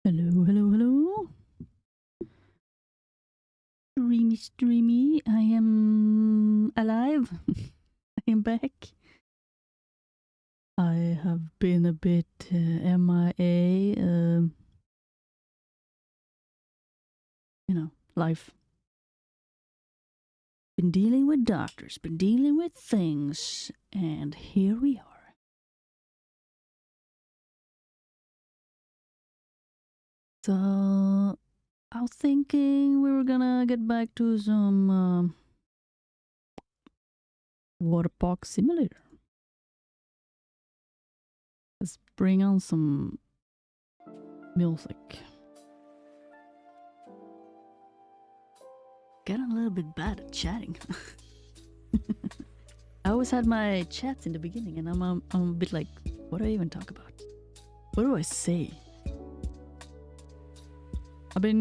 Hello, hello, hello. Streamy, I am alive. I am back. I have been a bit MIA. Life. Been dealing with doctors, been dealing with things, and here we are. So, I was thinking we were gonna get back to some Waterpark simulator. Let's bring on some music. Getting a little bit bad at chatting. I always had my chats in the beginning, and I'm a bit like, what do I even talk about? What do I say? I've been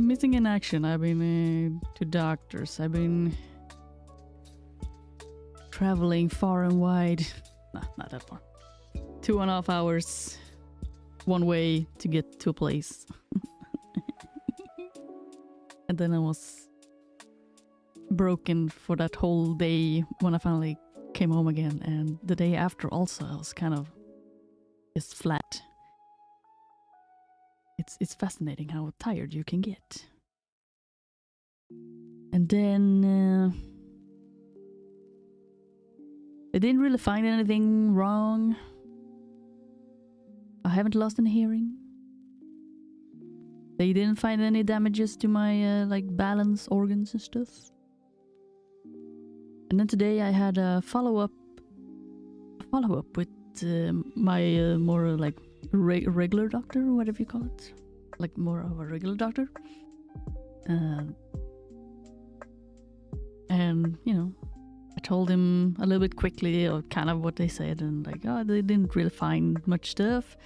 missing in action. I've been to doctors. I've been traveling far and wide. Nah, not that far. 2.5 hours one way to get to a place. And then I was broken for that whole day when I finally came home again. And the day after also, I was kind of just flat. It's fascinating how tired you can get. And then they didn't really find anything wrong. I haven't lost any hearing. They didn't find any damages to my like balance organs and stuff. And then today I had a follow-up with my more like regular doctor, or whatever you call it, like more of a regular doctor. And you know, I told him a little bit quickly or kind of what they said, and like, oh, they didn't really find much stuff.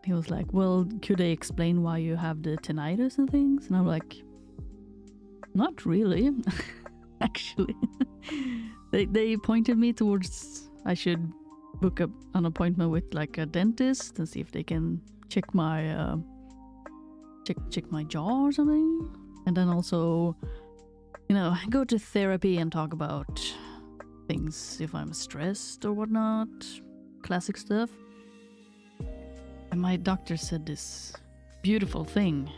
He was like, well, could they explain why you have the tinnitus and things? And I'm like, not really. Actually. they pointed me towards I should book up an appointment with like a dentist and see if they can check my check my jaw or something, and then also, you know, go to therapy and talk about things if I'm stressed or whatnot, classic stuff. And my doctor said this beautiful thing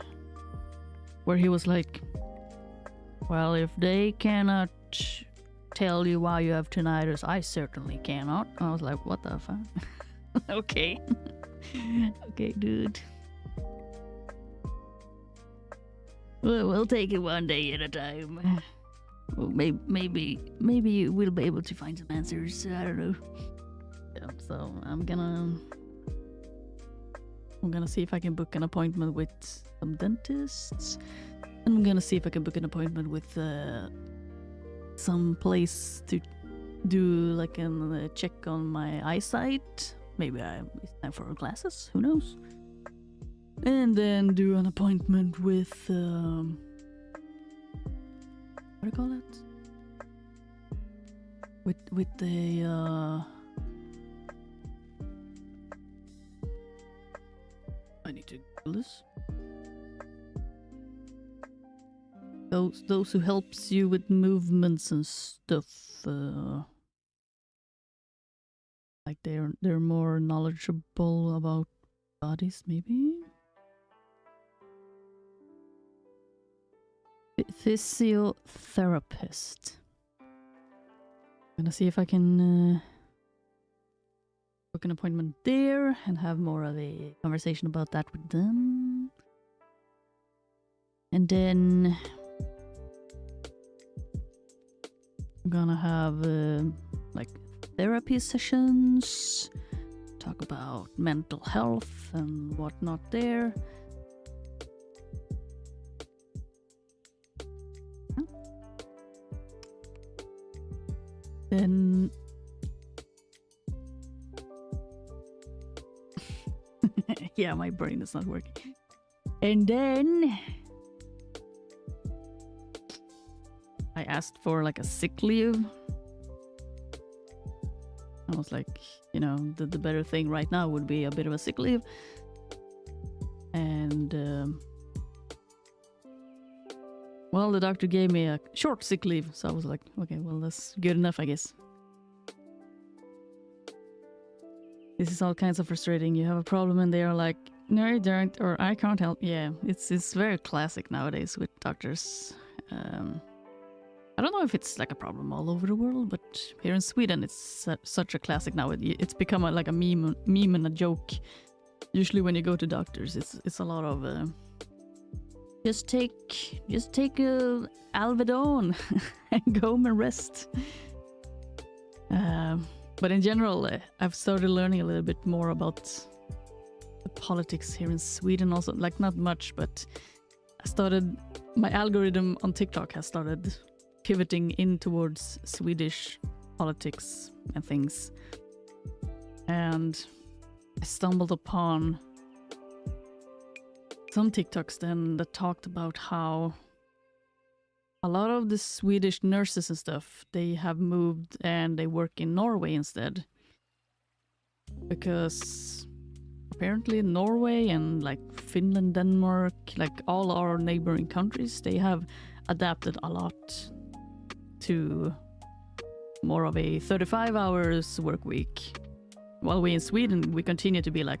where he was like, well, if they cannot tell you why you have tinnitus, I certainly cannot. I was like, what the fuck? Okay. Okay, dude. We'll take it one day at a time. Well, maybe we'll be able to find some answers. I don't know. Yeah, so I'm gonna see if I can book an appointment with some dentists. And I'm gonna see if I can book an appointment with some place to do like a check on my eyesight. Maybe it's time for glasses, who knows? And then do an appointment with what do you call it? With the I need to do this. Those who helps you with movements and stuff, like they're more knowledgeable about bodies, maybe. Physiotherapist. I'm gonna see if I can book an appointment there and have more of a conversation about that with them. And then I'm gonna have like therapy sessions, talk about mental health and whatnot there. Then yeah, my brain is not working. And then I asked for like a sick leave. I was like, you know, the better thing right now would be a bit of a sick leave. And well, the doctor gave me a short sick leave, so I was like, okay, well, that's good enough, I guess. This is all kinds of frustrating. You have a problem and they are like, no, you don't, or I can't help. Yeah, it's very classic nowadays with doctors. I don't know if it's like a problem all over the world, but here in Sweden, it's such a classic now. It's become like a meme and a joke. Usually when you go to doctors, it's a lot of just take a Alvedon and go home and rest. But in general, I've started learning a little bit more about the politics here in Sweden also. Like, not much, but my algorithm on TikTok has started pivoting in towards Swedish politics and things. And I stumbled upon some TikToks then that talked about how a lot of the Swedish nurses and stuff, they have moved and they work in Norway instead. Because apparently Norway and like Finland, Denmark, like all our neighboring countries, they have adapted a lot to more of a 35 hours work week. While we in Sweden, we continue to be like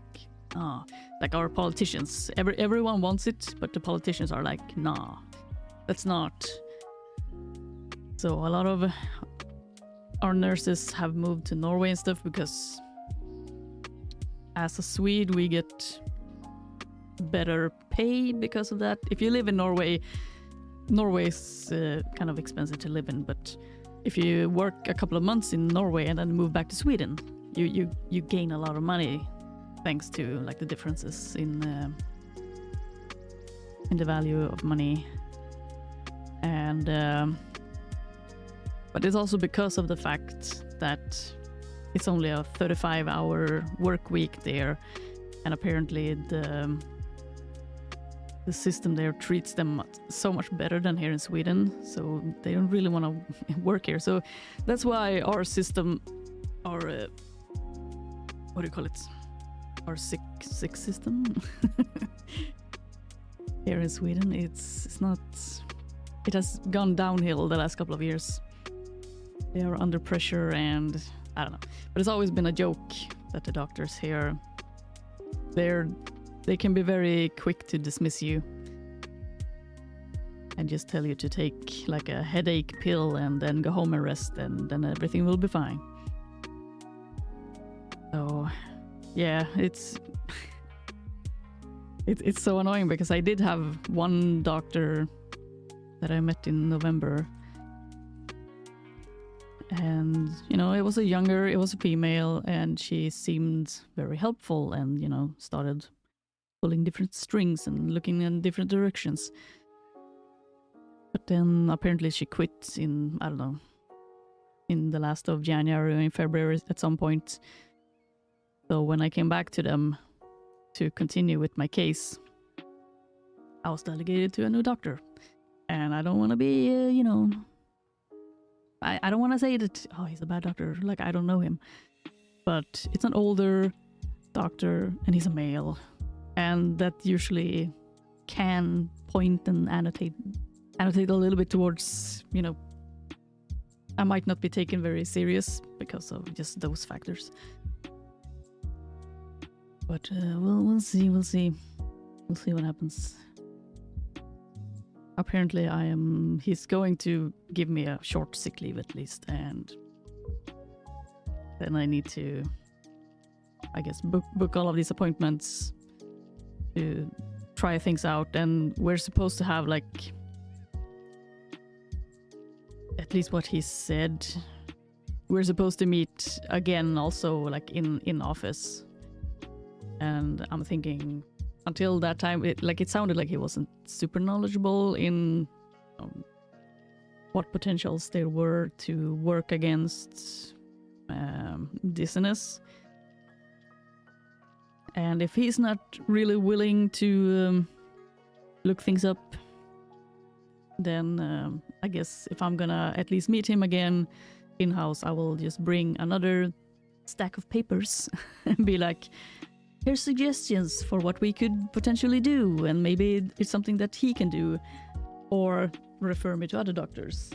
our politicians. Everyone wants it, but the politicians are like, nah, that's not. So a lot of our nurses have moved to Norway and stuff because as a Swede, we get better pay because of that. If you live in Norway, Norway's kind of expensive to live in, but if you work a couple of months in Norway and then move back to Sweden, you gain a lot of money thanks to like the differences in the value of money. And but it's also because of the fact that it's only a 35-hour work week there, and apparently the system there treats them so much better than here in Sweden, so they don't really want to work here. So that's why our system, our what do you call it? Our sick system here in Sweden, it's not. It has gone downhill the last couple of years. They are under pressure, and I don't know. But it's always been a joke that the doctors here, they can be very quick to dismiss you and just tell you to take like a headache pill and then go home and rest, and then everything will be fine. So yeah, it's so annoying because I did have one doctor that I met in November, and you know, it was a female, and she seemed very helpful, and you know, started pulling different strings and looking in different directions. But then apparently she quit in, I don't know, in the last of January or in February at some point. So when I came back to them to continue with my case, I was delegated to a new doctor. And I don't want to be, you know, I don't want to say that, oh, he's a bad doctor, like I don't know him. But it's an older doctor and he's a male. And that usually can point and annotate a little bit towards, you know, I might not be taken very serious because of just those factors. But we'll see what happens. Apparently he's going to give me a short sick leave at least, and then I need to, I guess, book all of these appointments to try things out. And we're supposed to have, like, at least what he said, we're supposed to meet again also, like in office. And I'm thinking, until that time, it sounded like he wasn't super knowledgeable in what potentials there were to work against dizziness. And if he's not really willing to look things up, then I guess if I'm gonna at least meet him again in-house, I will just bring another stack of papers and be like, here's suggestions for what we could potentially do, and maybe it's something that he can do, or refer me to other doctors.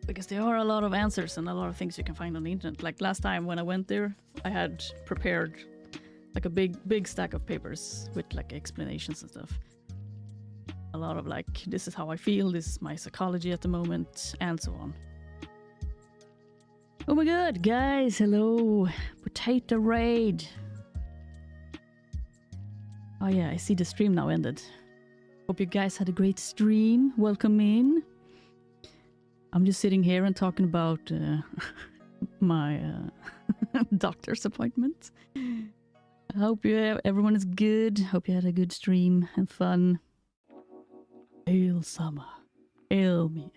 Because there are a lot of answers and a lot of things you can find on the internet. Like last time when I went there, I had prepared like a big stack of papers with like explanations and stuff. A lot of like, this is how I feel, this is my psychology at the moment, and so on. Oh my god, guys, hello. Potato raid. Oh yeah, I see the stream now ended. Hope you guys had a great stream. Welcome in. I'm just sitting here and talking about my doctor's appointment. I hope everyone is good. Hope you had a good stream and fun. Hail summer. Hail me.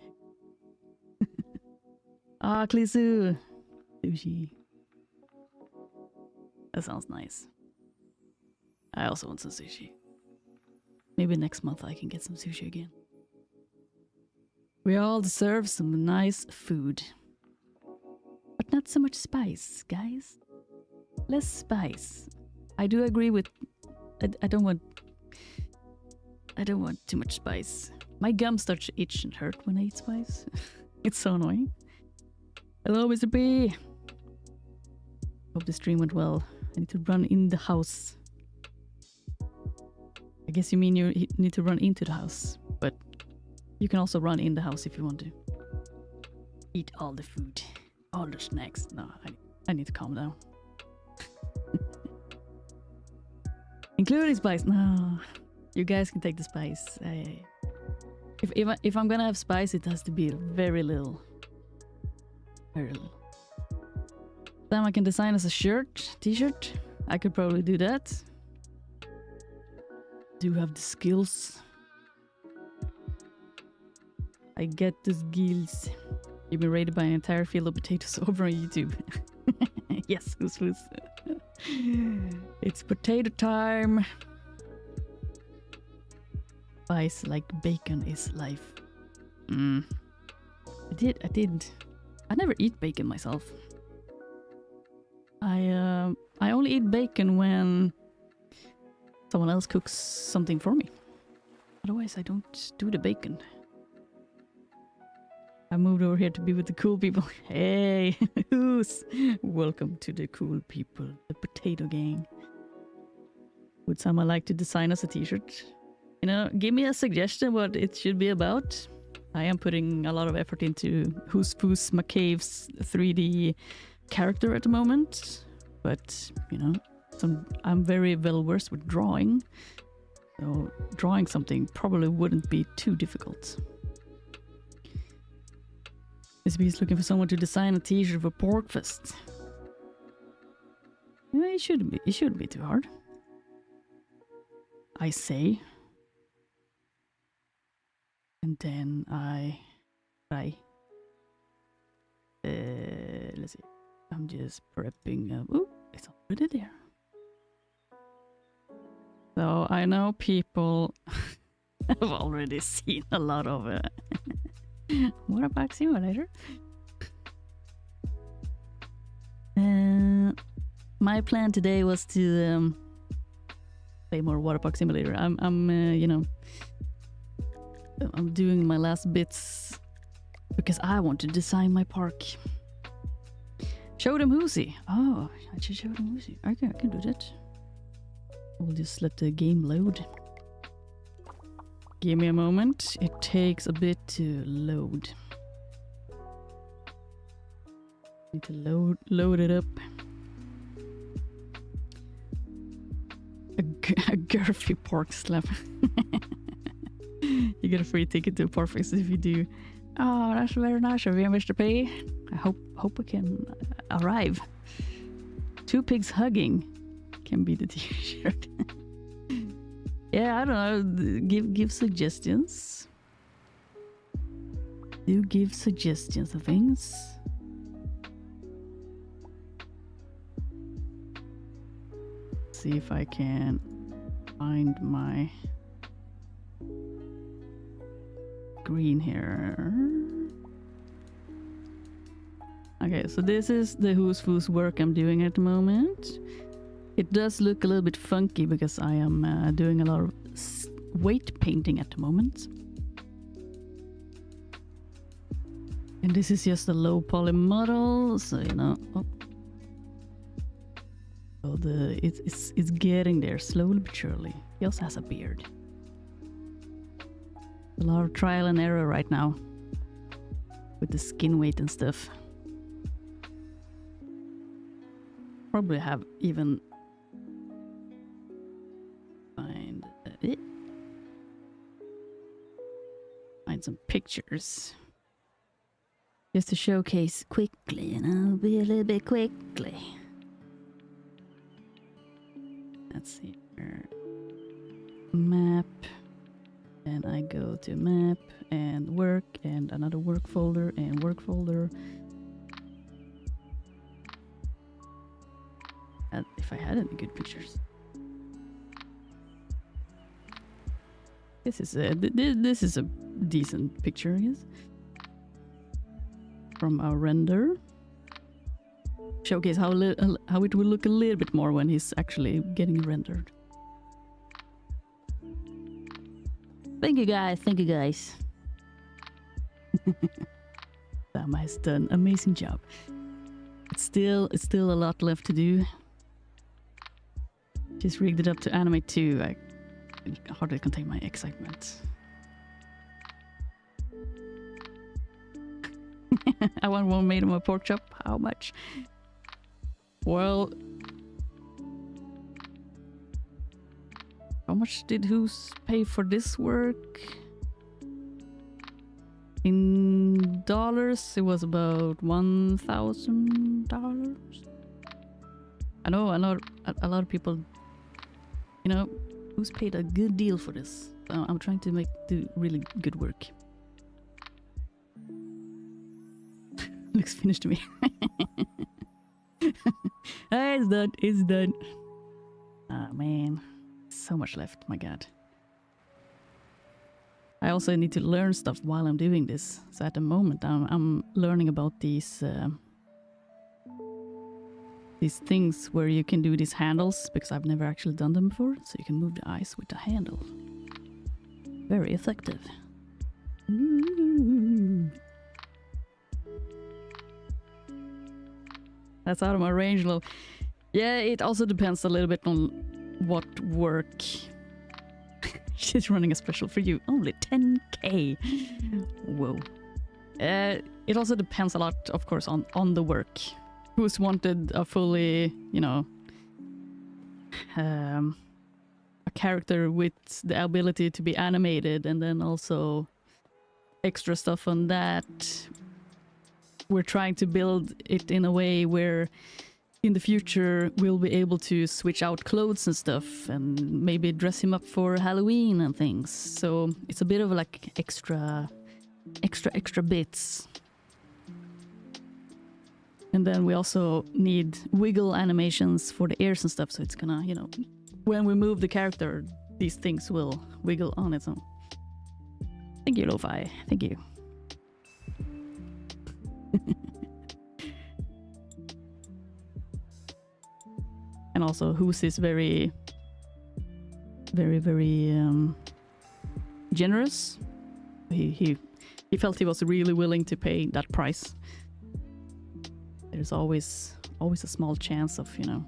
Ah, Klisu. Sushi. That sounds nice. I also want some sushi. Maybe next month I can get some sushi again. We all deserve some nice food. But not so much spice, guys. Less spice. I do agree with... I don't want too much spice. My gum starts to itch and hurt when I eat spice. It's so annoying. Hello, Mr. B. Hope the stream went well. I need to run in the house. I guess you mean you need to run into the house, but you can also run in the house if you want to. Eat all the food, all the snacks. No, I need to calm down. Including spice. No, you guys can take the spice. If I'm gonna have spice, it has to be very little. Very little. Then I can design as a shirt, t-shirt. I could probably do that. Do have the skills. I get the skills. You've been raided by an entire field of potatoes over on YouTube. Yes, who's. It's potato time. Spice like bacon is life. I never eat bacon myself. I only eat bacon when someone else cooks something for me. Otherwise, I don't do the bacon. I moved over here to be with the cool people. Hey, who's? Welcome to the cool people, the potato gang. Would someone like to design us a t-shirt? You know, give me a suggestion what it should be about. I am putting a lot of effort into Who's McCabe's 3D character at the moment. But, you know, I'm very well versed with drawing. So drawing something probably wouldn't be too difficult. SB is looking for someone to design a t-shirt for Porkfest. Yeah, it shouldn't be too hard. I say. And then I try. Let's see. I'm just prepping. Ooh, it's already there. So I know people have already seen a lot of Waterpark Simulator. My plan today was to play more Waterpark Simulator. You know, I'm doing my last bits because I want to design my park. Show them Whoosy. Oh, I should show them Whoosy. I can do that. We'll just let the game load. Give me a moment. It takes a bit to load. Need to load it up. A girthy pork slap. You get a free ticket to Porkfest if you do. Oh, that's very nice of you, Mr. P. I hope we can arrive. 2 pigs hugging can be the t-shirt. Yeah, I don't know. Give suggestions. Do give suggestions of things. See if I can find my green here. Okay, so this is the who's work I'm doing at the moment. It does look a little bit funky because I am doing a lot of weight painting at the moment. And this is just a low poly model, so you know. Oh. So it's getting there slowly but surely. He also has a beard. A lot of trial and error right now with the skin weight and stuff. Probably have even find some pictures just to showcase quickly, you know, be a little bit quickly. Let's see here. Map, and I go to map and work and another work folder and work folder. And if I had any good pictures. This is a decent picture, I guess. From our render. Showcase how it will look a little bit more when he's actually getting rendered. Thank you guys, thank you guys. Sama has done an amazing job. It's still a lot left to do. Just rigged it up to animate too. I can hardly contain my excitement. I want one made of a pork chop. How much? Well, how much did Who's pay for this work? In dollars, it was about $1,000. I know a lot of people, you know, Who's paid a good deal for this. I'm trying to do really good work. Looks finished to me. It's done. It's done. Ah, man. So much left. My god. I also need to learn stuff while I'm doing this. So at the moment, I'm learning about these things where you can do these handles, because I've never actually done them before. So you can move the eyes with the handle. Very effective. Ooh. That's out of my range, though. Yeah, it also depends a little bit on what work. She's running a special for you. Only 10k. Whoa. It also depends a lot, of course, on the work. Who's wanted a fully, you know, a character with the ability to be animated, and then also extra stuff on that. We're trying to build it in a way where in the future we'll be able to switch out clothes and stuff and maybe dress him up for Halloween and things. So it's a bit of like extra bits. And then we also need wiggle animations for the ears and stuff, so it's gonna, you know, when we move the character, these things will wiggle on its own. Thank you, Lo-Fi. Thank you. And also Who's is very generous. He felt he was really willing to pay that price. There's always a small chance of, you know,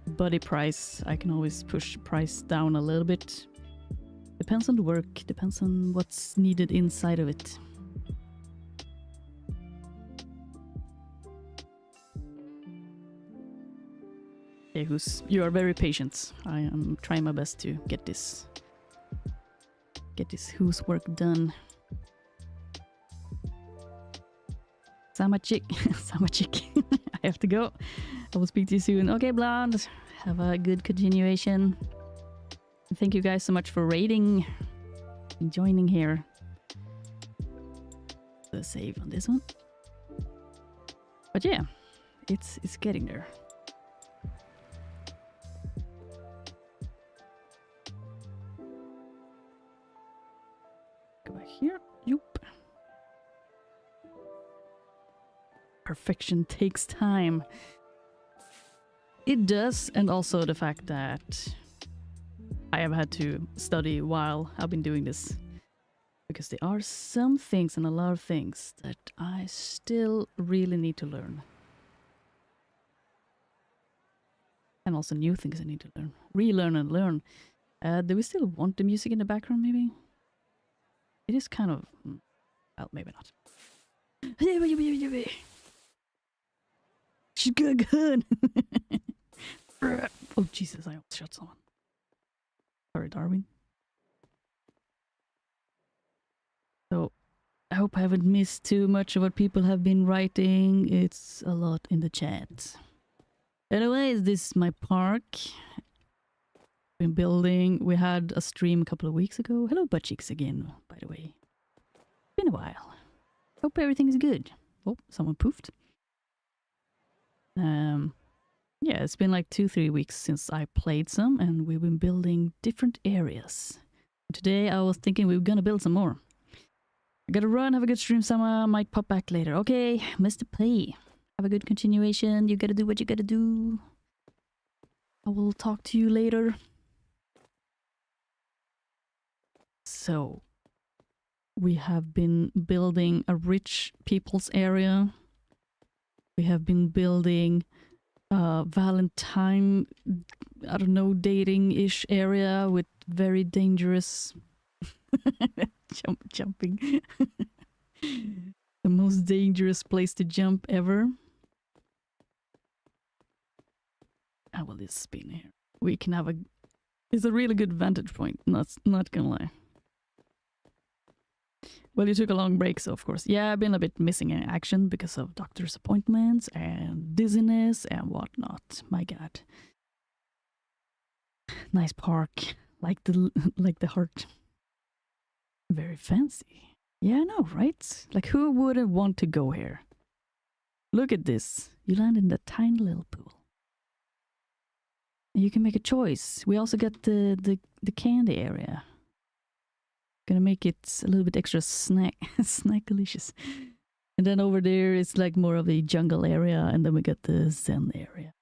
buddy price. I can always push price down a little bit. Depends on the work, depends on what's needed inside of it. Okay, you are very patient. I am trying my best to get this Who's work done. Sama chick. Sama chick. I have to go. I will speak to you soon. Okay, Blonde. Have a good continuation. Thank you guys so much for raiding and joining here. The save on this one. But yeah, it's getting there. Go back here. Yoop. perfection takes time. It does, and also the fact that I have had to study while I've been doing this. Because there are some things and a lot of things that I still really need to learn. And also new things I need to learn. Relearn and learn. Do we still want the music in the background, maybe? It is kind of... well, maybe not. Good. Oh, Jesus, I almost shot someone. Sorry, Darwin. So, I hope I haven't missed too much of what people have been writing. It's a lot in the chat. Anyways, this is my park. Been building. We had a stream a couple of weeks ago. Hello, butt cheeks again, by the way. Been a while. Hope everything is good. Oh, someone poofed. Yeah, it's been like 2-3 weeks since I played some, and we've been building different areas. Today I was thinking we were gonna build some more. I gotta run, have a good stream, Sama. Might pop back later. Okay, Mr. P. Have a good continuation. You gotta do what you gotta do. I will talk to you later. So, we have been building a rich people's area. We have been building Valentine, I don't know, dating-ish area with very dangerous jumping. The most dangerous place to jump ever. How will this spin here? We can have it's a really good vantage point, not gonna lie. Well, you took a long break, so of course. Yeah, I've been a bit missing in action because of doctor's appointments and dizziness and whatnot. My god. Nice park. Like the heart. Very fancy. Yeah, I know, right? Like, who wouldn't want to go here? Look at this. You land in the tiny little pool. And you can make a choice. We also got the candy area. Gonna make it a little bit extra snackalicious. And then over there it's like more of the jungle area, and then we got the zen area.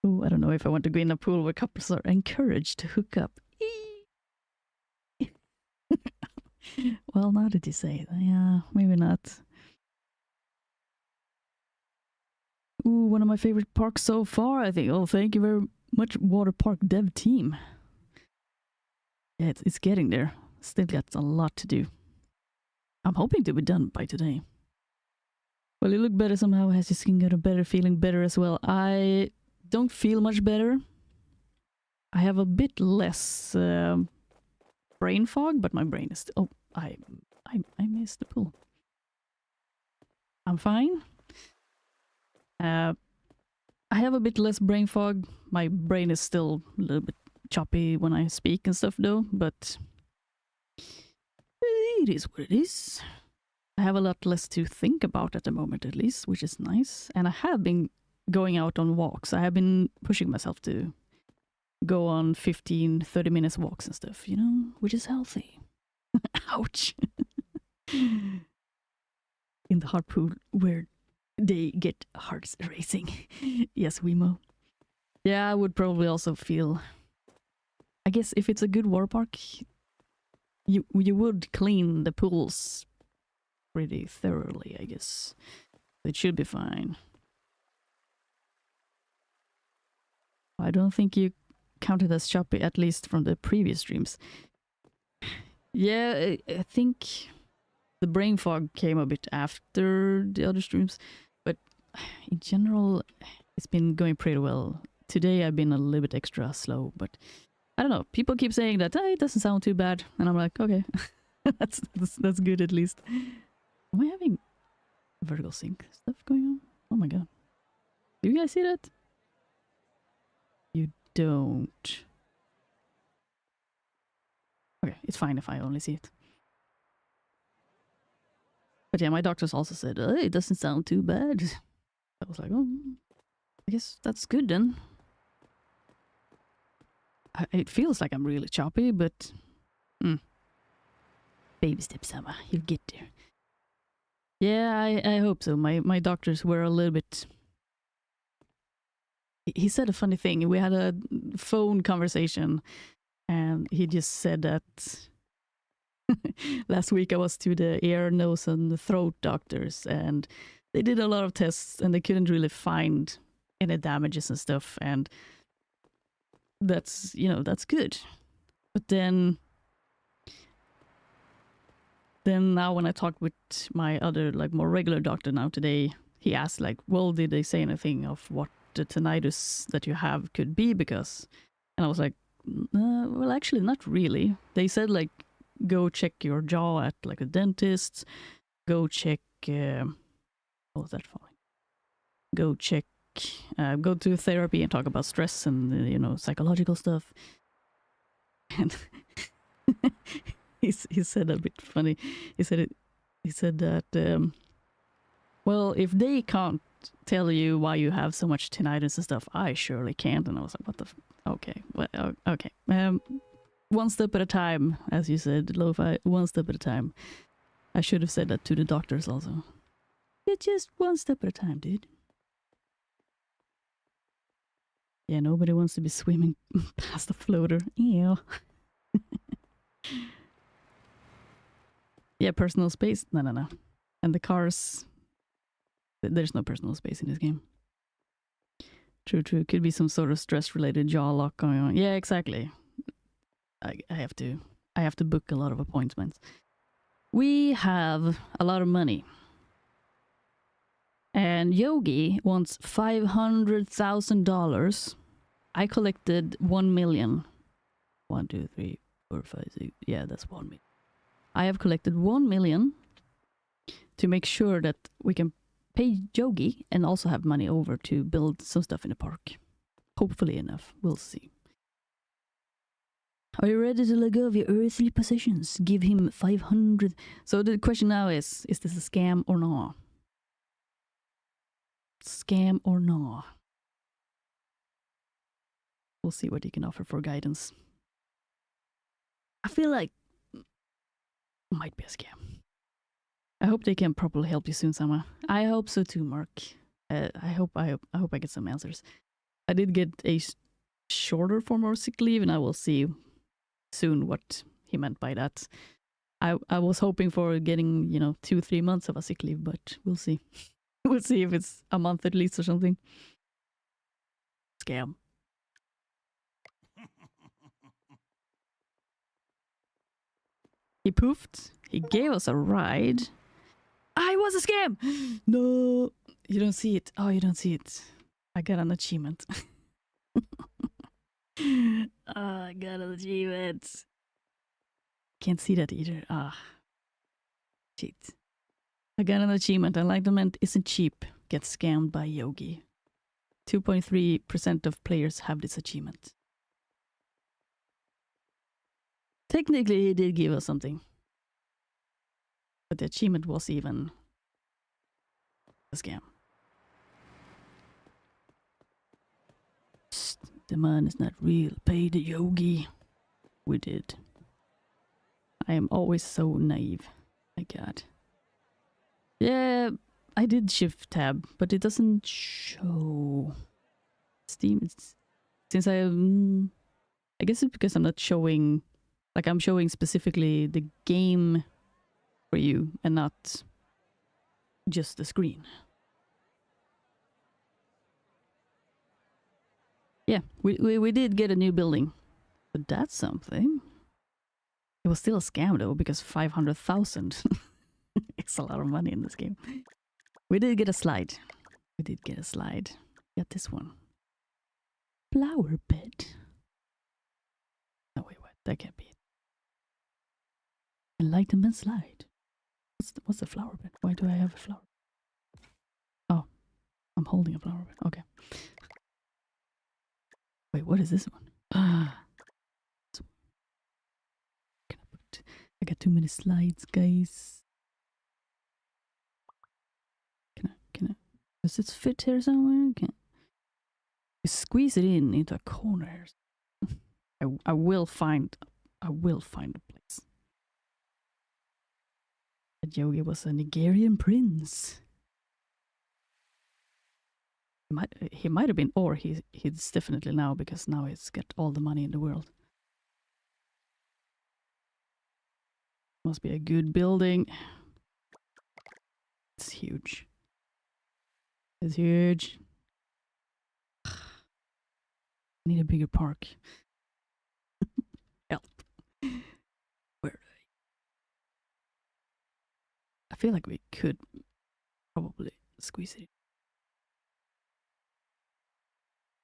Oh, I don't know if I want to go in a pool where couples are encouraged to hook up. Well, now that you say it, yeah, maybe not. Ooh, one of my favorite parks so far, I think. Oh, thank you very much, Waterpark dev team. Yeah, it's getting there. Still got a lot to do. I'm hoping to be done by today. Well, you look better somehow. Has your skin got a better feeling better as well? I don't feel much better. I have a bit less brain fog, but my brain is still... Oh, I missed the pool. I'm fine. I have a bit less brain fog. My brain is still a little bit choppy when I speak and stuff though, but it is what it is. I have a lot less to think about at the moment at least, which is nice. And I have been going out on walks. I have been pushing myself to go on 15-30 minutes walks and stuff, you know, which is healthy. Ouch. In the heart pool where they get hearts racing. Yes, Wemo. Yeah, I would probably also feel... I guess if it's a good water park, you would clean the pools pretty thoroughly, I guess. It should be fine. I don't think you counted as choppy, at least from the previous streams. Yeah, I think the brain fog came a bit after the other streams, but in general, it's been going pretty well. Today I've been a little bit extra slow, but I don't know. People keep saying that it doesn't sound too bad, and I'm like, okay, that's good at least. Am I having vertical sync stuff going on? Oh my god! Do you guys see that? You don't. Okay, it's fine if I only see it. But yeah, my doctors also said it doesn't sound too bad. I was like, oh, I guess that's good then. It feels like I'm really choppy, but baby steps, Sama. You'll get there. Yeah, I hope so. My doctors were a little bit. He said a funny thing. We had a phone conversation, and he just said that last week I was to the ear, nose, and throat doctors, and they did a lot of tests, and they couldn't really find any damages and stuff, and that's that's good. But then now when I talked with my other like more regular doctor now today, he asked like, well, did they say anything of what the tinnitus that you have could be? Because, and I was like, well, actually not really. They said like, go check your jaw at like a dentist, go check what was that for? Go check go to therapy and talk about stress and psychological stuff. And he said a bit funny. He said that well, if they can't tell you why you have so much tinnitus and stuff, I surely can't. And I was like, what the okay, well, okay. One step at a time, as you said, Lo-Fi, one step at a time. I should have said that to the doctors also. It's just one step at a time, dude. Yeah, nobody wants to be swimming past a floater. Ew. Yeah, personal space? No. And the cars... There's no personal space in this game. True. Could be some sort of stress-related jaw lock going on. Yeah, exactly. I have to book a lot of appointments. We have a lot of money. And Yogi wants $500,000. I collected 1 million. 1, 2, 3, 4, 5, 6. Yeah, that's 1 million. I have collected 1 million to make sure that we can pay Yogi and also have money over to build some stuff in the park. Hopefully enough. We'll see. Are you ready to let go of your earthly possessions? Give him 500. So the question now is this a scam or not? Scam or not? We'll see what he can offer for guidance. I feel like it might be a scam. I hope they can properly help you soon, Sama. I hope so too, Mark. I hope I get some answers. I did get a shorter form of sick leave, and I will see soon what he meant by that. I was hoping for getting 2-3 months of a sick leave, but we'll see. We'll see if it's a month at least or something. Scam. He poofed. He gave us a ride. I was a scam! No! You don't see it. Oh, you don't see it. I got an achievement. I got an achievement. Can't see that either. Shit. I got an achievement. Enlightenment isn't cheap. Get scammed by Yogi. 2.3% of players have this achievement. Technically, he did give us something. But the achievement was even a scam. Psst, the man is not real. Pay the Yogi. We did. I am always so naive. My God. Yeah, I did shift tab, but it doesn't show Steam. Since I guess it's because I'm not showing, like I'm showing specifically the game for you and not just the screen. Yeah, we did get a new building, but that's something. It was still a scam though, because 500,000 it's a lot of money in this game. We did get a slide. Got this one. Flower bed. No, wait, that can't be it. Enlightenment slide. What's the flower bed? Why do I have a flower? Oh, I'm holding a flower bed. Okay. Wait, what is this one? I got too many slides, guys. Can I? Does it fit here somewhere? Can I squeeze it into a corner? I will find a place. That Yogi was a Nigerian prince. He might have been, or he's definitely now, because now he's got all the money in the world. Must be a good building. It's huge. It's huge. Need a bigger park. Help. Where? I feel like we could probably squeeze it.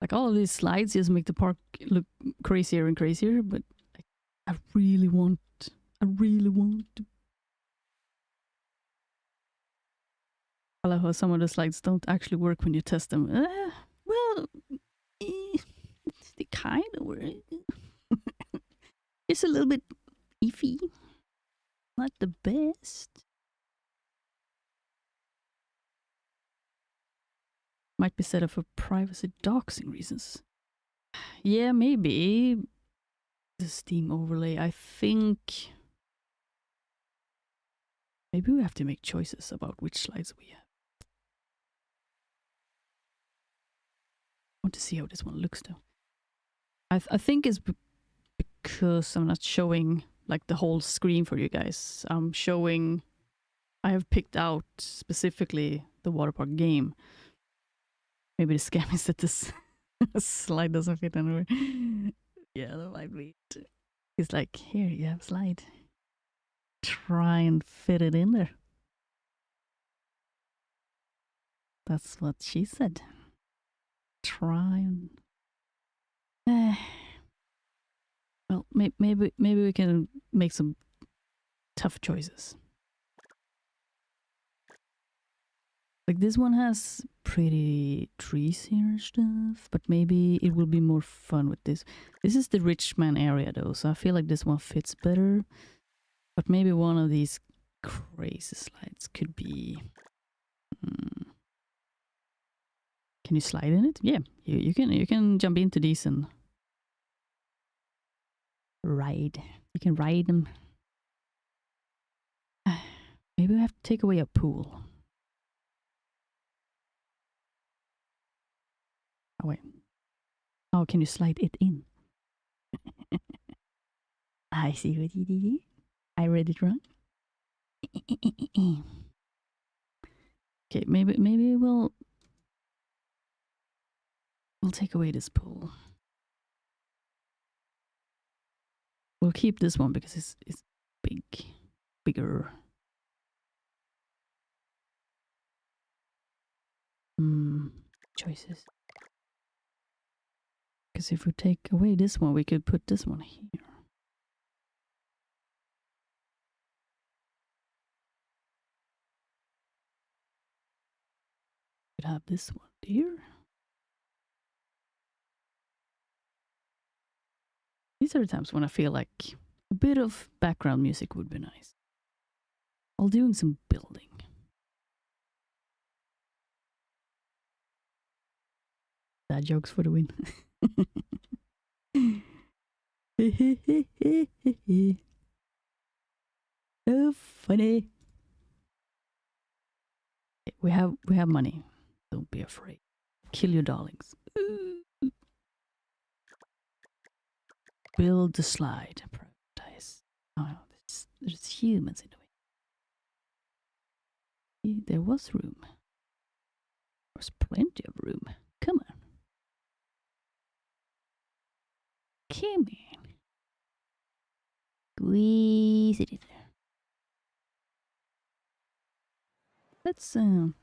Like all of these slides just make the park look crazier and crazier, but I really want to. I love how some of the slides don't actually work when you test them. Well, they kind of work. It's a little bit iffy. Not the best. Might be set up for privacy doxing reasons. Yeah, maybe. The Steam overlay, I think. Maybe we have to make choices about which slides we have. I want to see how this one looks though. I think it's because I'm not showing like the whole screen for you guys. I'm showing, I have picked out specifically the Waterpark game. Maybe the scam is that this slide doesn't fit anywhere. Yeah, that might be it. It's like, here you have a slide. Try and fit it in there. That's what she said. Try and... well, maybe we can make some tough choices. Like this one has pretty trees here and stuff, but maybe it will be more fun with this. This is the rich man area though, so I feel like this one fits better. But maybe one of these crazy slides could be... Can you slide in it? Yeah, you can jump into these and ride. You can ride them. Maybe we have to take away a pool. Oh wait. Oh, can you slide it in? I see what you did. I read it wrong. Okay, maybe we'll take away this pool. We'll keep this one because it's bigger. Choices. Because if we take away this one, we could put this one here. Could have this one here. These are the times when I feel like a bit of background music would be nice. While doing some building. Dad jokes for the win. So funny. We have money. Don't be afraid. Kill your darlings. Build the slide. Prioritize. Oh, there's humans in the way. There was room. There was plenty of room. Come on. Come on. Squeeze it in there. Let's I'm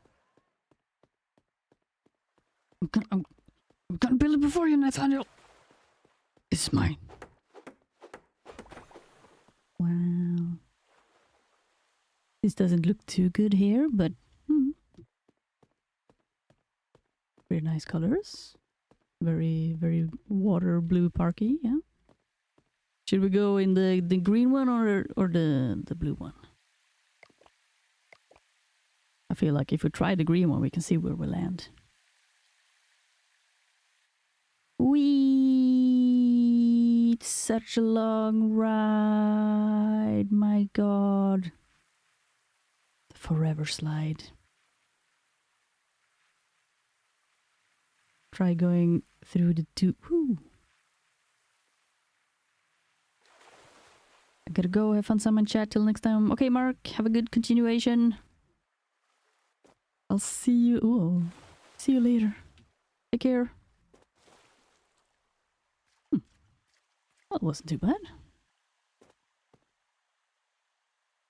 gonna build it before you, Nathaniel. It's mine. Wow. This doesn't look too good here, but very nice colors. Very, very water blue parky, yeah. Should we go in the green one or the blue one? I feel like if we try the green one, we can see where we land. Wee! It's such a long ride, my god. forever slide. Try going through the two. Woo. I gotta go. Have fun, Sam, chat. Till next time. Okay, Mark. Have a good continuation. I'll see you. Oh, see you later. Take care. That wasn't too bad.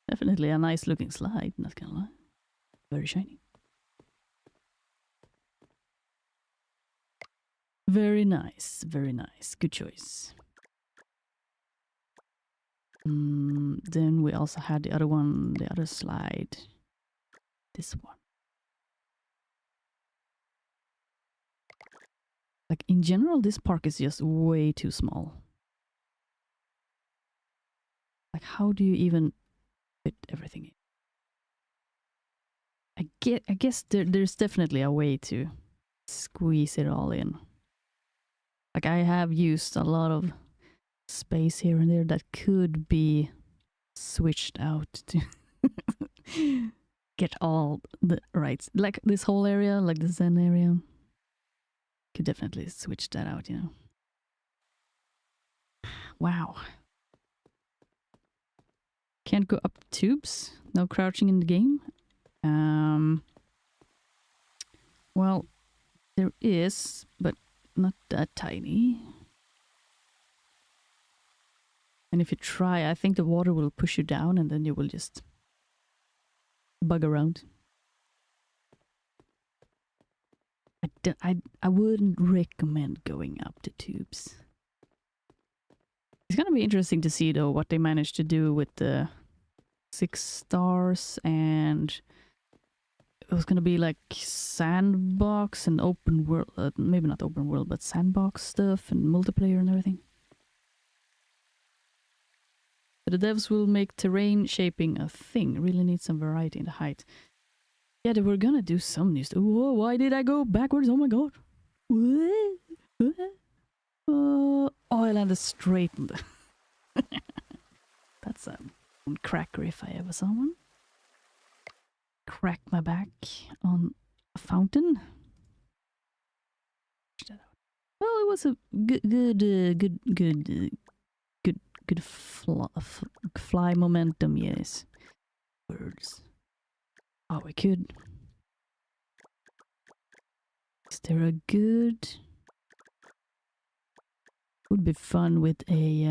Definitely a nice looking slide, not gonna lie. Very shiny. Very nice, very nice. Good choice. Then we also had the other one, the other slide. This one. Like in general, this park is just way too small. Like how do you even fit everything in? I guess there's definitely a way to squeeze it all in. Like I have used a lot of space here and there that could be switched out to get all the right. Like this whole area, like the Zen area. Could definitely switch that out, you know. Wow. Can't go up tubes. No crouching in the game. Well, there is, but not that tiny. And if you try, I think the water will push you down and then you will just bug around. I wouldn't recommend going up the tubes. It's gonna be interesting to see though what they managed to do with the 6 stars, and it was gonna be like sandbox and open world, maybe not open world, but sandbox stuff and multiplayer and everything. But the devs will make terrain shaping a thing. Really need some variety in the height. Yeah, they were gonna do some new stuff. Whoa, why did I go backwards? Oh my god. Oh, I landed straight in the... That's a cracker if I ever saw one. Crack my back on a fountain. Well, it was a good fly momentum, yes. Words. Oh, we could. Is there a good... Would be fun with a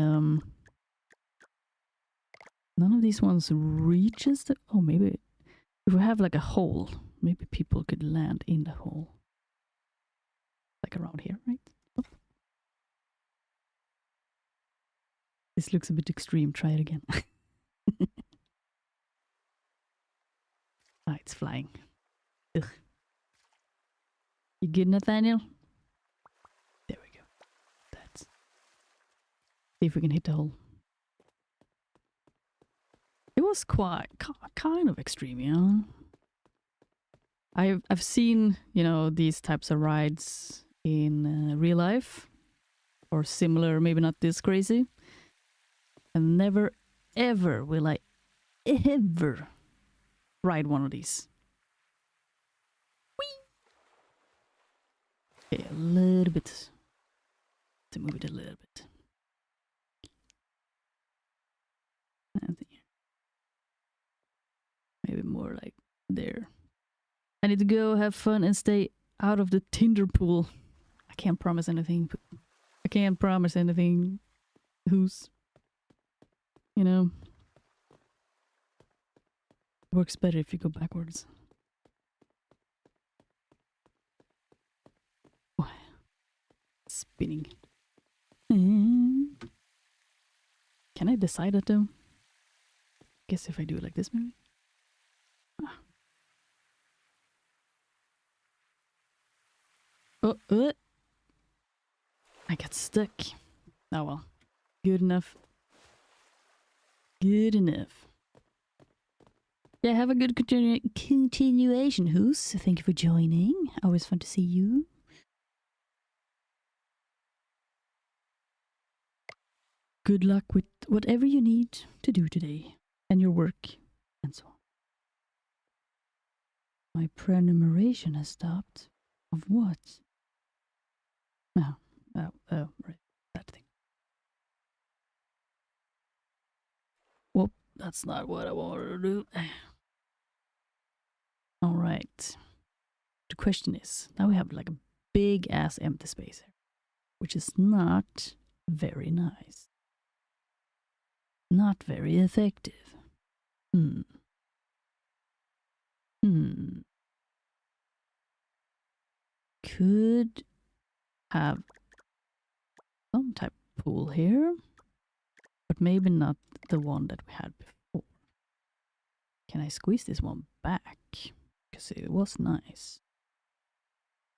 none of these ones reaches the... Oh, maybe if we have like a hole, maybe people could land in the hole. Like around here, right? Oh. This looks a bit extreme. Try it again. Ah, it's flying. Ugh. You good, Nathaniel? There we go. That's... See if we can hit the hole. It was quite kind of extreme, you know. I've seen, you know, these types of rides in real life, or similar, maybe not this crazy. And never ever will I ever ride one of these. Whee! Okay, a little bit. To move it a little bit. Maybe more like there. I need to go have fun and stay out of the Tinder pool. I can't promise anything. I can't promise anything. Who's, you know, works better if you go backwards. Oh, spinning. Can I decide that though? Guess if I do it like this maybe? Oh, I got stuck. Oh well. Good enough. Good enough. Yeah, have a good continuation, Hoos. Thank you for joining. Always fun to see you. Good luck with whatever you need to do today, and your work, and so on. My prenumeration has stopped. Of what? No. Oh, right. That thing. Whoop, that's not what I wanted to do. Alright. The question is, now we have like a big ass empty space here, which is not very nice. Not very effective. Could have some type of pool here, but maybe not the one that we had before. Can I squeeze this one back? Because it was nice.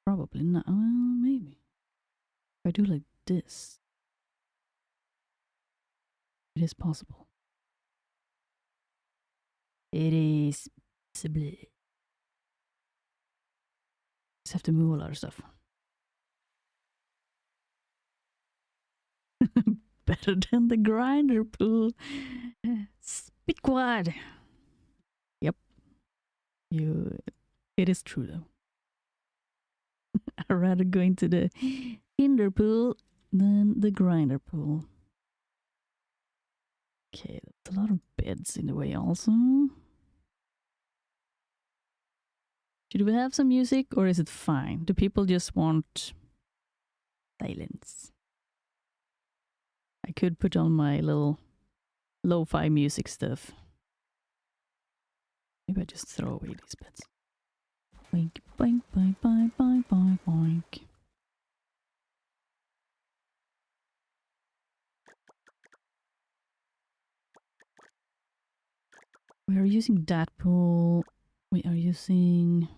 Probably not. Well, maybe. If I do like this, it is possible. It is possible. Just have to move a lot of stuff. Better than the grinder pool. Spit quad. Yep. It is true though. I'd rather go into the Tinder pool than the grinder pool. Okay, that's a lot of beds in the way also. Should we have some music or is it fine? Do people just want silence? I could put on my little lo-fi music stuff. Maybe I just throw away these beds. Boink, boink, boink, boink, boink, boink, boink. We are using that pool. We are using...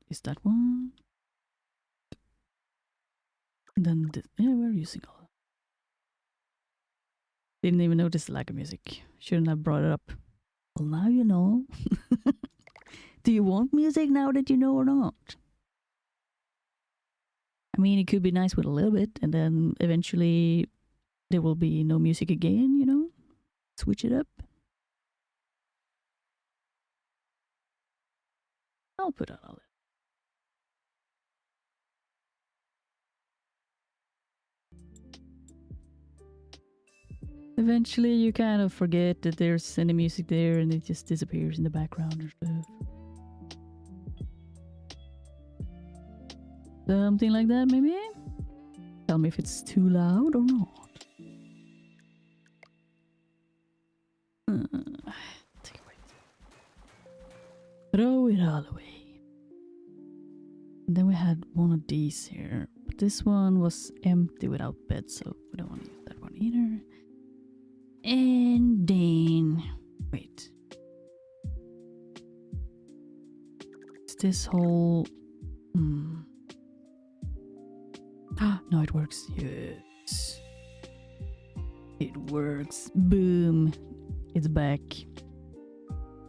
Is that one? And then, yeah, we're using all that. Didn't even notice the lack of music. Shouldn't have brought it up. Well, now you know. Do you want music now that you know or not? I mean, it could be nice with a little bit, and then eventually there will be no music again, you know? Switch it up. I'll put on all that. Eventually you kind of forget that there's any music there and it just disappears in the background or stuff. Something like that maybe? Tell me if it's too loud or not. Take it away. Throw it all away. And then we had one of these here. But this one was empty without bed, so we don't want to use that one either. And then... Wait. Is this whole... Ah, no, it works. Yes. It works. Boom. It's back.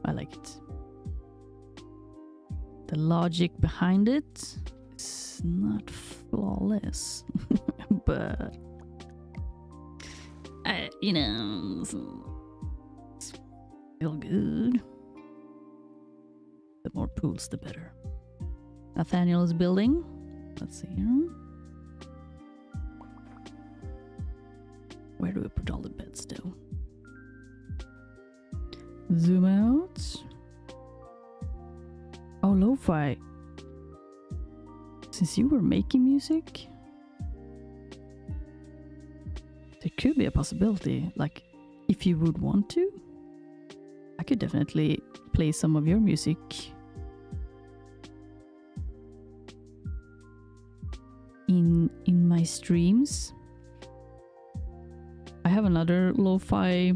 I like it. The logic behind it is not flawless. But... you know... It's still good. The more pools, the better. Nathaniel is building. Let's see here. Where do we put all the beds though? Zoom out. Oh, lo-fi. Since you were making music, there could be a possibility, like, if you would want to, I could definitely play some of your music. In my streams. I have another lo-fi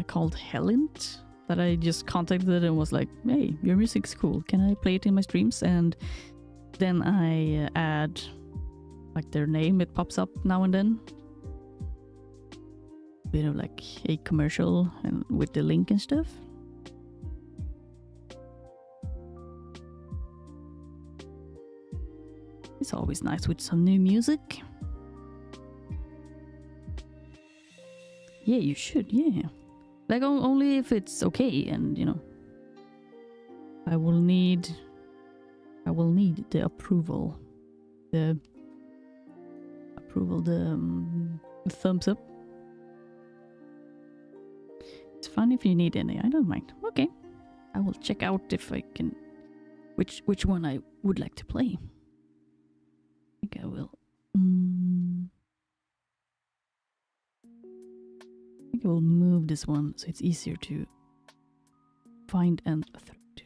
called Helint that I just contacted and was like, hey, your music's cool. Can I play it in my streams? And then I add like their name. It pops up now and then. Bit of like a commercial and with the link and stuff. It's always nice with some new music. Yeah, you should, yeah. Like only if it's okay, and you know, I will need the approval, the thumbs up. It's fun if you need any. I don't mind. Okay, I will check out if I can which one I would like to play. I think I will. I think I will move this one so it's easier to find and throw to.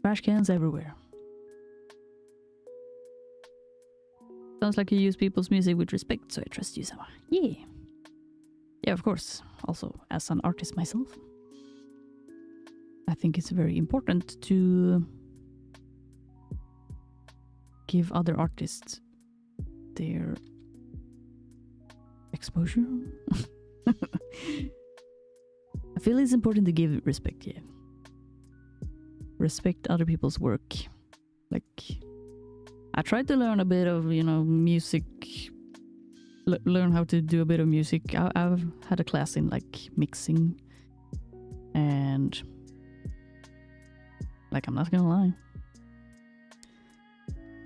Trash cans everywhere. Sounds like you use people's music with respect, so I trust you, Sama. Yeah. Yeah, of course. Also, as an artist myself, I think it's very important to give other artists their exposure. I feel it's important to give respect, yeah. Respect other people's work. Like, I tried to learn a bit of, you know, music, learn how to do a bit of music. I've had a class in like mixing, and like, I'm not gonna lie,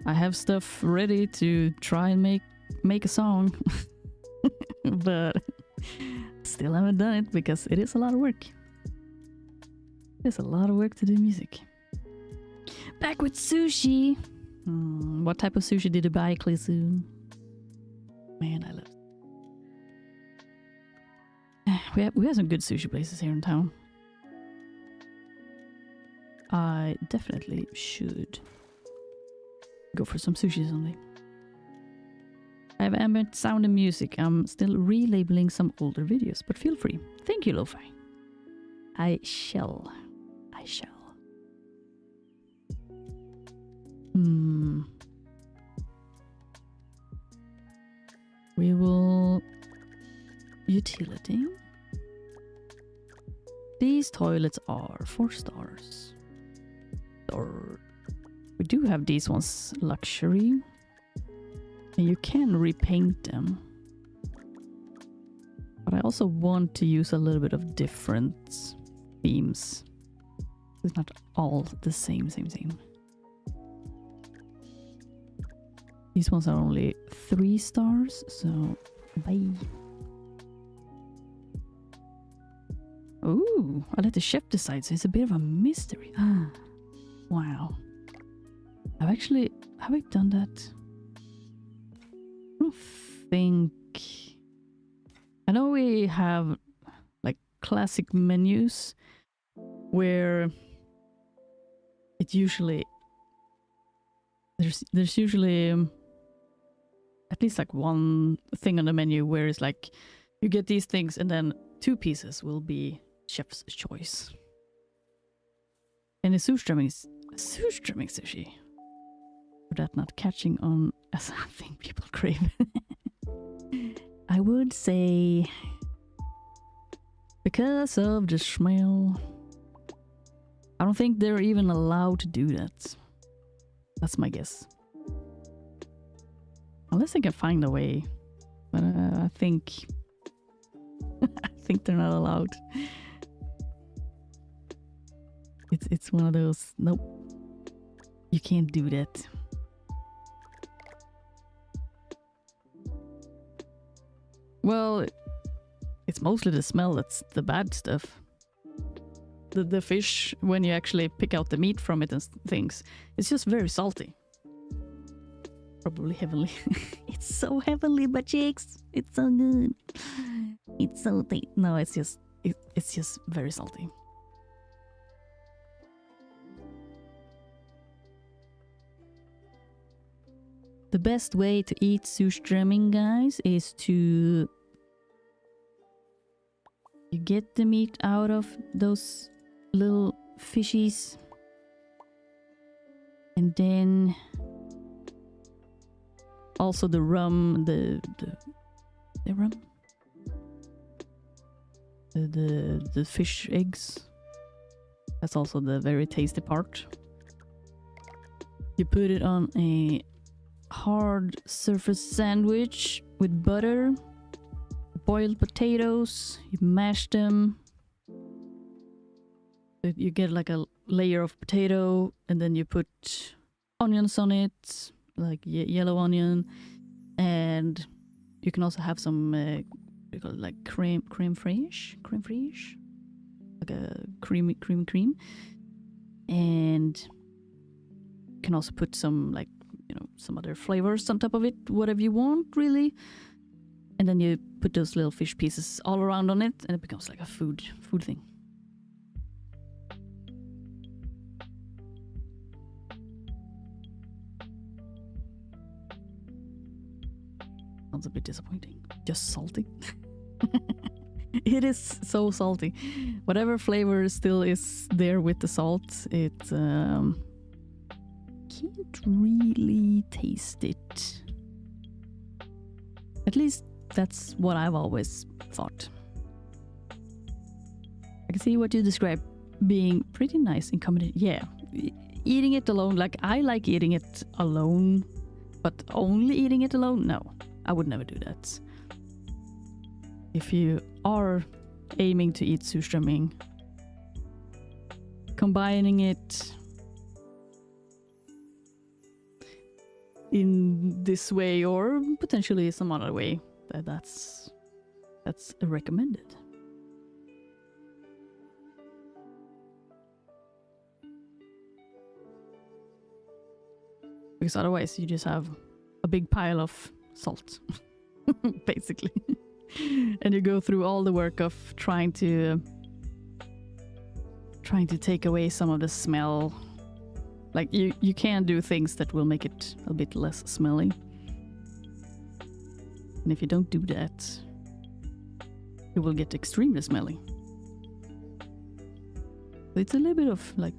I have stuff ready to try and make a song, but still haven't done it because it is a lot of work. It's a lot of work to do music. Back with sushi. What type of sushi did you buy, Klisu? Man, I love it. We have some good sushi places here in town. I definitely should go for some sushi someday. I have ambient sound and music. I'm still relabeling some older videos, but feel free. Thank you, Lo-Fi. I shall. We will... Utility. These toilets are 4 stars. Or... We do have these ones luxury. And you can repaint them. But I also want to use a little bit of different themes. It's not all the same. These ones are only 3 stars, so bye. Ooh, I let the chef decide, so it's a bit of a mystery. Wow. Have I done that? I don't think... I know we have like classic menus where it usually... There's usually at least like one thing on the menu where it's like you get these things and then 2 pieces will be chef's choice. And the surströmming sushi. For that not catching on as a thing people crave. I would say because of the smell. I don't think they're even allowed to do that. That's my guess. Unless I can find a way. But I think... I think they're not allowed. It's one of those... Nope. You can't do that. Well, it's mostly the smell that's the bad stuff. The fish, when you actually pick out the meat from it and things, it's just very salty. Probably heavenly. It's so heavenly, but chicks, it's so good. It's salty. No, it's just very salty. The best way to eat surströmming, guys, is to you get the meat out of those little fishies, and then also the rum, the rum, the fish eggs. That's also the very tasty part. You put it on a hard surface sandwich with butter, boiled potatoes, you mash them. You get like a layer of potato, and then you put onions on it, like yellow onion, and you can also have some what do you call it, like creme fraiche, like a cream, and you can also put some like some other flavors on top of it, whatever you want really, and then you put those little fish pieces all around on it, and it becomes like a food thing. Sounds a bit disappointing. Just salty. It is so salty. Whatever flavor still is there with the salt, it can't really taste it. At least that's what I've always thought. I can see what you describe being pretty nice in combination. Yeah, eating it alone, like I like eating it alone, but only eating it alone, no. I would never do that. If you are aiming to eat surströmming, combining it in this way or potentially some other way, that's recommended. Because otherwise you just have a big pile of salt, basically. And you go through all the work of trying to take away some of the smell. Like you can do things that will make it a bit less smelly. And if you don't do that, it will get extremely smelly. So it's a little bit of like,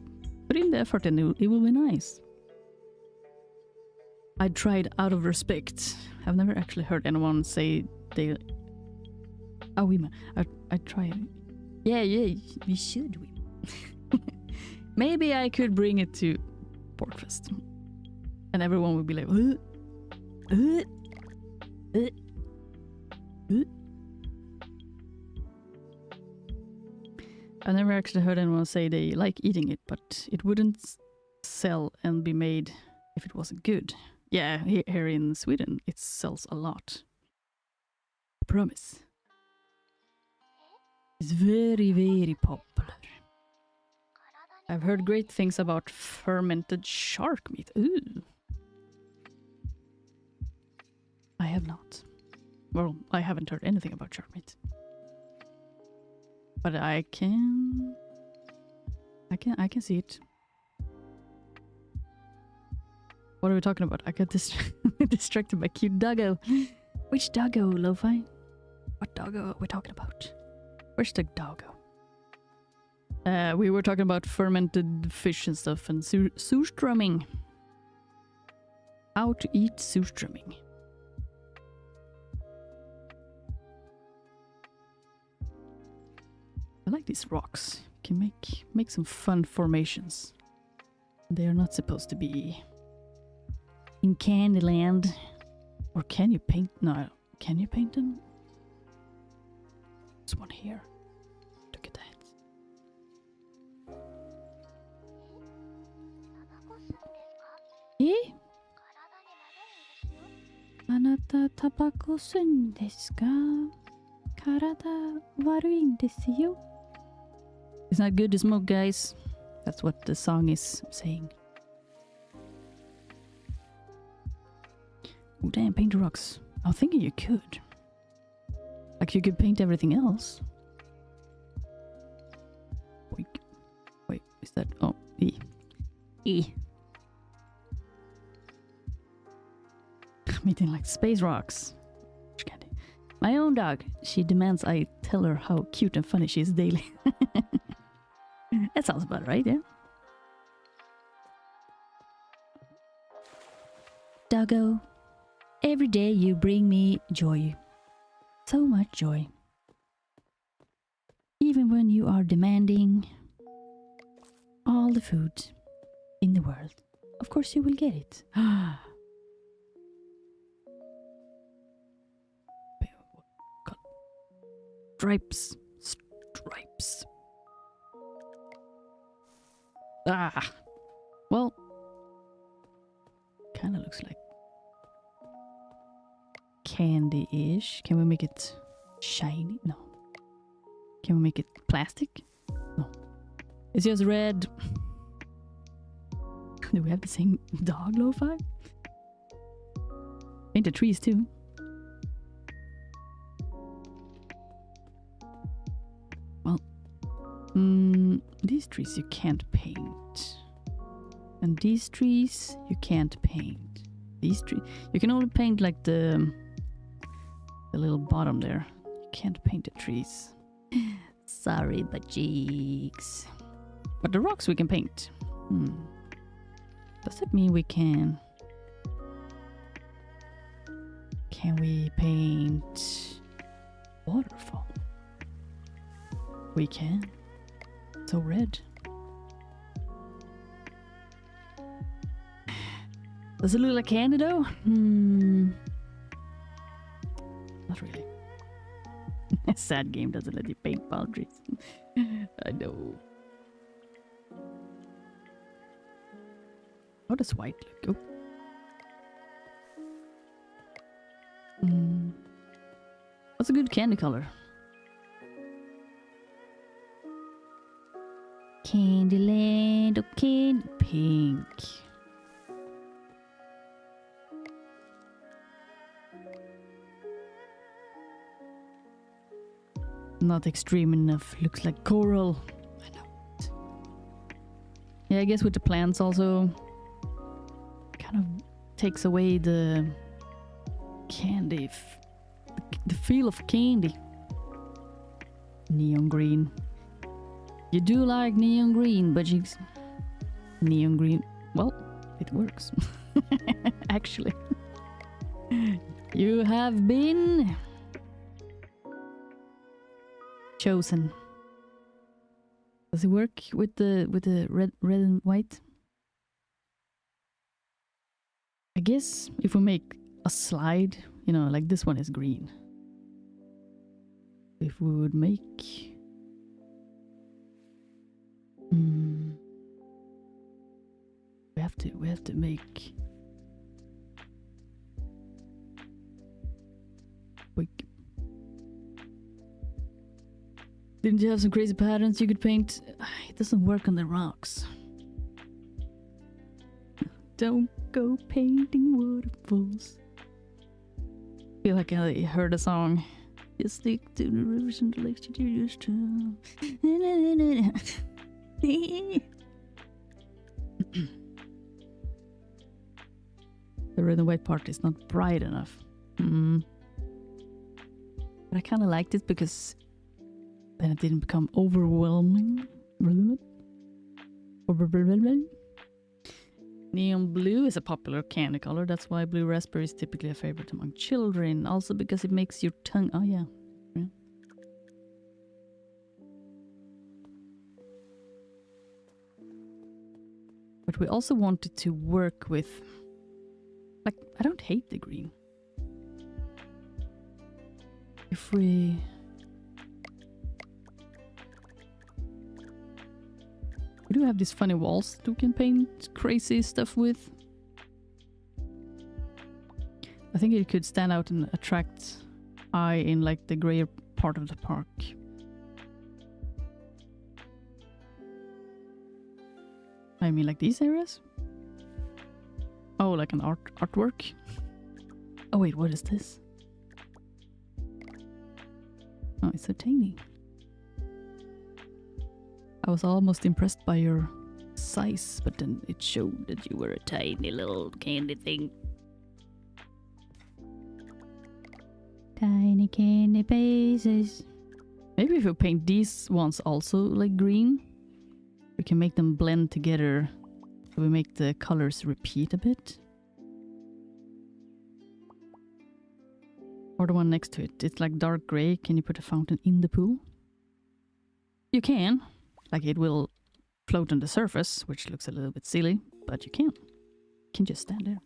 put in the effort and it will be nice. I tried out of respect. I've never actually heard anyone say they... Oh, women. I tried. Yeah, we should. Maybe I could bring it to Porkfest. And everyone would be like... I never actually heard anyone say they like eating it, but it wouldn't sell and be made if it wasn't good. Yeah, here in Sweden, it sells a lot. I promise. It's very, very popular. I've heard great things about fermented shark meat. Ooh. I have not. Well, I haven't heard anything about shark meat. But I can see it. What are we talking about? I got distracted by cute doggo. Which doggo, Lo-Fi? What doggo are we talking about? Where's the doggo? We were talking about fermented fish and stuff and surströmming. How to eat surströmming. I like these rocks. You can make some fun formations. They are not supposed to be in Candyland. Or can you paint? No, can you paint them? There's one here. Look at that. Eh? あなたタバコ吸うんですか? 体悪いんですよ. It's not good to smoke, guys. That's what the song is saying. Oh damn, paint the rocks. I was thinking you could. Like you could paint everything else. Wait, is that... Oh, E. I'm eating like space rocks. Candy. My own dog, she demands I tell her how cute and funny she is daily. That sounds about right, yeah? Doggo, every day you bring me joy. So much joy. Even when you are demanding all the food in the world. Of course you will get it. Stripes. Stripes. Ah. Well. Kind of looks like candy-ish. Can we make it shiny? No. Can we make it plastic? No. It's just red. Do we have the same dog lo-fi? Paint the trees too. Well, these trees you can't paint. And these trees you can't paint. These trees you can only paint like the little bottom there. You can't paint the trees. Sorry, but cheeks. But the rocks we can paint. Does that mean we can? Can we paint waterfall? We can. So red. Does it look like candy though? Not really. A sad game doesn't let you paint boundaries. I know. How does white look? Oh. What's a good candy color? Candyland, okay, pink. Not extreme enough. Looks like coral. I know it. Yeah, I guess with the plants also kind of takes away the candy, the feel of candy. Neon green. You do like neon green, but neon green. Well, it works. Actually, you have been chosen. Does it work with the red and white? I guess if we make a slide, you know, like this one is green. If we would make we have to make Didn't you have some crazy patterns you could paint? It doesn't work on the rocks. Don't go painting waterfalls. I feel like I heard a song. Just stick to the rivers and the lakes that you're used to. The red and white part is not bright enough. But I kind of liked it because then it didn't become overwhelming. Neon blue is a popular candy color. That's why blue raspberry is typically a favorite among children. Also because it makes your tongue... Oh, yeah. But we also wanted to work with... Like, I don't hate the green. If we... We do have these funny walls that we can paint crazy stuff with. I think it could stand out and attract eye in like the grayer part of the park. I mean like these areas? Oh, like an artwork? Oh wait, what is this? Oh, it's so tiny. I was almost impressed by your size, but then it showed that you were a tiny little candy thing. Tiny candy faces. Maybe if we paint these ones also like green, we can make them blend together. So we make the colors repeat a bit. Or the one next to it. It's like dark gray. Can you put a fountain in the pool? You can. Like it will float on the surface, which looks a little bit silly, but you can. You can just stand there.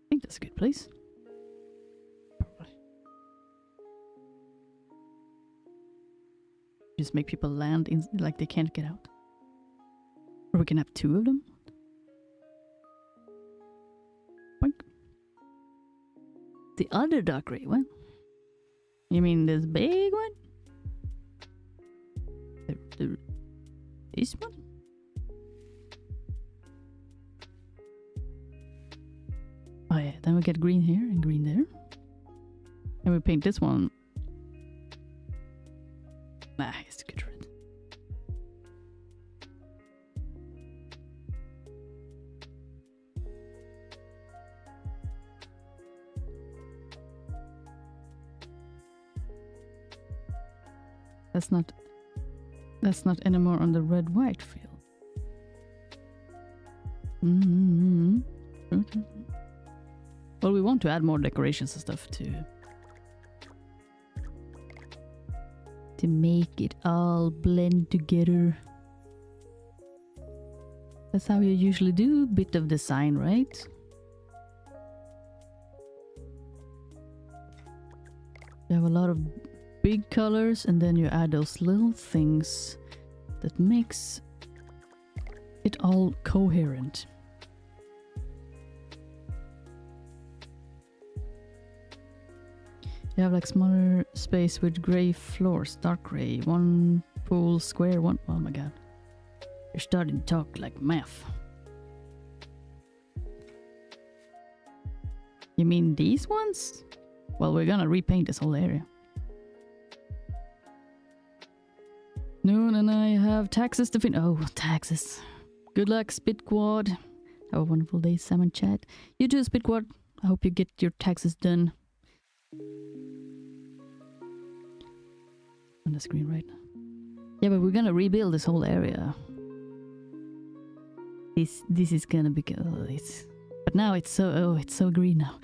I think that's a good place. Probably. Just make people land in, like they can't get out. Or we can have 2 of them. Boink. The other dark gray one? You mean this big one? This one? Oh yeah, then we get green here and green there. And we paint this one. Nah, it's good red. That's not anymore on the red-white field. Well, we want to add more decorations and stuff to make it all blend together. That's how you usually do a bit of design, right? You have a lot of big colors and then you add those little things that makes it all coherent. You have like smaller space with gray floors, dark gray, one pool, square, one. Oh my god. You're starting to talk like math. You mean these ones? Well, we're gonna repaint this whole area. Noon and I have taxes to finish. Oh, taxes. Good luck, Spitquad. Have a wonderful day, Salmon Chat. You too, Spitquad. I hope you get your taxes done. On the screen right now. Yeah, but we're gonna rebuild this whole area. This is gonna be good. Oh, but now it's so green now.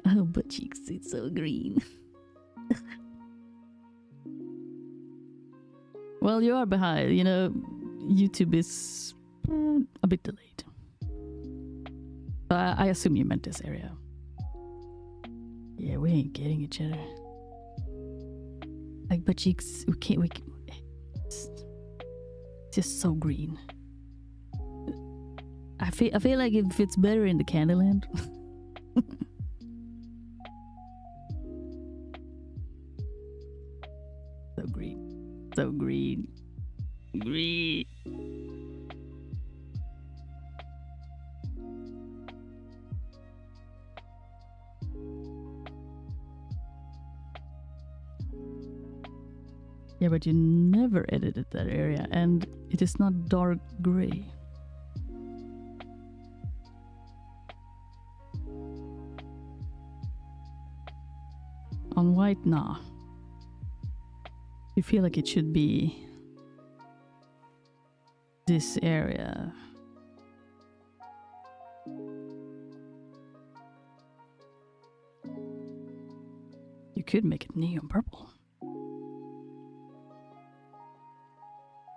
Oh, but cheeks, it's so green. Well, you are behind. You know, YouTube is a bit delayed. I assume you meant this area. Yeah, we ain't getting each other. Like, but cheeks, we can't. It's just so green. I feel like it fits better in the Candyland. So green. So green. Green. Yeah, but you never edited that area, and it is not dark gray. On white, nah. You feel like it should be this area. You could make it neon purple.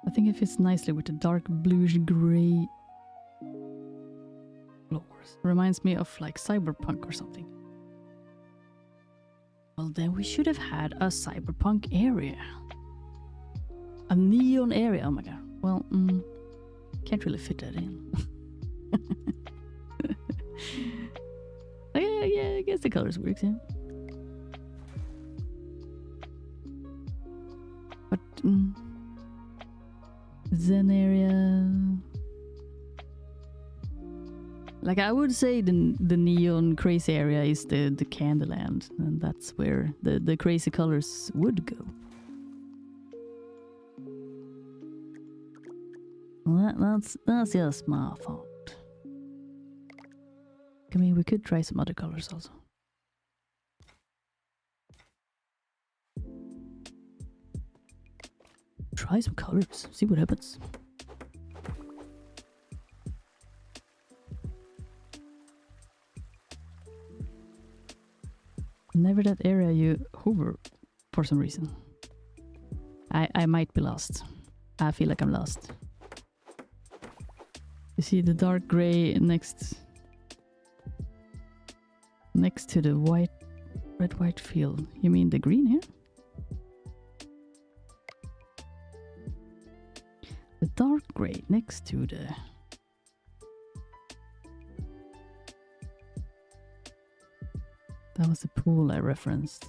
I think it fits nicely with the dark bluish gray floors. Reminds me of like cyberpunk or something. Well, then we should have had a cyberpunk area. A neon area. Oh my god. Well, can't really fit that in. Yeah, I guess the colors works, yeah. But Zen area. Like, I would say the neon crazy area is the Candyland, and that's where the crazy colors would go. Well, that's just my thought. I mean, we could try some other colors also. Try some colors, see what happens. Never that area you hover for some reason. I might be lost. I feel like I'm lost. You see the dark gray next to the red-white field. You mean the green here? dark gray next to the... That was the pool I referenced.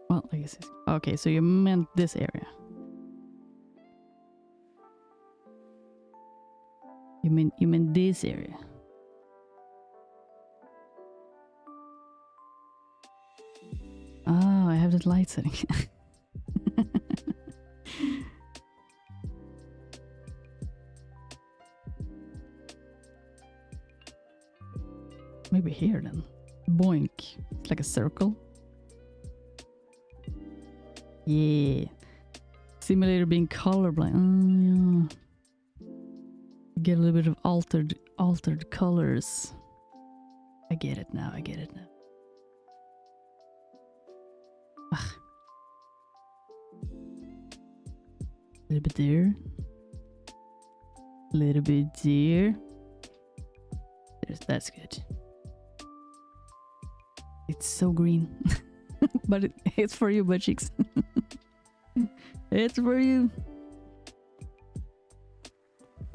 Well, I guess it's... Okay, so you meant this area. You mean this area. Ah, I have the light setting. Maybe here then. Boink. It's like a circle. Yeah. Simulator being colorblind. Oh, yeah. Get a little bit of altered colors. I get it now. A little bit there. A little bit there. That's good. It's so green. But it's for you, butt cheeks. It's for you.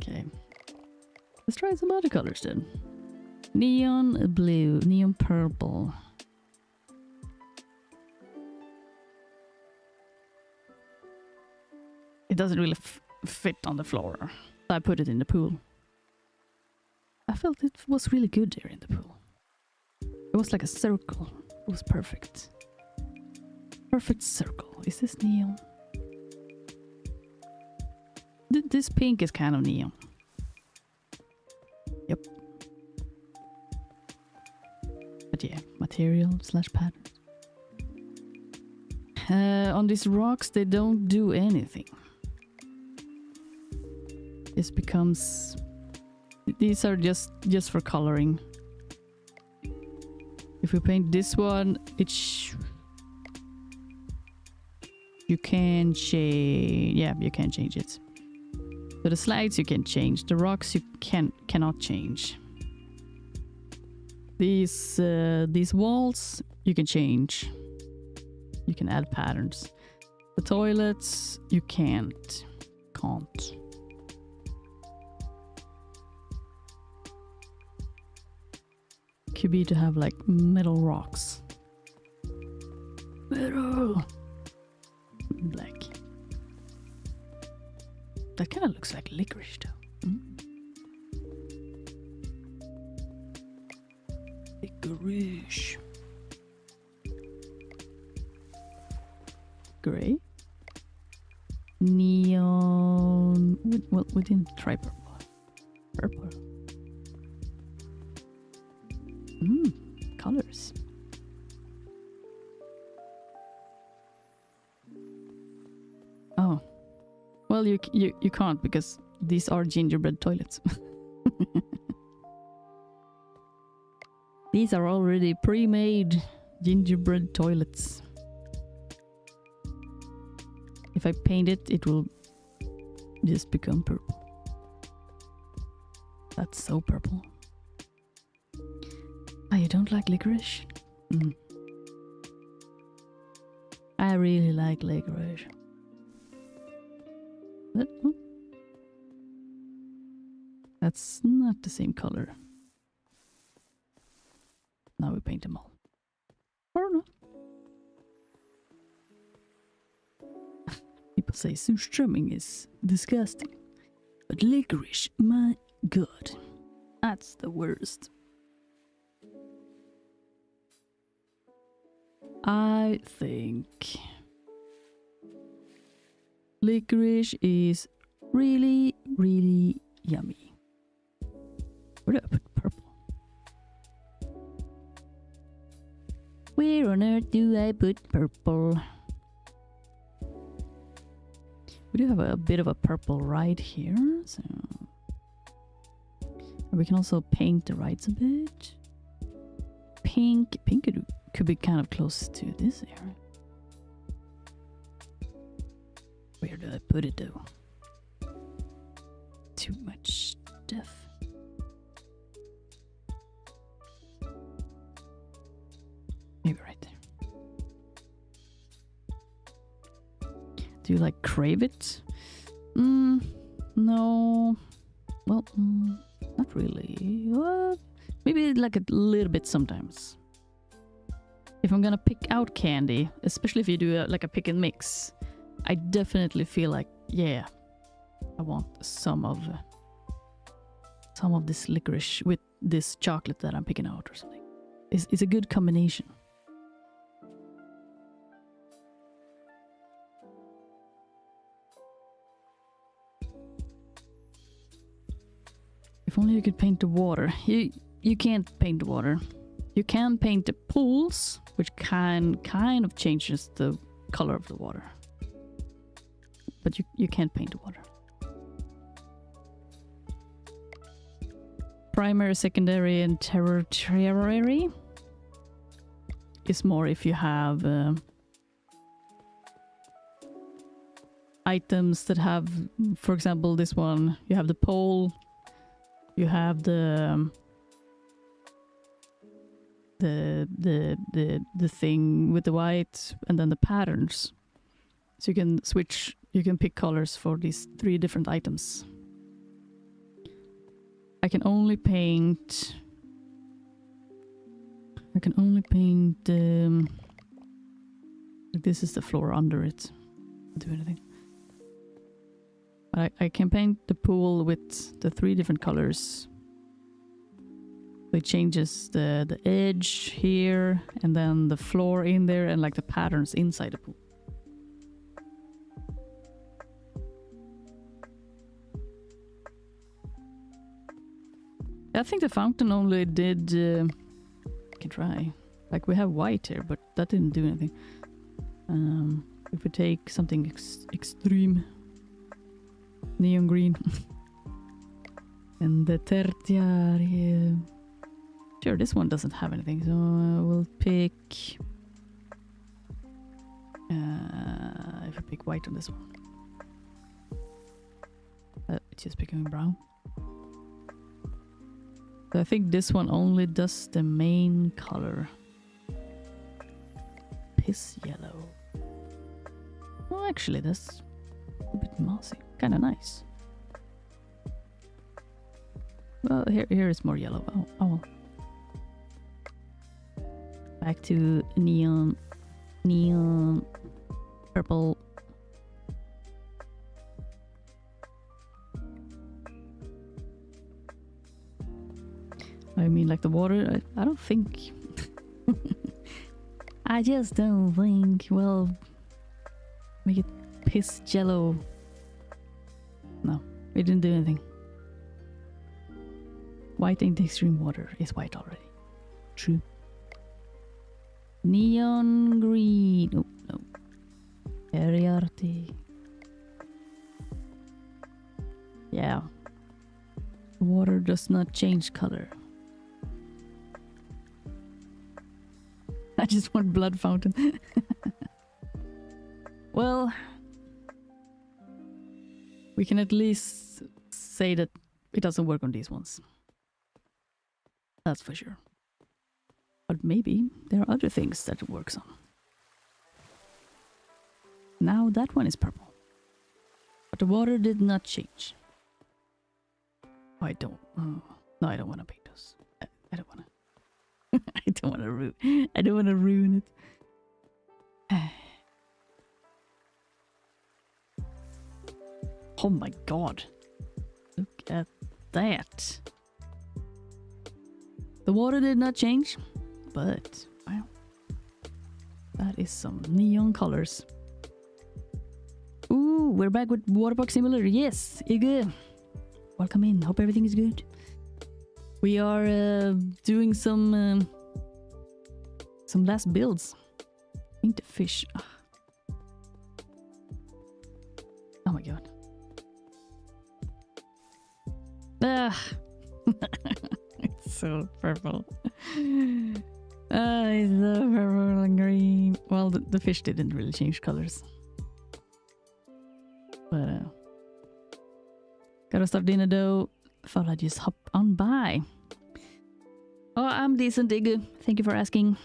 Okay. Let's try some other colors then. Neon blue, neon purple. It doesn't really fit on the floor. So I put it in the pool. I felt it was really good there in the pool. It was like a circle. It was perfect. Perfect circle. Is this neon? This pink is kind of neon. Yep. But yeah, material / patterns. On these rocks, they don't do anything. This becomes... These are just for coloring. If we paint this one, you can change... Yeah, you can change it. So the slides you can change. The rocks you cannot change. These walls you can change. You can add patterns. The toilets you can't. Could be to have like metal rocks. Metal. Black. That kind of looks like licorice though. Licorice. Gray. Neon. Well, we didn't try purple. Purple. Colors. Oh. Well, you can't because these are gingerbread toilets. These are already pre-made gingerbread toilets. If I paint it, it will just become purple. That's so purple. Oh, you don't like licorice? I really like licorice. But, that's not the same color. Now we paint them all. Or not. People say surströmming is disgusting. But licorice, my god. That's the worst. I think licorice is really, really yummy. Where do I put purple? Where on earth do I put purple? We do have a bit of a purple right here, so we can also paint the rides a bit. Pink could be kind of close to this area. Where do I put it though? Too much stuff. Maybe right there. Do you like crave it? No. Well, not really. Maybe like a little bit sometimes. If I'm gonna pick out candy, especially if you do like a pick and mix, I definitely feel like, yeah, I want some of this licorice with this chocolate that I'm picking out or something. It's a good combination. If only you could paint the water. You can't paint the water. You can paint the pools, which kind of changes the color of the water. But you can't paint the water. Primary, secondary, and tertiary is more if you have items that have, for example, this one. You have the pole. You have the thing with the white, and then the patterns. So you can switch. You can pick colors for these 3 different items. I can only paint. This is the floor under it. I'll do anything. But I can paint the pool with the 3 different colors. It changes the edge here, and then the floor in there, and like the patterns inside the pool. I think the fountain only did. I can try. Like we have white here, but that didn't do anything. If we take something extreme, neon green, and the tertiary. Sure, this one doesn't have anything, so we'll pick. If I pick white on this one, it's just becoming brown. So I think this one only does the main color. Piss yellow. Well, actually, that's a bit mossy. Kind of nice. Well, here is more yellow. Oh. Back to neon purple. I mean, like the water, I don't think. I just don't think. Well, make it piss yellow. No, we didn't do anything. White in the extreme water is white already. True. Neon green. Oh, no. Very arty. Yeah. The water does not change color. I just want blood fountain. Well, we can at least say that it doesn't work on these ones. That's for sure. But maybe there are other things that it works on. Now that one is purple. But the water did not change. Oh, I don't. Oh, no, I don't want to paint those. I don't want to. I don't want to ruin it. Oh my god. Look at that. The water did not change, but wow. That is some neon colors. Ooh, we're back with Waterpark Simulator. Yes, you're good. Welcome in. Hope everything is good. We are doing some last builds. Paint the fish. Ugh. Oh my god. It's so purple. It's so purple and green. Well, the fish didn't really change colors. But gotta start dinner though. Thought I'd just hop on by. Oh, I'm decent, Iggy. Thank you for asking.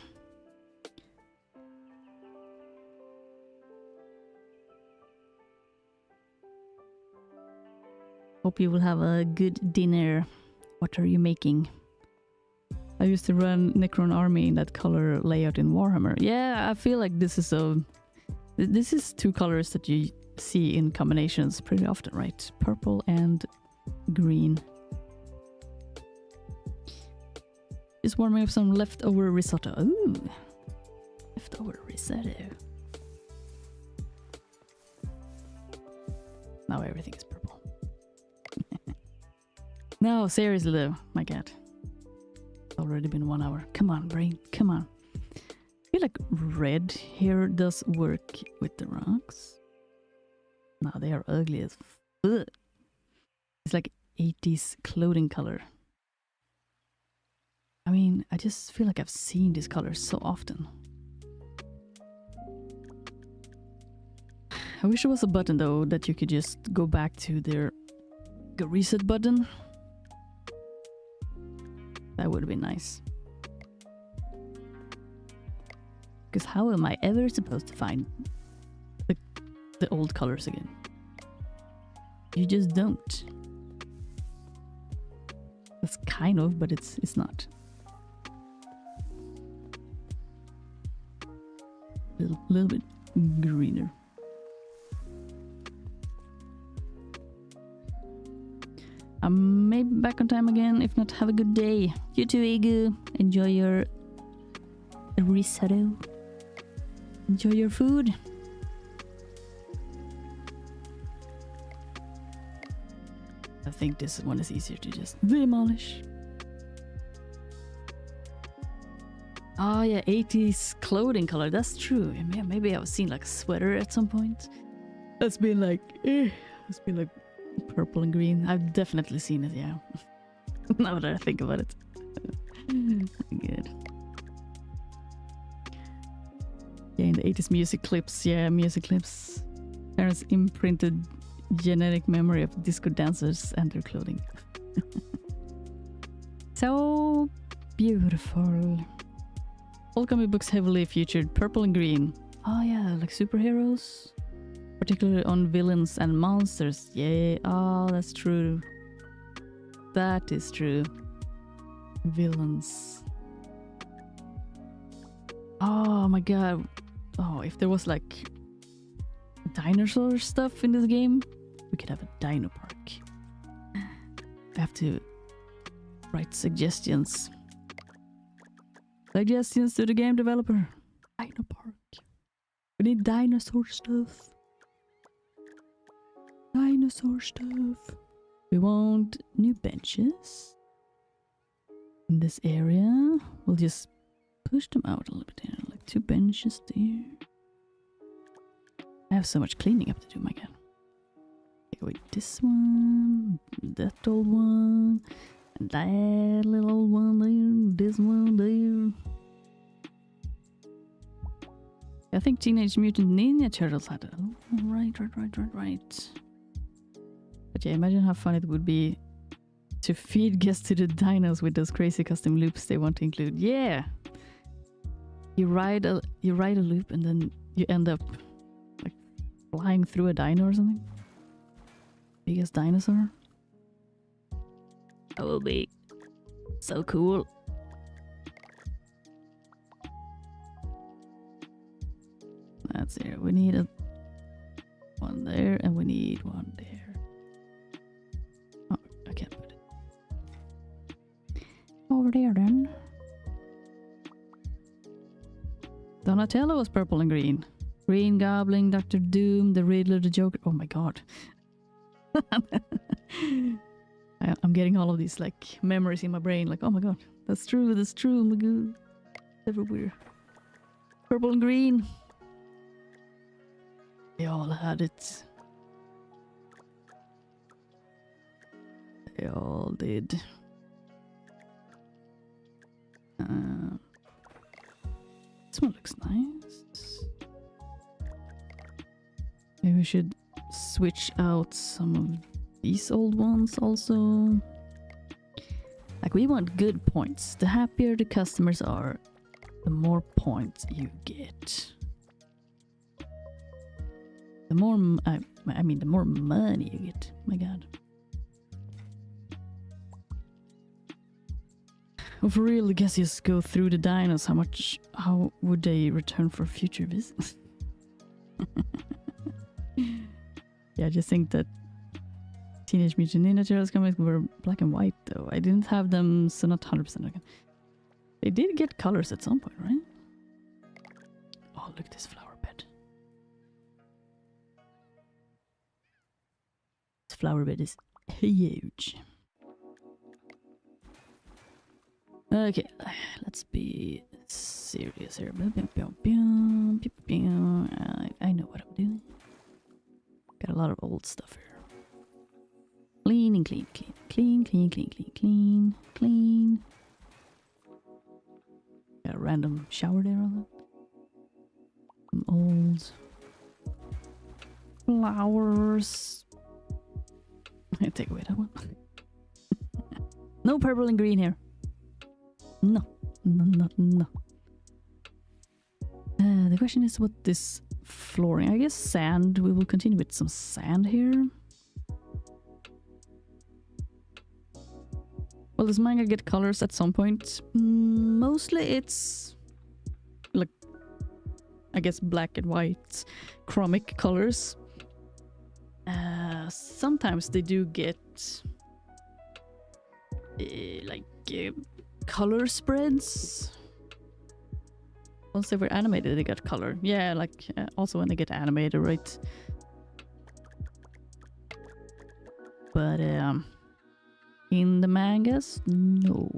Hope you will have a good dinner. What are you making? I used to run Necron Army in that color layout in Warhammer. Yeah, I feel like this is two colors that you see in combinations pretty often, right? Purple and green. Just warming up some leftover risotto. Ooh, leftover risotto. Now everything is purple. No, seriously though, my god. It's already been 1 hour. Come on, brain, come on. I feel like red here does work with the rocks. No, they are ugly as fuck. It's like 80s clothing color. I mean, I just feel like I've seen this color so often. I wish there was a button though that you could just go back to their reset button. That would have been nice. Because how am I ever supposed to find the old colors again? You just don't. That's kind of, but it's not. Little bit greener. I'm maybe back on time again. If not, have a good day. You too, Igu. Enjoy your risotto. Enjoy your food. I think this one is easier to just demolish. Oh yeah, 80s clothing color. That's true. Yeah, maybe I've seen like a sweater at some point. That's been like, it's been like purple and green. I've definitely seen it, yeah. Now that I think about it. Good. Yeah, in the 80s music clips, parents imprinted genetic memory of disco dancers and their clothing. So beautiful. All comic books heavily featured purple and green. Oh yeah, like superheroes. Particularly on villains and monsters. Yeah, oh, that's true. That is true. Villains. Oh my god. Oh, if there was like dinosaur stuff in this game, we could have a dino park. I have to write suggestions. Suggestions to the game developer. Dino park. We need dinosaur stuff. Dinosaur stuff. We want new benches in this area. We'll just push them out a little bit here, like 2 benches there. I have so much cleaning up to do, my god. Take away this one, that old one, and that little old one there, this one there. I think Teenage Mutant Ninja Turtles had it. Oh, right. But yeah, imagine how fun it would be to feed guests to the dinos with those crazy custom loops they want to include. Yeah! You ride a loop and then you end up like flying through a dino or something. Biggest dinosaur. That will be so cool. That's it. We need one there and we need one there. Oh, I can't put it over there then. Donatello was purple and green. Green Goblin, Dr. Doom, the Riddler, the Joker. Oh my god. I'm getting all of these like memories in my brain. Like, oh my god, that's true, oh my god. Everywhere. Purple and green. They all had it. They all did. This one looks nice. Maybe we should switch out some of these old ones also. Like, we want good points. The happier the customers are, the more points you get. The more, I mean, the more money you get. My god. Oh, for real, I guess just go through the dinos. How would they return for future visits? Yeah, I just think that Teenage Mutant Ninja Turtles comics were black and white, though. I didn't have them, so not 100% again. They did get colors at some point, right? Oh, look at this flower bed. This flower bed is huge. Okay, let's be serious here. I know what I'm doing. Got a lot of old stuff here. Clean and clean, clean, clean, clean, clean, clean, clean, clean. Got a random shower there on it. Some old flowers. I take away that one. No purple and green here. No. The question is what this flooring. I guess sand. We will continue with some sand here. Will this manga get colors at some point? Mostly it's like, I guess, black and white chromic colors. Sometimes they do get color spreads. Once they were animated, they got color. Yeah, like also when they get animated, right? But in the mangas, no.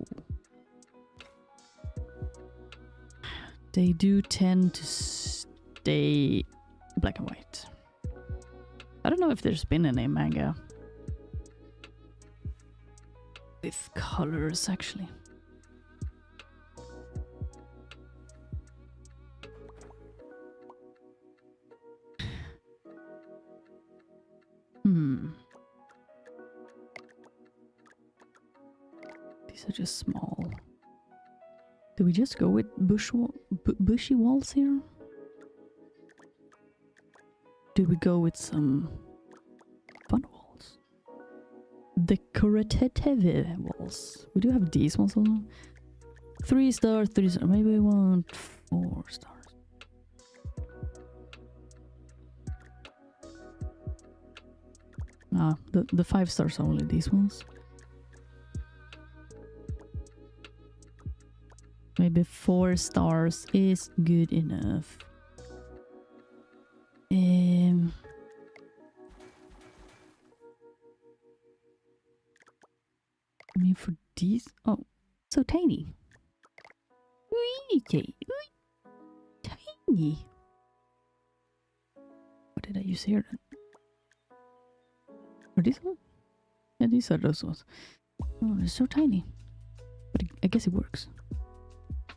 They do tend to stay black and white. I don't know if there's been any manga with colors, actually. These are just small. Do we just go with bushy walls here? Do we go with some fun walls? Decorative walls. We do have these ones also. 3 stars, 3 stars. Maybe we want 4 stars. Ah, the 5 stars are only these ones. Maybe 4 stars is good enough. I mean, for these, oh, so tiny. Tiny. What did I use here then? Are these ones? Yeah, these are those ones. Oh, they're so tiny. But I guess it works.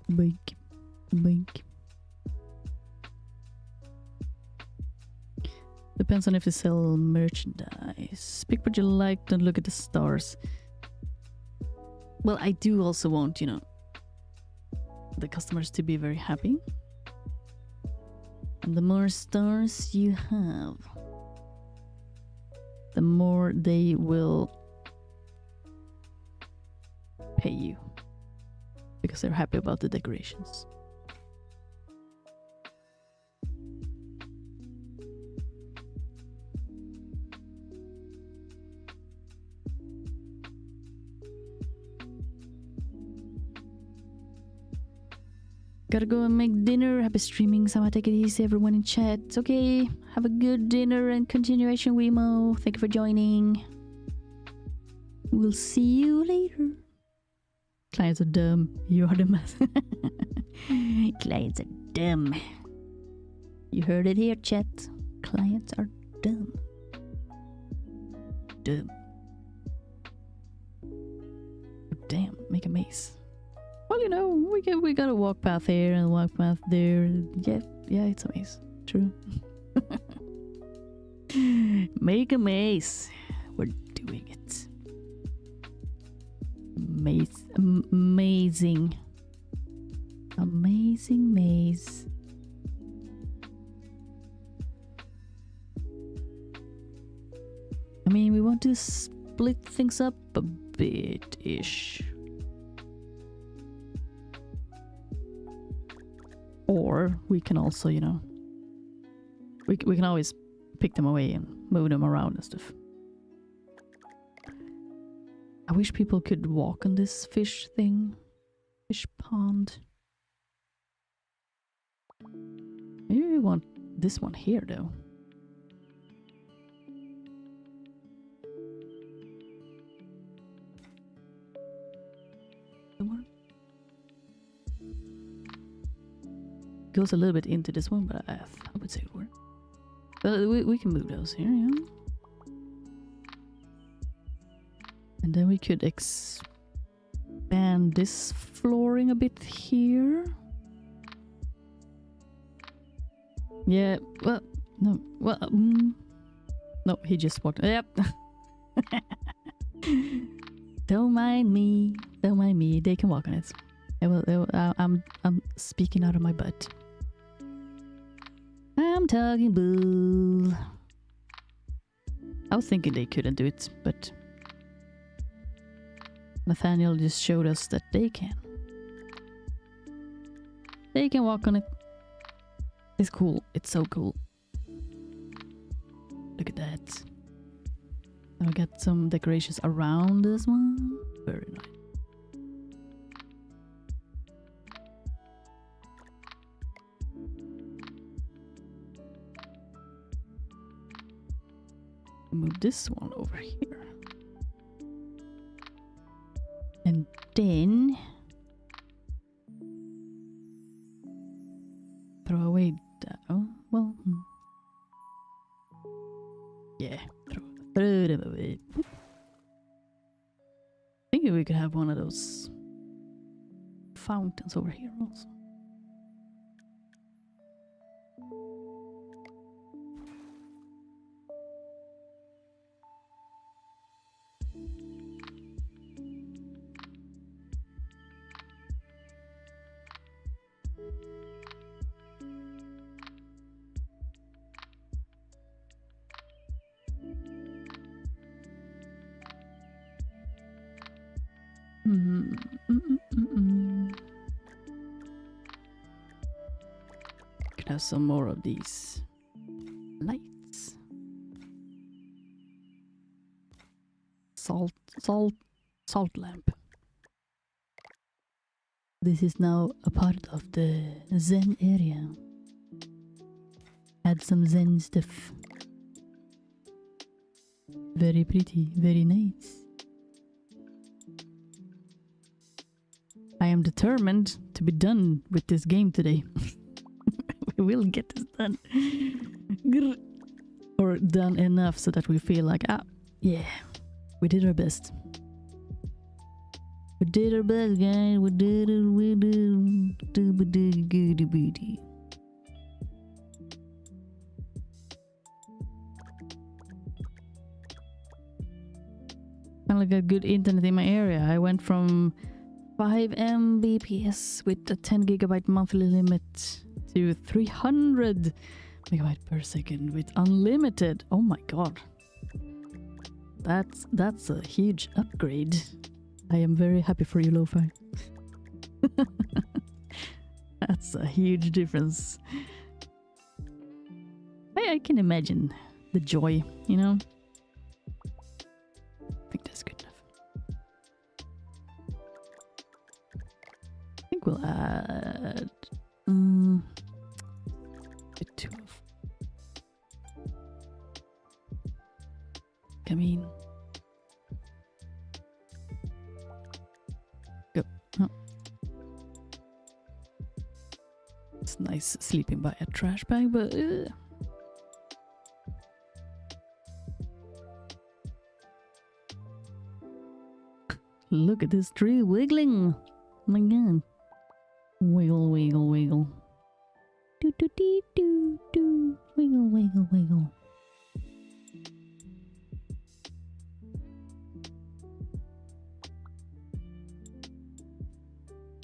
Bink. Depends on if they sell merchandise. Pick what you like, don't look at the stars. Well, I do also want, you know, the customers to be very happy. And the more stars you have, the more they will pay you. Because they're happy about the decorations. Gotta go and make dinner. Happy streaming. Sama, take it easy. Everyone in chat. It's okay. Have a good dinner and continuation, Wemo. Thank you for joining. We'll see you later. Clients are dumb. You are the mess. Clients are dumb. You heard it here, chat. Clients are dumb. Dumb. Damn, make a maze. Well, you know, we got a walk path here and a walk path there. Yeah, it's a maze. True. Make a maze. We're doing it. Amazing. Amazing maze. I mean, we want to split things up a bit-ish. Or we can also, you know, we can always pick them away and move them around and stuff. I wish people could walk on this fish thing. Fish pond. Maybe we want this one here though. The one goes a little bit into this one, but I would say it would. But we can move those here, yeah. And then we could expand this flooring a bit here. Yeah, well, no, well, no, he just walked. Yep. Don't mind me. Don't mind me. They can walk on it. I'm speaking out of my butt. I'm talking bull. I was thinking they couldn't do it, but Nathaniel just showed us that they can. They can walk on it. It's cool. It's so cool. Look at that. And we got some decorations around this one. Very nice. Move this one over here. And then throw away that. Oh, well. Yeah, throw them away. I think we could have one of those fountains over here also. Could have some more of these lights. Salt lamp. This is now a part of the Zen area. Add some Zen stuff. Very pretty, very nice. I am determined to be done with this game today. We will get this done. Or done enough so that we feel like, yeah, we did our best. We did our best, guys. We did it, we did it. Kind of like a good internet in my area. I went from 5 Mbps with a 10 gigabyte monthly limit to 300 megabyte per second with unlimited. Oh my god. That's a huge upgrade. I am very happy for you, Lo-Fi. That's a huge difference. I can imagine the joy, you know? I think that's good enough. I think we'll add bit too of. Come in. Go. Oh. It's nice sleeping by a trash bag, but look at this tree wiggling. Oh my god. Wiggle, wiggle, wiggle. Do do dee do do. Wiggle, wiggle, wiggle.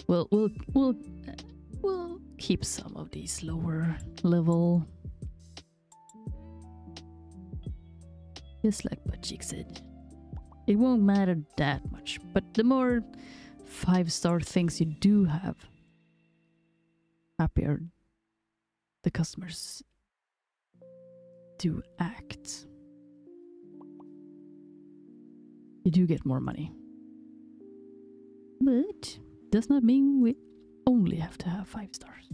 Well, we'll keep some of these lower level. Just like Butchik said. It won't matter that much, but the more 5-star things you do have, happier the customers do act. You do get more money. But does not mean we only have to have 5 stars.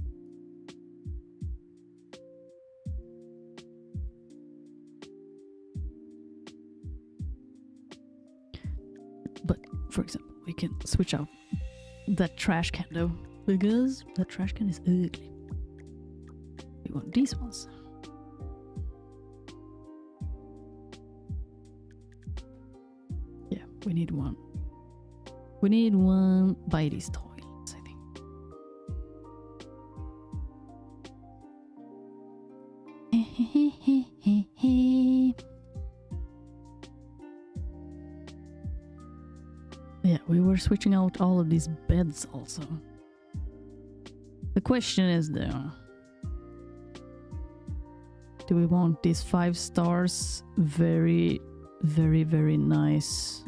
But for example, we can switch out that trash can though, because that trash can is ugly. We want these ones. Yeah, we need one. We need one by these toilets, I think. Yeah, we were switching out all of these beds also. The question is though, do we want these 5 stars very, very, very nice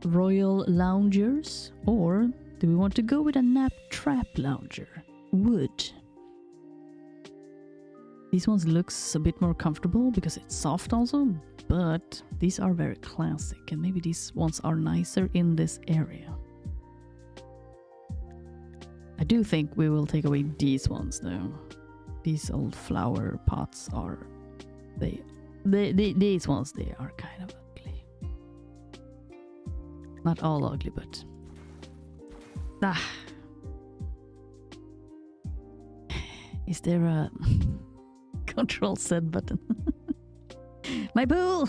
royal loungers, or do we want to go with a nap trap lounger? Wood. These ones looks a bit more comfortable because it's soft also, but these are very classic and maybe these ones are nicer in this area. I do think we will take away these ones though. These old flower pots are these ones, they are kind of ugly. Not all ugly, but is there a control Z button? My pool!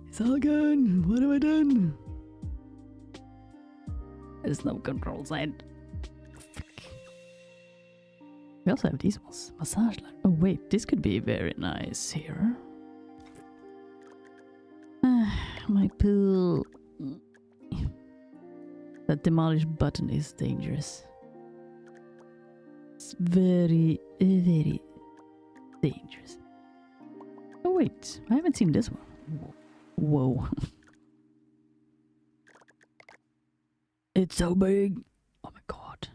It's all gone. What have I done? There's no control Z. We also have these ones. Massage lamp. Oh wait, this could be very nice here. My pool. That demolish button is dangerous. It's very, very dangerous. Oh wait, I haven't seen this one. Whoa. It's so big. Oh my god.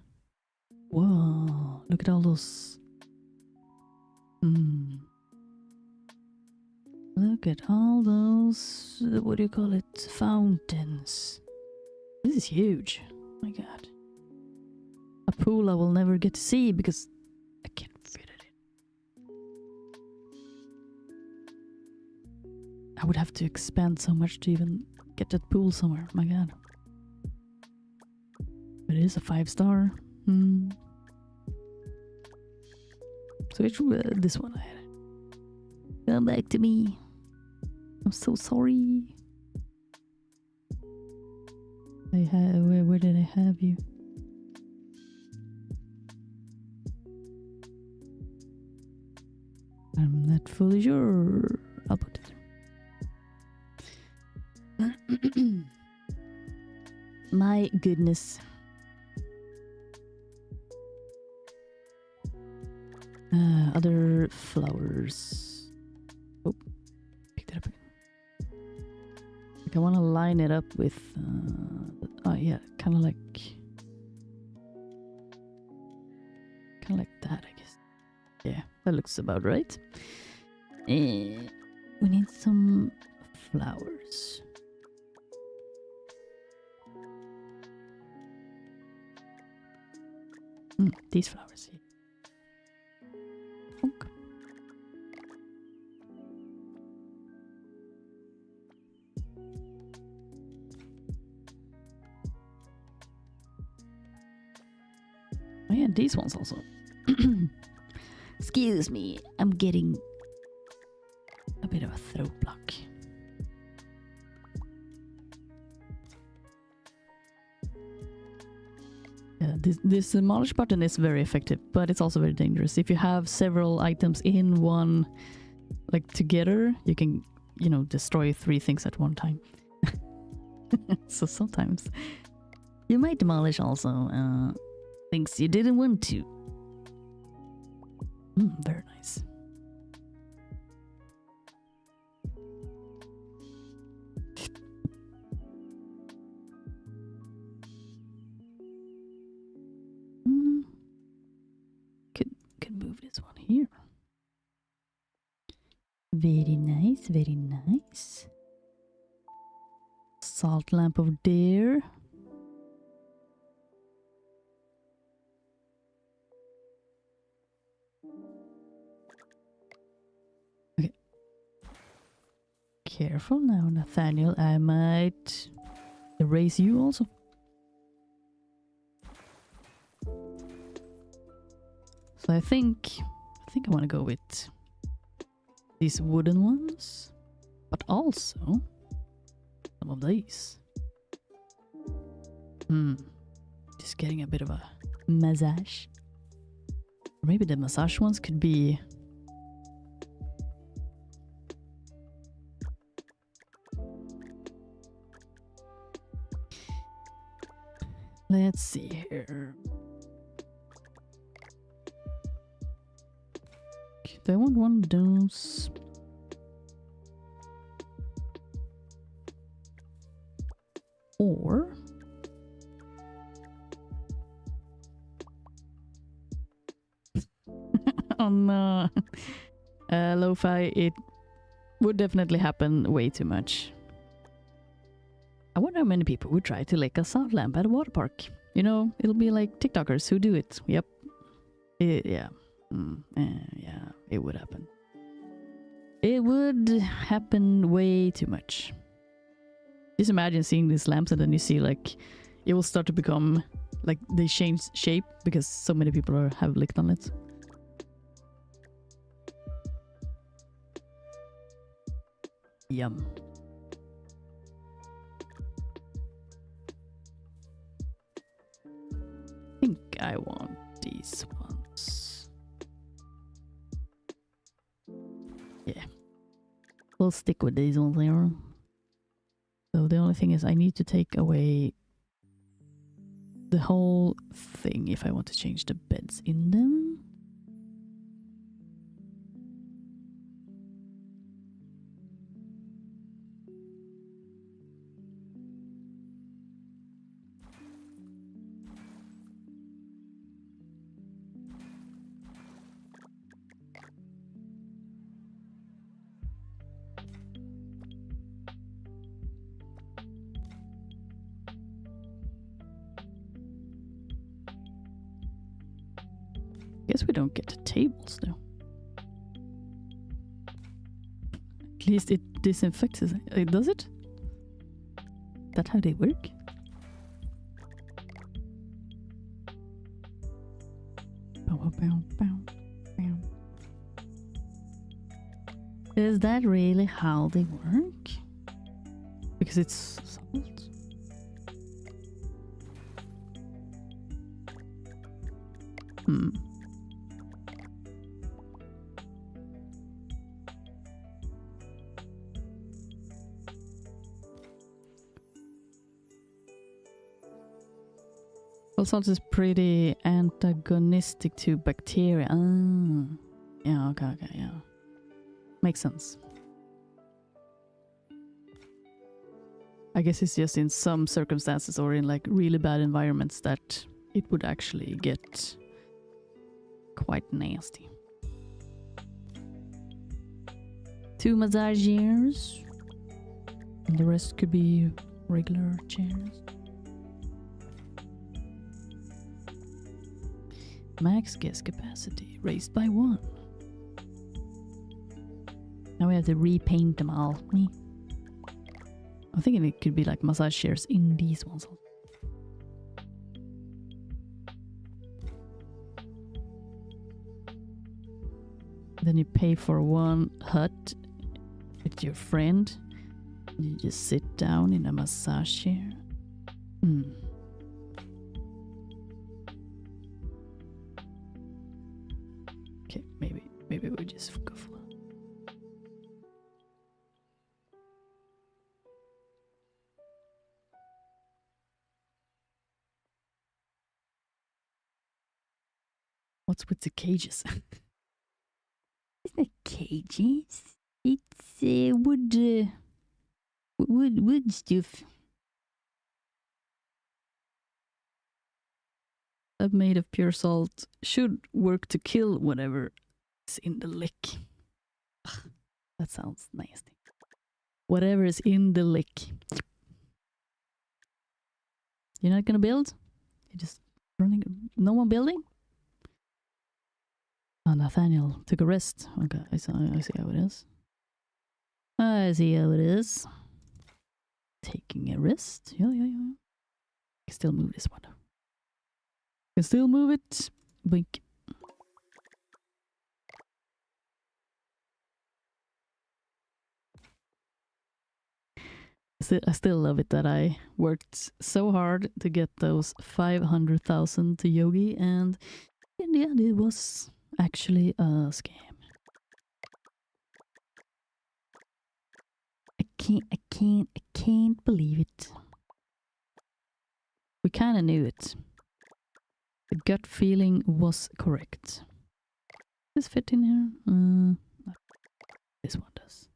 Whoa, look at all those. Look at all those, what do you call it? Fountains. This is huge. Oh my god. A pool I will never get to see because I can't fit it in. I would have to expand so much to even get that pool somewhere. Oh my god. But it is a 5-star. So which this one I had. Come back to me. I'm so sorry. Where did I have you? I'm not fully sure. I'll put it there. My goodness. Other flowers. Oh, picked it up again. Like I want to line it up with. Oh yeah, kind of like that, I guess. Yeah, that looks about right. We need some flowers. These flowers here. Okay. Oh yeah, these ones also. Excuse me, I'm getting a bit of a throat block. Yeah, this demolish button is very effective, but it's also very dangerous. If you have several items in one, like together, you can, you know, destroy 3 things at one time. So sometimes you might demolish also things you didn't want to. Very nice. move this one here. Very nice, very nice. Salt lamp over there. Okay. Careful now, Nathaniel. I might erase you also. So I think I want to go with these wooden ones, but also some of these. Just getting a bit of a massage. Or maybe the massage ones could be let's see here. Do I want one of those? Or oh no. Lo-fi, it would definitely happen way too much. I wonder how many people would try to lick a salt lamp at a water park. You know, it'll be like TikTokers who do it. Yep. Yeah. Yeah, it would happen. It would happen way too much. Just imagine seeing these lamps and then you see like it will start to become like they change shape because so many people have licked on it. Yum. I think I want these ones. Yeah. We'll stick with these ones there. So the only thing is I need to take away the whole thing if I want to change the beds in them. Guess we don't get the tables though. At least it disinfects it. Does it? Is that how they work? Is that really how they work? Because it's salt. Well, salt is pretty antagonistic to bacteria. Ah. Yeah, okay, yeah. Makes sense. I guess it's just in some circumstances or in like really bad environments that it would actually get quite nasty. 2 massage chairs. And the rest could be regular chairs. Max guest capacity raised by 1. Now we have to repaint them all. I'm thinking it could be like massage chairs in these ones. Then you pay for one hut with your friend. You just sit down in a massage chair. Okay, maybe we just go for it. What's with the cages? It's not cages. It's wood stuff. made of pure salt should work to kill whatever is in the lick. Ugh, that sounds nasty. Whatever is in the lick. You're not gonna build? You're just running. No one building? Oh, Nathaniel took a rest. Okay, I see how it is. I see how it is. Taking a rest. Yeah. I can still move this one. Can still move it. Blink. I still love it that I worked so hard to get those 500,000 to Yogi, and in the end it was actually a scam. I can't believe it. We kind of knew it. The gut feeling was correct. Does this fit in here? No. This one does.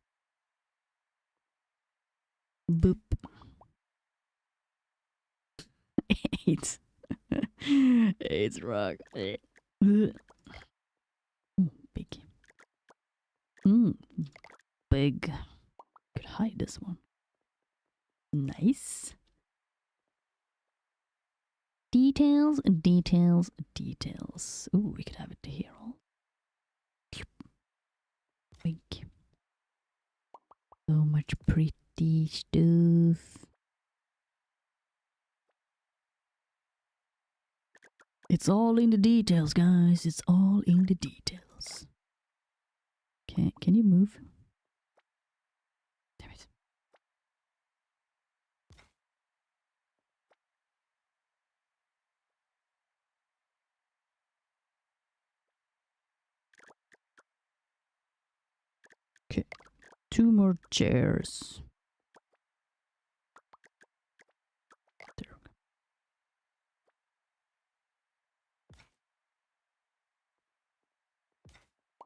Boop. 8. 8's rock. Ooh, big. Big. Could hide this one. Nice. Details. Ooh, we could have it here all. Big. So much pretty stuff. It's all in the details, guys. It's all in the details. Can you move? Damn it. Okay. 2 more chairs. There we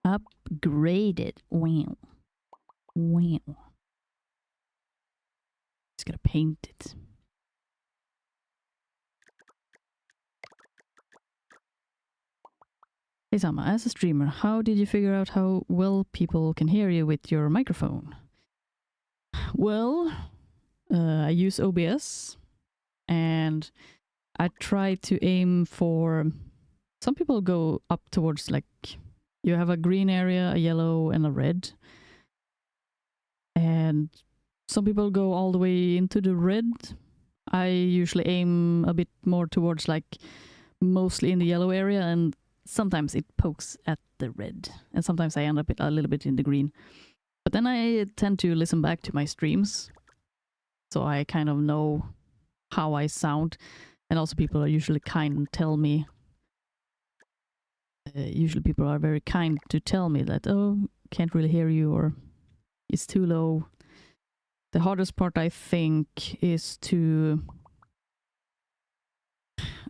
go. Upgraded. Wow. Just gotta paint it. Hey Sama, as a streamer, how did you figure out how well people can hear you with your microphone? Well, I use OBS and I try to aim for... Some people go up towards, like, you have a green area, a yellow and a red. And some people go all the way into the red. I usually aim a bit more towards, like, mostly in the yellow area, and sometimes it pokes at the red, and sometimes I end up a little bit in the green. But then I tend to listen back to my streams, so I kind of know how I sound. And also people are usually kind and tell me, usually people are very kind to tell me that, oh, can't really hear you, or it's too low. The hardest part, I think, is to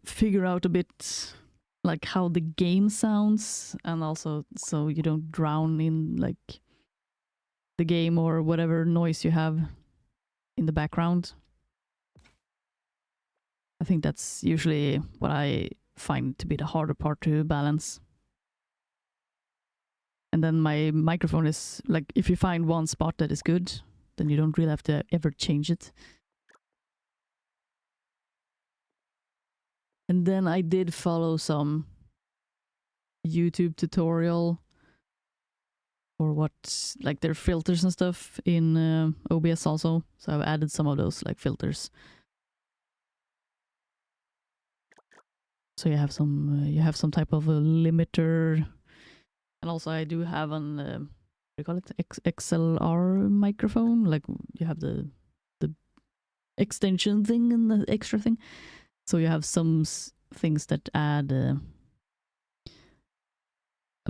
figure out a bit like how the game sounds, and also so you don't drown in like the game or whatever noise you have in the background. I think that's usually what I find to be the harder part to balance. And then my microphone is like, if you find one spot that is good, then you don't really have to ever change it. And then I did follow some YouTube tutorial for what, like their filters and stuff in OBS also. So I've added some of those like filters. So you have some type of a limiter, and also I do have an what do you call it, XLR microphone. Like you have the extension thing and the extra thing. So you have some things that add a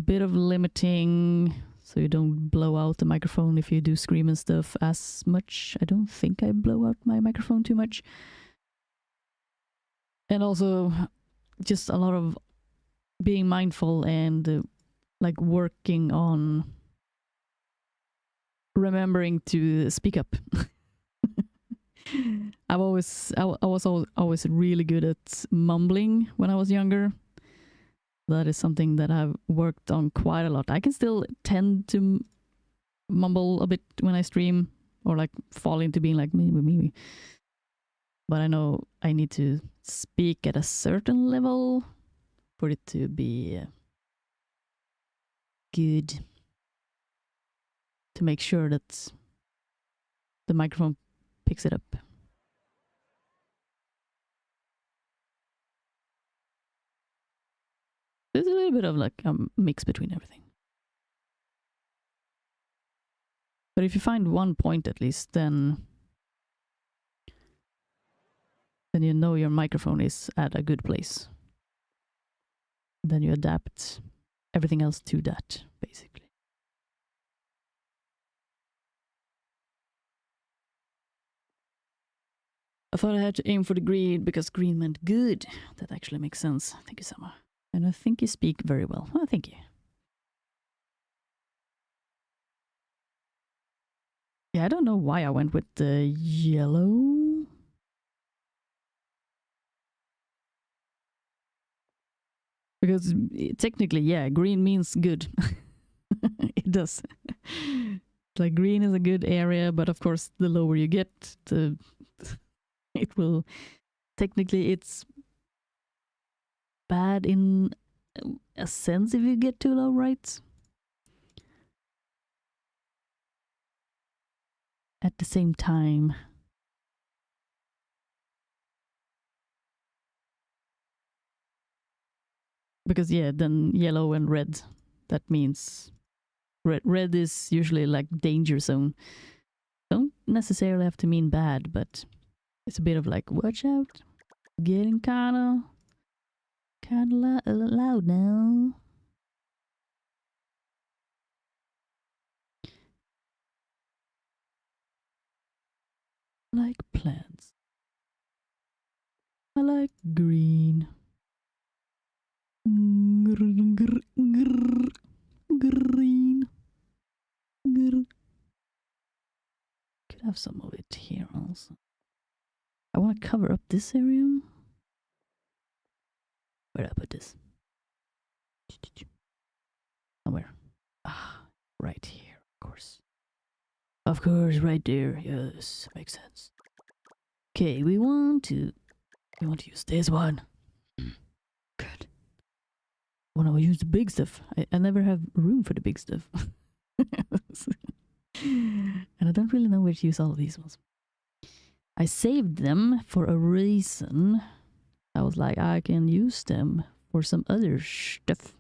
bit of limiting, so you don't blow out the microphone if you do scream and stuff as much. I don't think I blow out my microphone too much. And also just a lot of being mindful and like working on remembering to speak up. I was always really good at mumbling when I was younger. That is something that I've worked on quite a lot. I can still tend to mumble a bit when I stream, or like fall into being like me. But I know I need to speak at a certain level for it to be good, to make sure that the microphone picks it up. There's a little bit of like a mix between everything. But if you find one point at least, then you know your microphone is at a good place. Then you adapt everything else to that, basically. I thought I had to aim for the green because green meant good. That actually makes sense. Thank you, Sama. And I think you speak very well. Oh, thank you. Yeah, I don't know why I went with the yellow. Because technically, yeah, green means good. It does. Like green is a good area, but of course, the lower you get, it will. Technically, it's bad in a sense if you get too low, right? At the same time, because yeah, then yellow and red, that means red is usually like danger zone. Don't necessarily have to mean bad, but it's a bit of like watch out, getting kind of loud now. Like plants. I like green. Green. Could have some of it here also. I want to cover up this area. Where did I put this? Somewhere. Ah, right here, of course. Of course, right there. Yes, makes sense. Okay, we want to use this one. Good. I want to use the big stuff. I never have room for the big stuff. And I don't really know where to use all of these ones. I saved them for a reason. I was like, I can use them for some other stuff.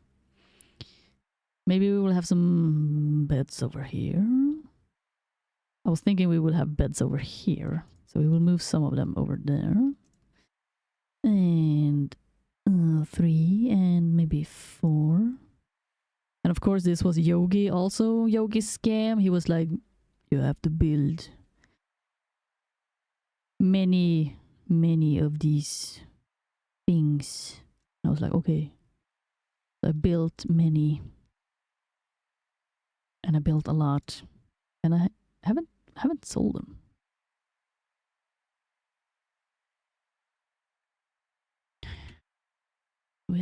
Maybe we will have some beds over here. I was thinking we would have beds over here. So we will move some of them over there. And 3 and maybe 4. And of course this was Yogi also. Yogi's scam. He was like, you have to build many of these things. And I was like, okay. So I built many. And I built a lot. And I haven't sold them. We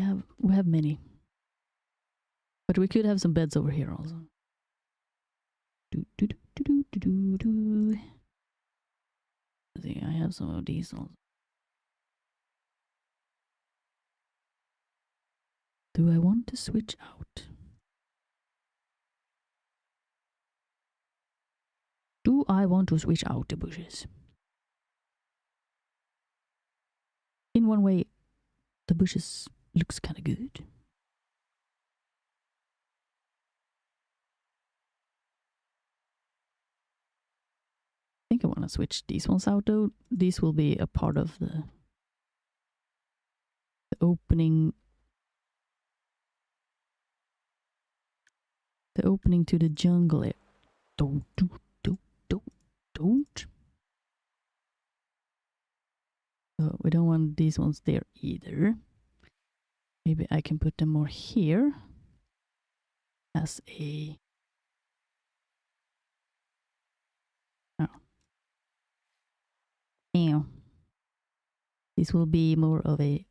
have many. But we could have some beds over here also. I think I have some of these also. Do I want to switch out? Do I want to switch out the bushes? In one way, the bushes looks kind of good. I think I want to switch these ones out though. These will be a part of the opening. The opening to the jungle. Don't. Oh, we don't want these ones there either. Maybe I can put them more here as a... Oh. Ew. This will be more of a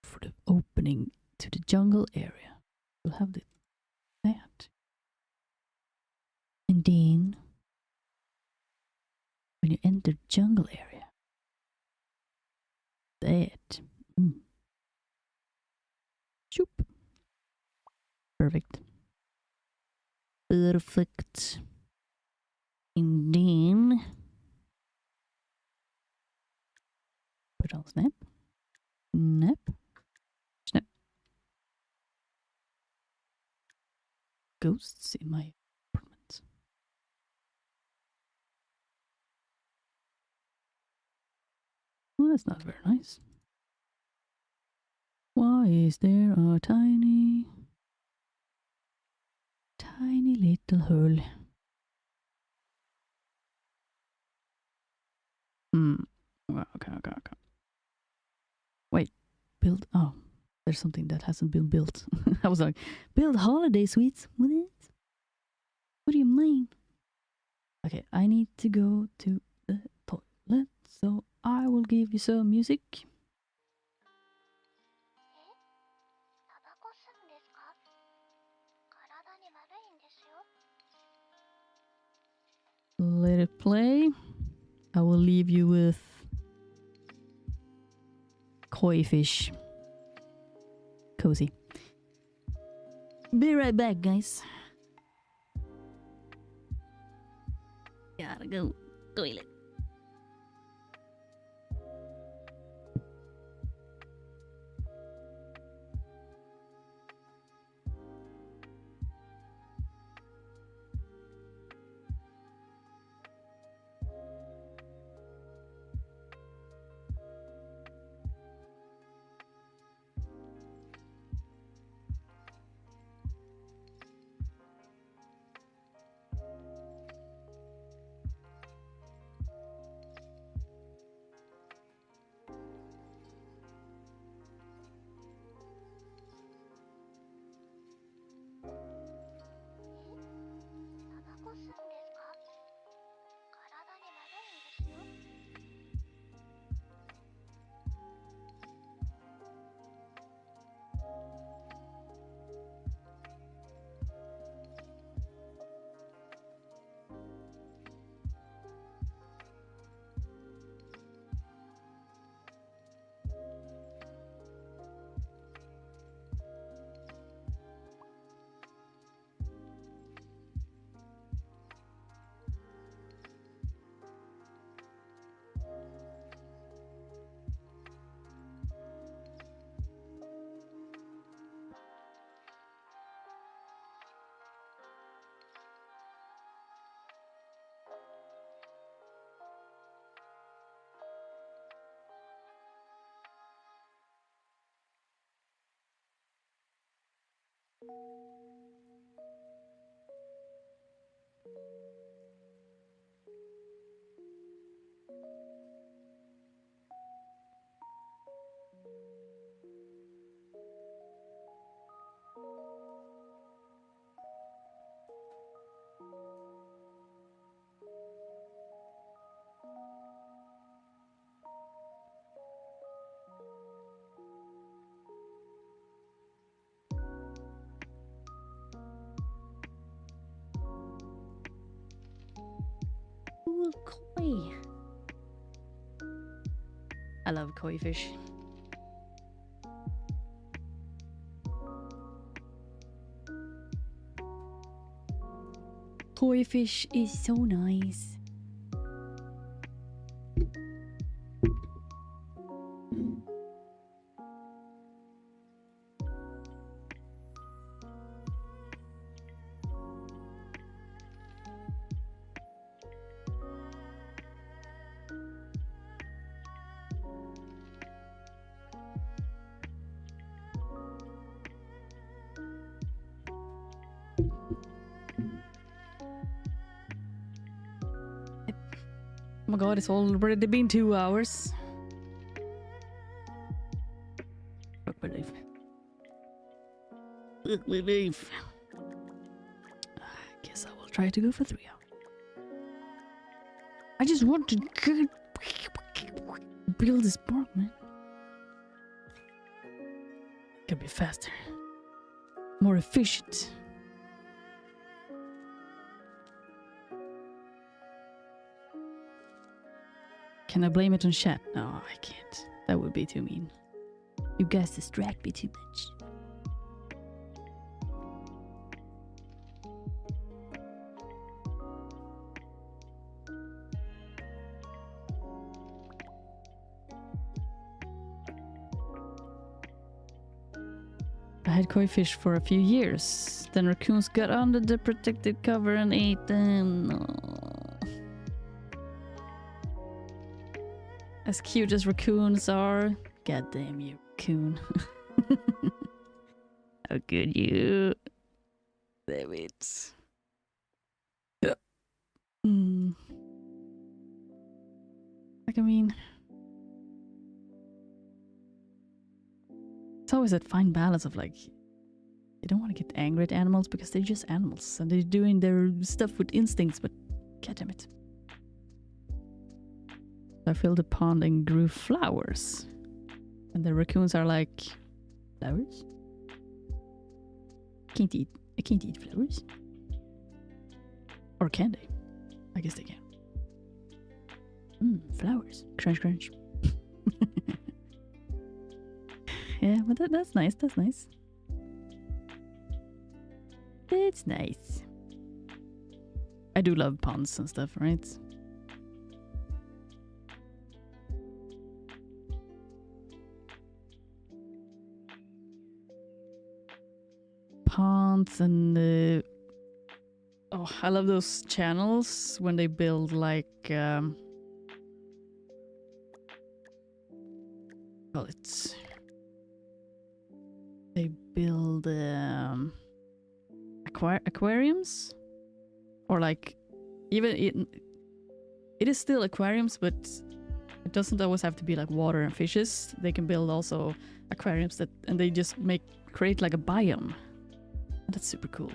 for the opening to the jungle area. We'll have that. And then when you enter the jungle area, that. Shoop. Perfect. Perfect. And then put on snap. Snap. Snap. Ghosts in my apartment. Well, that's not very nice. Why is there a tiny little hole? Okay. Wait, build. Oh, there's something that hasn't been built. I was like, build holiday suites. What do you mean? Okay, I need to go to the toilet, so I will give you some music. Let it play. I will leave you with koi fish. Cozy. Be right back, guys. Gotta go toilet. Ooh, koi. I love koi fish. Koi fish is so nice. Oh my god, it's already been 2 hours. Fuck my life. Fuck my life. I guess I will try to go for 3 hours. I just want to build this park, man. Gotta be faster. More efficient. Can I blame it on chat? No, I can't. That would be too mean. You guys distract me too much. I had koi fish for a few years. Then raccoons got under the protective cover and ate them. No. As cute as raccoons are. God damn you, raccoon. How could you? Damn it. Yeah. Like, I mean... It's always that fine balance of like, you don't want to get angry at animals because they're just animals and they're doing their stuff with instincts, but goddamn it. I filled the pond and grew flowers. And the raccoons are like, flowers? I can't eat flowers. Or can they? I guess they can. Flowers. Crunch, crunch. Yeah, but that's nice, that's nice. It's nice. I do love ponds and stuff, right? Ponds and... oh, I love those channels when they build like... well, it's... They build aquariums, or like even it is still aquariums, but it doesn't always have to be like water and fishes. They can build also aquariums and they just create like a biome. That's super cool.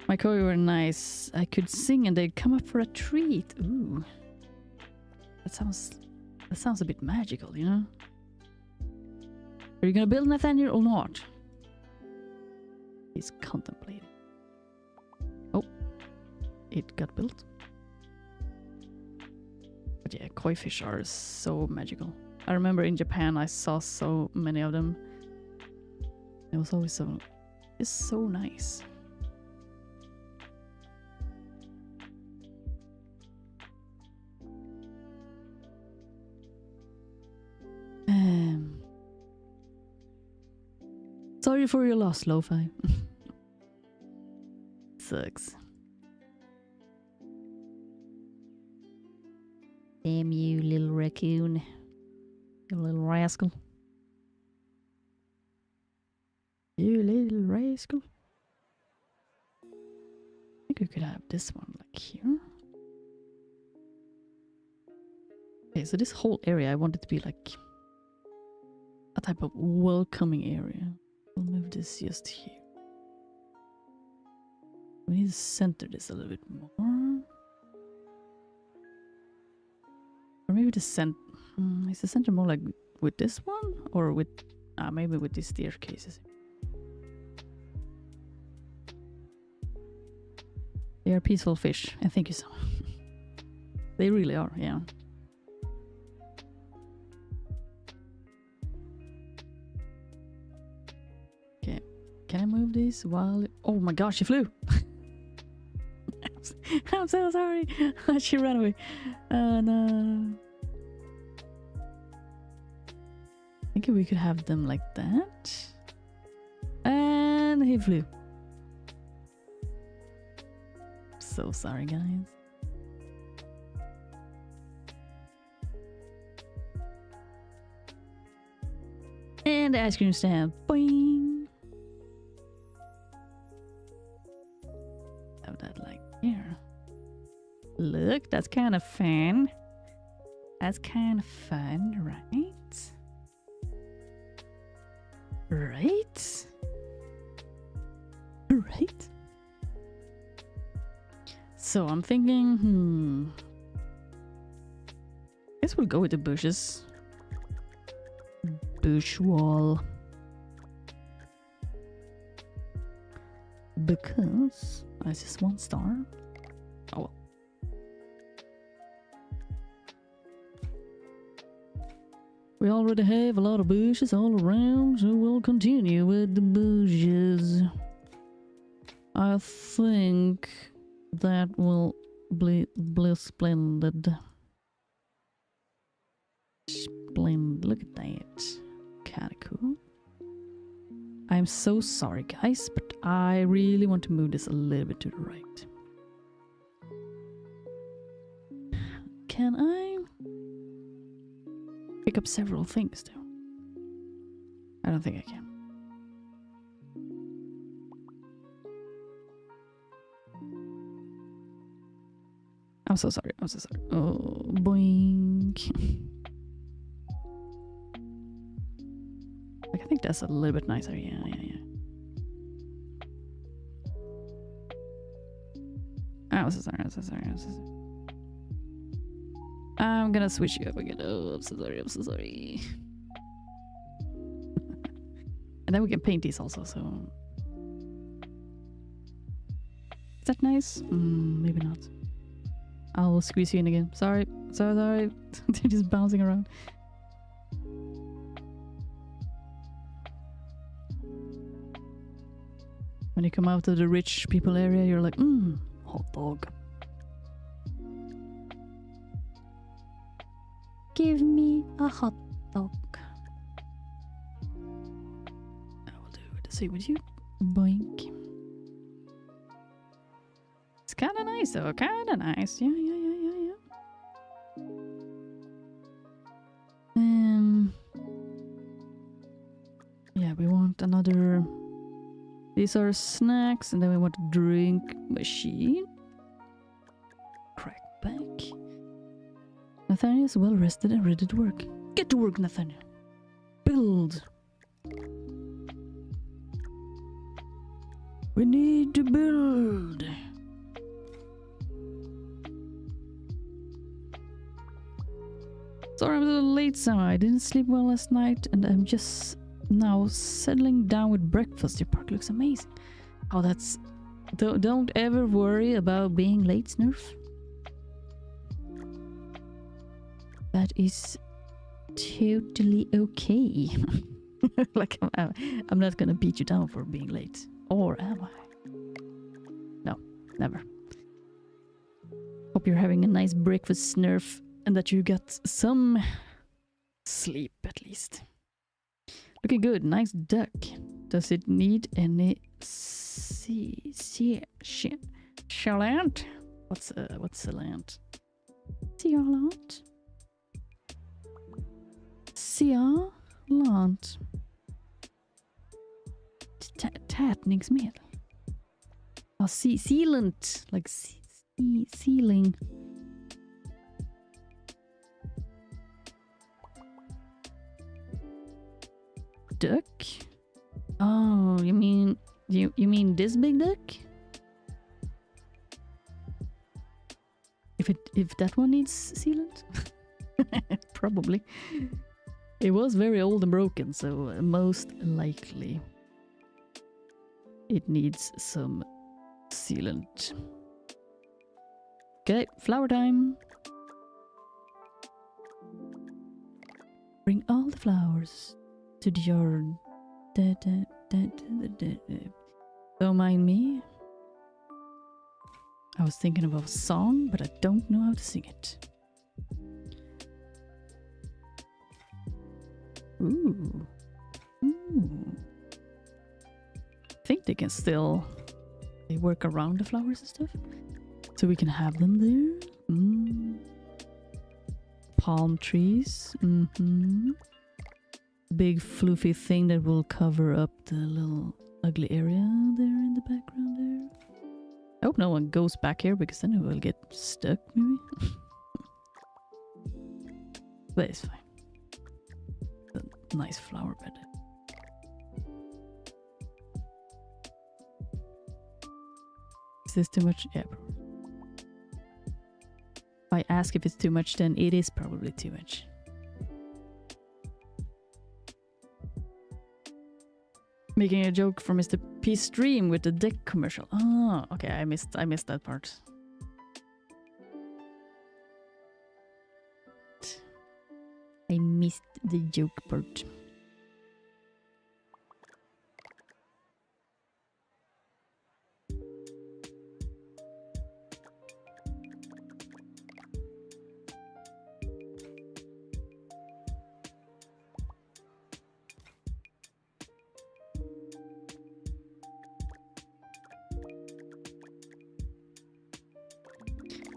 My koi were nice. I could sing and they'd come up for a treat. Ooh, that sounds a bit magical, you know. Are you gonna build Nathaniel or not? He's contemplating. Oh, it got built. But yeah, koi fish are so magical. I remember in Japan I saw so many of them. It was always it's so nice. Sorry for your loss, Lo-Fi. Sucks. Damn you, little raccoon. You little rascal. You little rascal. I think we could have this one like here. Okay, so this whole area I want it to be like a type of welcoming area. We'll move this just here. We need to center this a little bit more. Or maybe the center... is the center more like with this one? Or with... maybe with these staircases. They are peaceful fish. And thank you so much. They really are, yeah. Okay. Can I move these while... Oh my gosh, she flew! I'm so sorry. She ran away. Oh no. I think we could have them like that. And he flew. So sorry, guys. And the ice cream stand. Boing. Have that like here. Look, that's kind of fun. That's kind of fun, right? Right? Right? So I'm thinking, Guess we'll go with the bushes. Bush wall. Because it's just 1 star. Oh well. We already have a lot of bushes all around, so we'll continue with the bushes. I think that will be splendid. Splendid. Look at that. Kinda cool. I'm so sorry, guys, but I really want to move this a little bit to the right. Can I pick up several things, though? I don't think I can. I'm so sorry. I'm so sorry. Oh, boink. Like, I think that's a little bit nicer. Yeah. I'm so sorry. I'm gonna switch you up again. Oh, I'm so sorry. And then we can paint these also, so... Is that nice? Maybe not. I'll squeeze you in again. Sorry. They're just bouncing around. When you come out of the rich people area, you're like, hot dog. Give me a hot dog. I will do the same with you. Boink. It's kind of nice though. Kind of nice. Yeah. Yeah, we want another... These are snacks, and then we want a drink machine. Crack back. Nathaniel is well rested and ready to work. Get to work, Nathaniel. Build. We need to build. Sorry I'm a little late, Sama. I didn't sleep well last night, and I'm just now settling down with breakfast. Your park looks amazing. Oh, that's... Don't ever worry about being late, Snurf. That is totally okay. Like, I'm not gonna beat you down for being late. Or am I? No, never. Hope you're having a nice breakfast, Snurf, and that you got some sleep at least. Looking good. Nice duck. Does it need any sealant? What's sealant? Sealant? Sealant. Tätningsmedel. Oh, sealant. Like sealing. Duck? Oh, you mean this big duck? If that one needs sealant? Probably. It was very old and broken, so most likely it needs some sealant. Okay, flower time. Bring all the flowers to the yard. Don't mind me. I was thinking of a song, but I don't know how to sing it. Ooh. I think they can still... They work around the flowers and stuff. So we can have them there. Palm trees. Big floofy thing that will cover up the little ugly area there in the background there. I hope no one goes back here because then it will get stuck maybe. But it's fine. A nice flower bed. Is this too much? Yeah, probably. If I ask if it's too much, then it is probably too much. Making a joke from Mr. P's stream with the deck commercial. Oh, okay, I missed that part. I missed the joke part.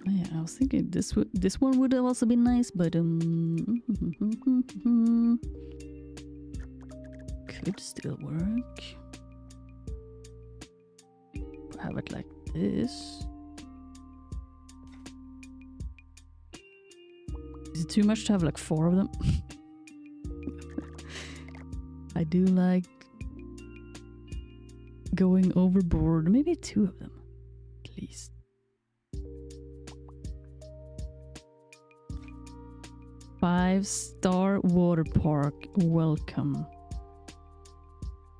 Yeah, I was thinking this one would have also been nice, but could still work. Have it like this. Is it too much to have like 4 of them? I do like going overboard. Maybe 2 of them, at least. Five-star Waterpark. Welcome.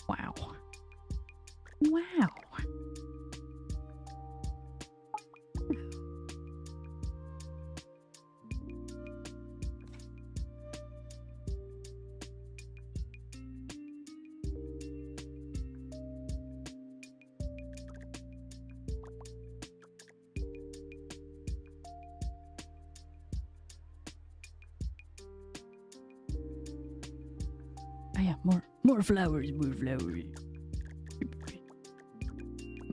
Wow. Wow. More flowers, more flowers.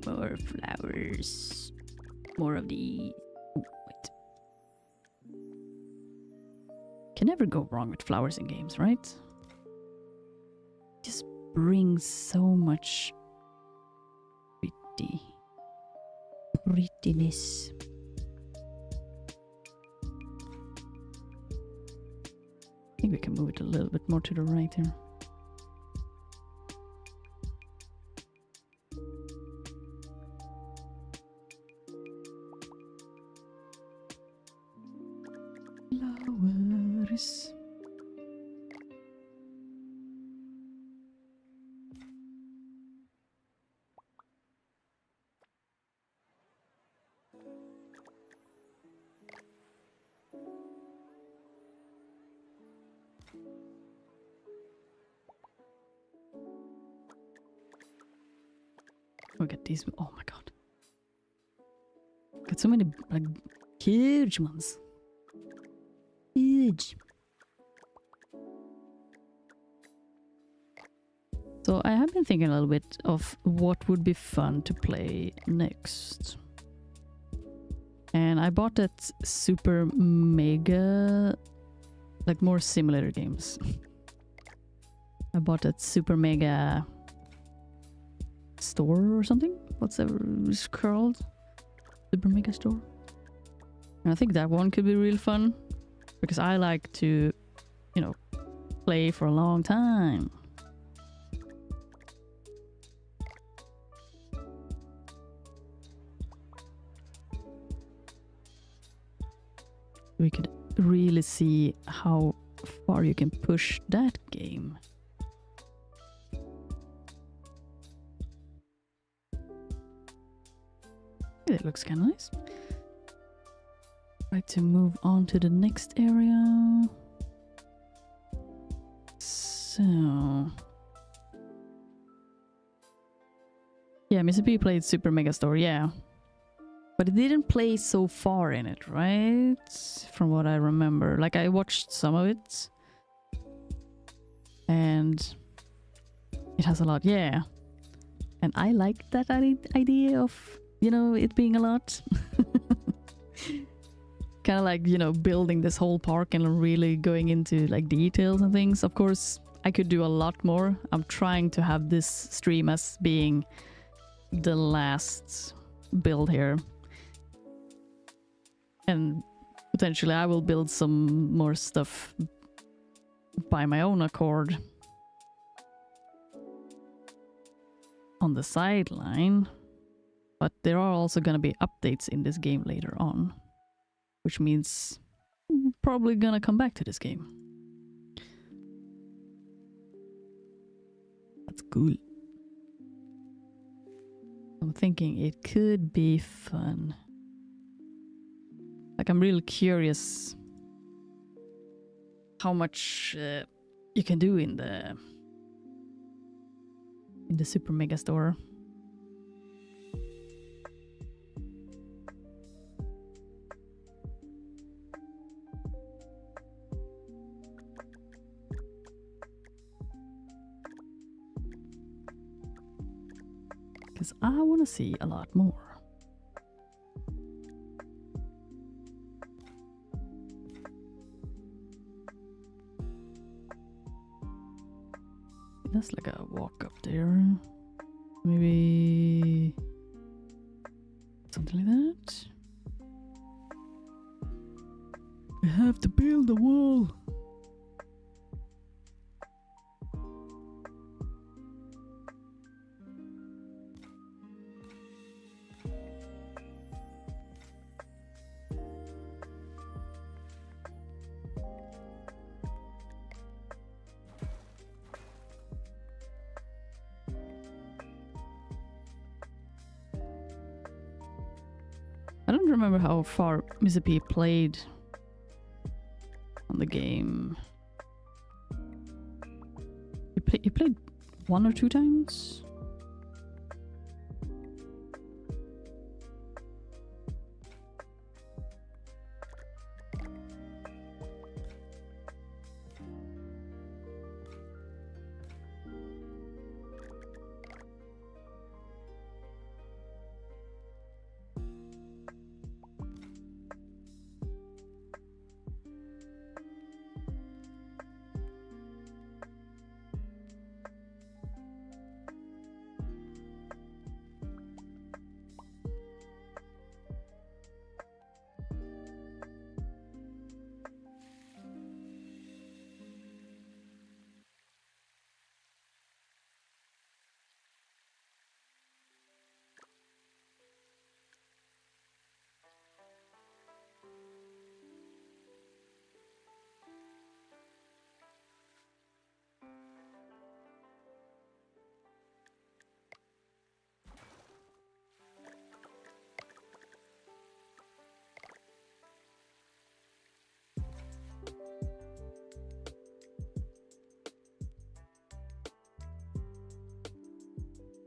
More flowers. More of the... Oh, wait. Can never go wrong with flowers in games, right? Just brings so much prettiness. I think we can move it a little bit more to the right here. Flowers. Look at these. Oh my god. Got so many like huge ones. Huge. So I have been thinking a little bit of what would be fun to play next. And I bought that super mega, like more simulator games. I bought that super mega store or something. What's that called? Super mega store. And I think that one could be real fun because I like to, you know, play for a long time. We could really see how far you can push that game. It looks kind of nice. Right, to move on to the next area. So... yeah, Mr. P played Super Mega Store, yeah. But it didn't play so far in it, right? From what I remember. Like, I watched some of it. And it has a lot, yeah. And I like that idea of, you know, it being a lot. Kind of like, you know, building this whole park and really going into like details and things. Of course, I could do a lot more. I'm trying to have this stream as being the last build here. And potentially I will build some more stuff by my own accord on the sideline. But there are also going to be updates in this game later on, which means I'm probably gonna come back to this game. That's cool. I'm thinking it could be fun. Like, I'm really curious how much you can do in the Super Mega Store. Because I want to see a lot more. That's like a walk up there. Maybe something like that. We have to build a wall. I don't remember how far Mr. P played on the game. He played 1 or 2 times?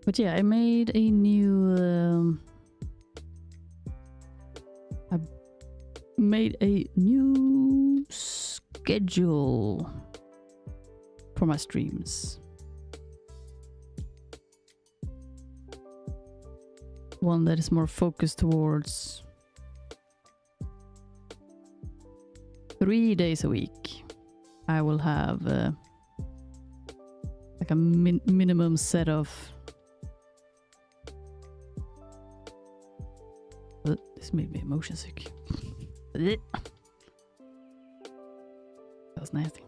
But yeah, I made a new schedule for my streams. One that is more focused towards 3 days a week. I will have like a minimum set of. This made me motion sick. That was nasty.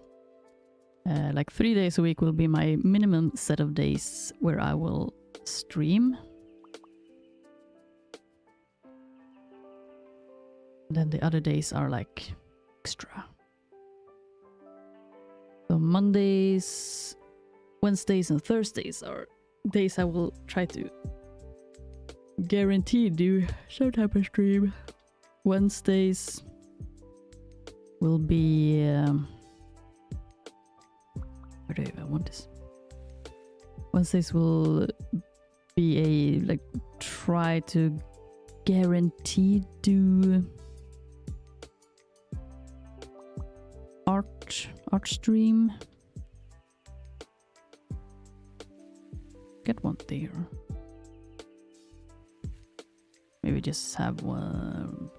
Like 3 days a week will be my minimum set of days where I will stream. Then the other days are like extra. So Mondays, Wednesdays and Thursdays are days I will try to guarantee do some type of stream. Wednesdays will be where do I even want this? Wednesdays will be a like try to guarantee do art stream. Get one there. Maybe just have one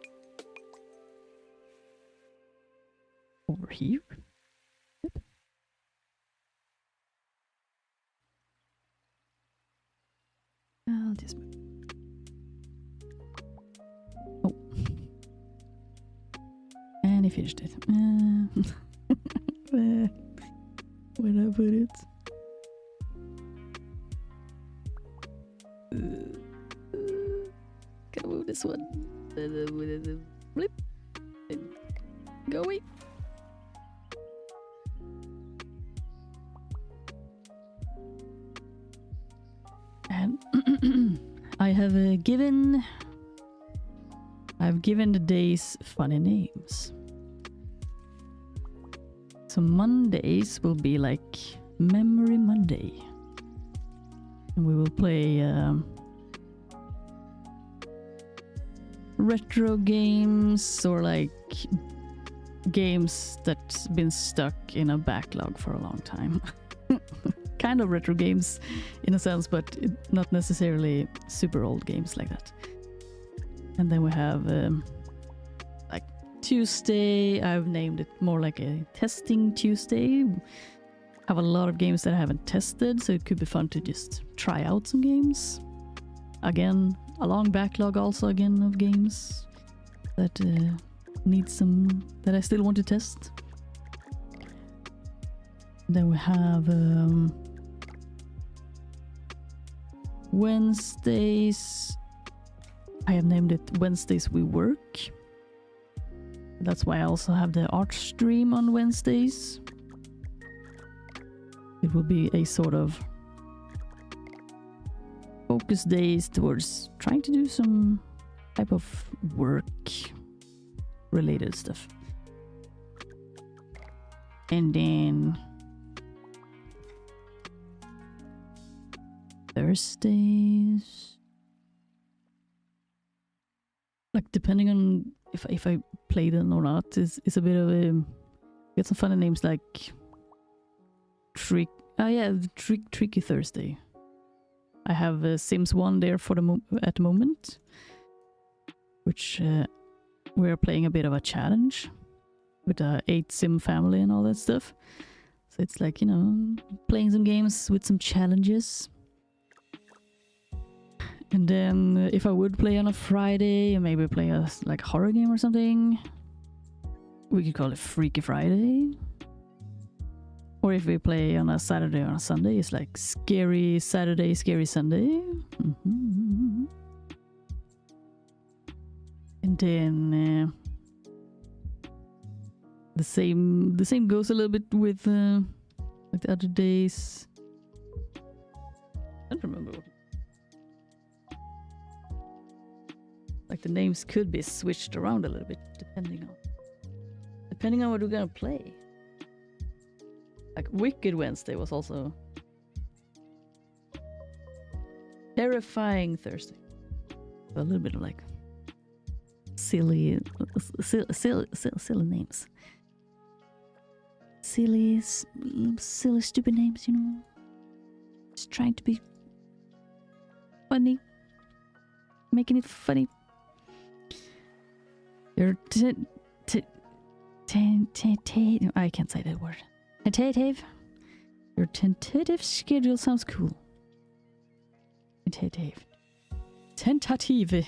over here. Yep. I'll just move. Oh. And he finished it. Where I put it? Can I move this one? Blip. Go away. And I've given the days funny names. So Mondays will be like Memory Monday. And we will play retro games or like games that's been stuck in a backlog for a long time. Kind of retro games in a sense, but not necessarily super old games like that. And then we have like Tuesday, I've named it more like a testing Tuesday. Have a lot of games that I haven't tested, so it could be fun to just try out some games. Again, a long backlog also again of games that need some that I still want to test. Then we have Wednesdays. I have named it Wednesdays We Work. That's why I also have the art stream on Wednesdays. It will be a sort of focus days towards trying to do some type of work related stuff. And then Thursdays, like depending on if I play them or not, is a bit of a get some funny names like Tricky Thursday. I have Sims 1 there for at the moment, which we're playing a bit of a challenge with the 8 Sim family and all that stuff. So it's like, you know, playing some games with some challenges. And then if I would play on a Friday, maybe play a like horror game or something, we could call it Freaky Friday. Or if we play on a Saturday or a Sunday, it's like Scary Saturday, Scary Sunday. Mm-hmm. And then the same goes a little bit with like the other days. I don't remember. Like the names could be switched around a little bit depending on what we're gonna play. Like Wicked Wednesday was also Terrifying Thursday. A little bit of like silly names. Silly, stupid names, you know. Just trying to be funny. Making it funny. Your I can't say that word. Tentative. Your tentative schedule sounds cool. Tentative. Tentative.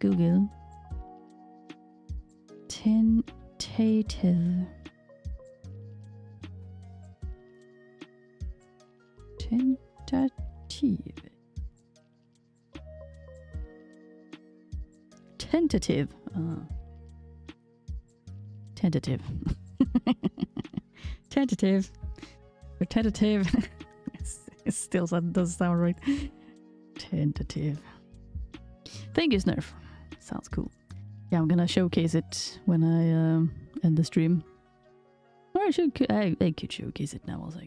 Google. Tentative. Tentative. Tentative. Tentative. Tentative. Or tentative. It still doesn't sound right. Tentative. Thank you, Snurf. Sounds cool. Yeah, I'm gonna showcase it when I end the stream. Or I could showcase it now also.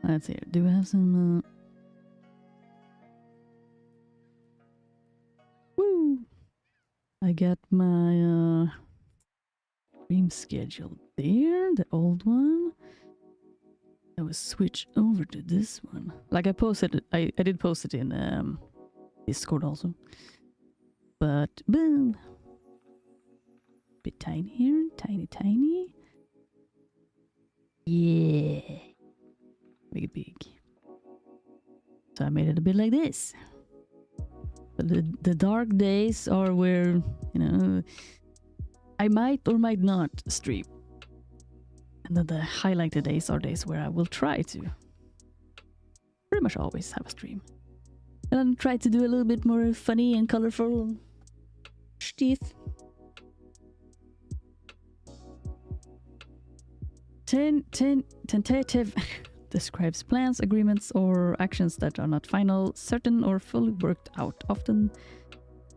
Let's see. Do we have some... Woo! I got my stream schedule there, the old one. I will switch over to this one. Like I posted it, I did post it in Discord also. But boom! Bit tiny here, tiny. Yeah. Make it big. So I made it a bit like this. But the dark days are where, you know, I might or might not stream. And then the highlighted days are days where I will try to pretty much always have a stream. And then try to do a little bit more funny and colorful. teeth. Tentative describes plans, agreements, or actions that are not final, certain, or fully worked out, often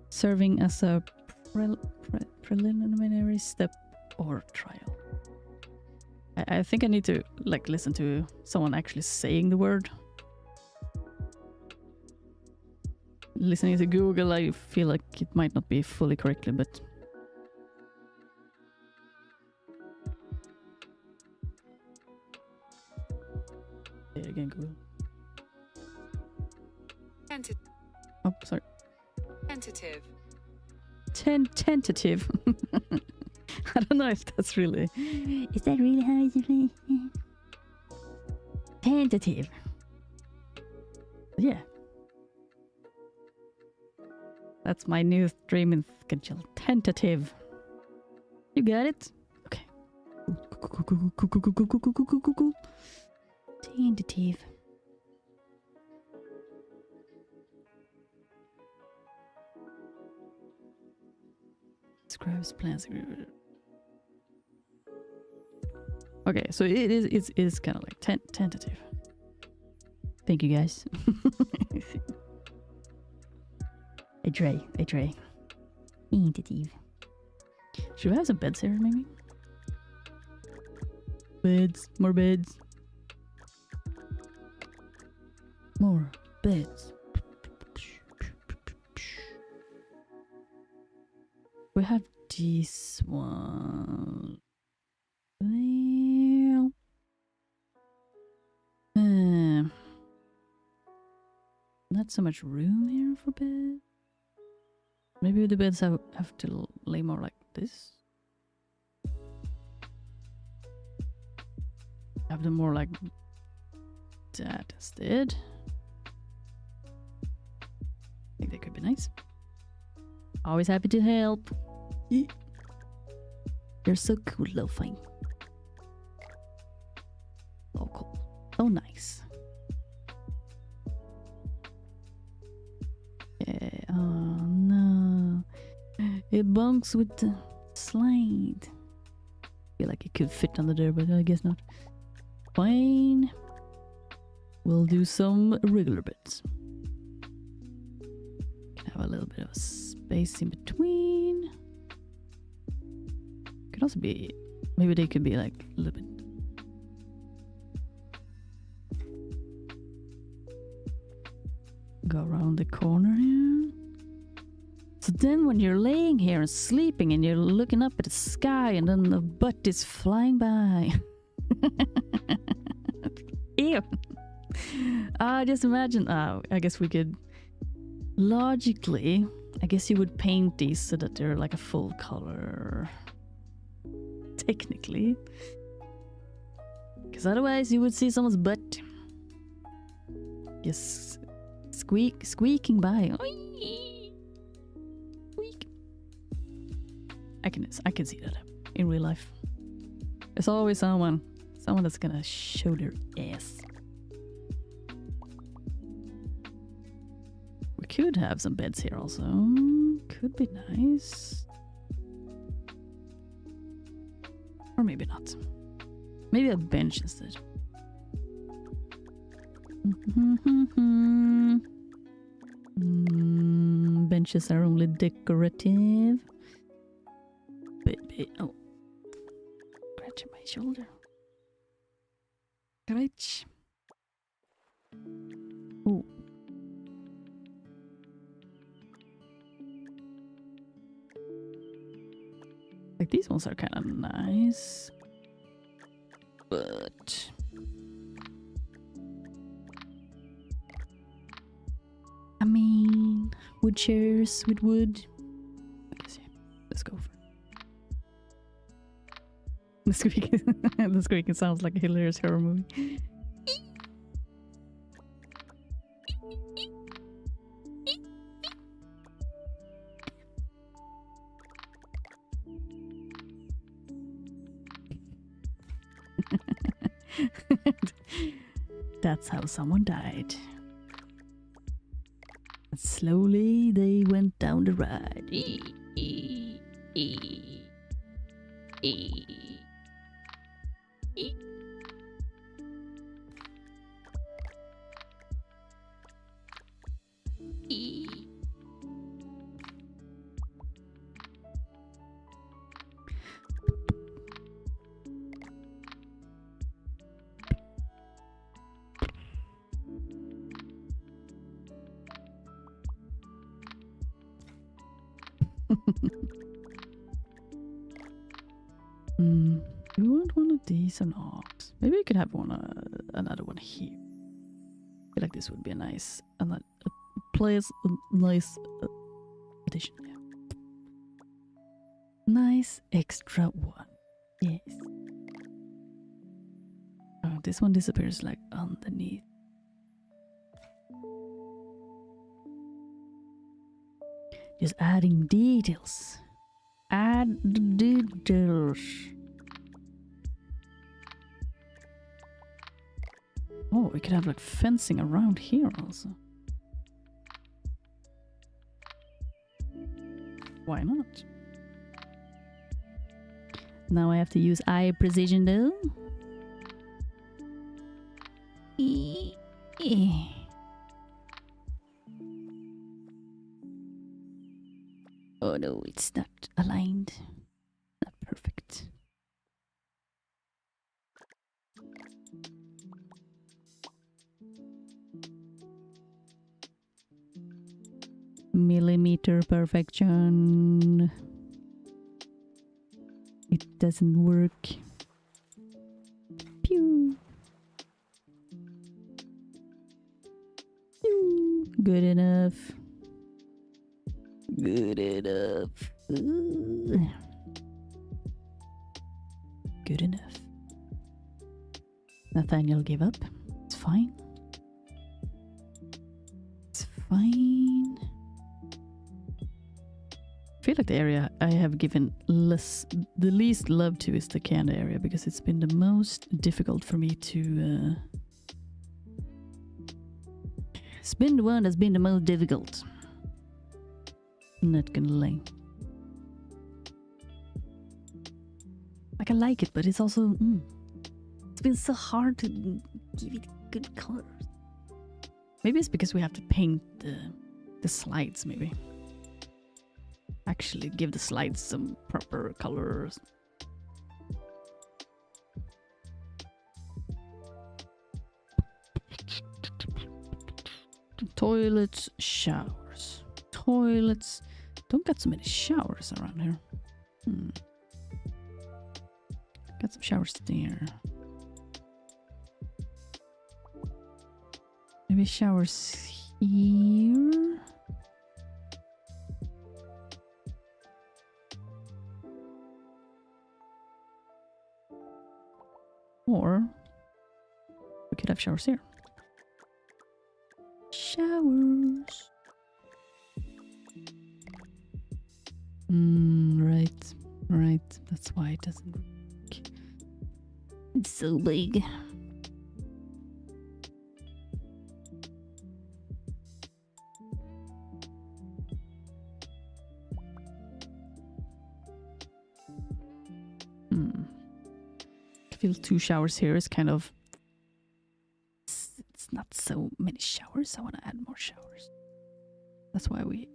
serving as a preliminary step or trial. I think I need to like listen to someone actually saying the word. Listening to Google, I feel like it might not be fully correctly, but say it again, Google. Oh, sorry. Tentative. Tentative. I don't know if that's really... Is that really how it's played? Tentative. Yeah. That's my new streaming schedule. Tentative. You got it? Okay. Tentative. Describes plans. Okay, so it is kind of like tentative. Thank you guys. I try. Tentative. Should we have some beds here, maybe? Beds, more beds. More beds. We have this one. Not so much room here for bed. Maybe the beds have to lay more like this. Have them more like that instead. I think that could be nice. Always happy to help. You're so cool, Lo-Fi. So cool. So nice. Yeah, oh no. It bunks with the slide. I feel like it could fit under there, but I guess not. Fine. We'll do some regular bits. Can have a little bit of a space in between. Could also be, maybe they could be like a little bit. Go around the corner here. So then when you're laying here and sleeping and you're looking up at the sky and then the butt is flying by. Ew. Just imagine, I guess we could, logically, I guess you would paint these so that they're like a full color. Technically. Because otherwise you would see someone's butt. Just squeaking by. Squeak. I can see that in real life. There's always someone that's gonna show their ass. We could have some beds here also. Could be nice. Or maybe not. Maybe a bench instead. Benches are only decorative. Baby, oh. Scratching my shoulder. Scratch. Oh. Like these ones are kind of nice. But I mean, wood chairs with wood. I guess, yeah. Let's go for it. The squeaking sounds like a hilarious horror movie. That's how someone died. And slowly they went down the ride. E. E. E. E. Do you want one of these or not? Maybe we could have one, another one here. I feel like this would be a nice, a place, a nice addition. Yeah. Nice extra one. Yes. Oh, this one disappears like underneath. Just adding details. Add the details. Oh, we could have like fencing around here also. Why not? Now I have to use eye precision though. Oh no, it's not aligned. Not perfect. Millimeter perfection. It doesn't work. Pew. Pew. Good enough. Good enough. Ooh. Good enough. Nathaniel gave up. It's fine. It's fine. I feel like the area I have given the least love to is the Canada area because it's been the most difficult for me to... It's been the one that's been the most difficult. I'm not gonna lie. Like I like it, but it's also... it's been so hard to give it good colors. Maybe it's because we have to paint the slides, maybe. Actually give the slides some proper colors. Toilets, showers. Toilets. Don't got so many showers around here. Got some showers there. Maybe showers here. Or we could have showers here. Showers. Right. Right. That's why it doesn't work. It's so big. I feel 2 showers here is kind of... It's not so many showers. I want to add more showers. That's why we...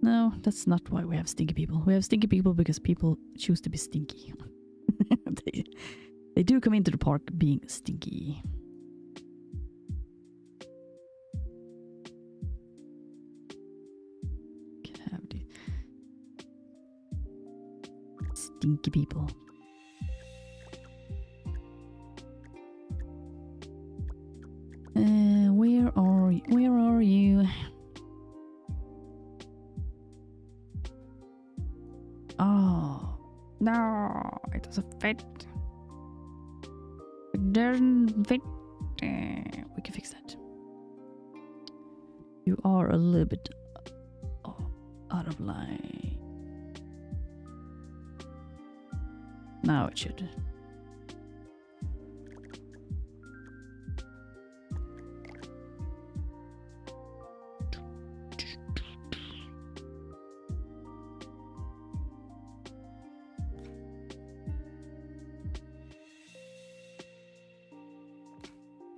No, that's not why we have stinky people. We have stinky people because people choose to be stinky. They do come into the park being stinky. Have the stinky people. Where are you? Where are you? Oh, no, it doesn't fit. It doesn't fit. We can fix that. You are a little bit out of line. Now it should.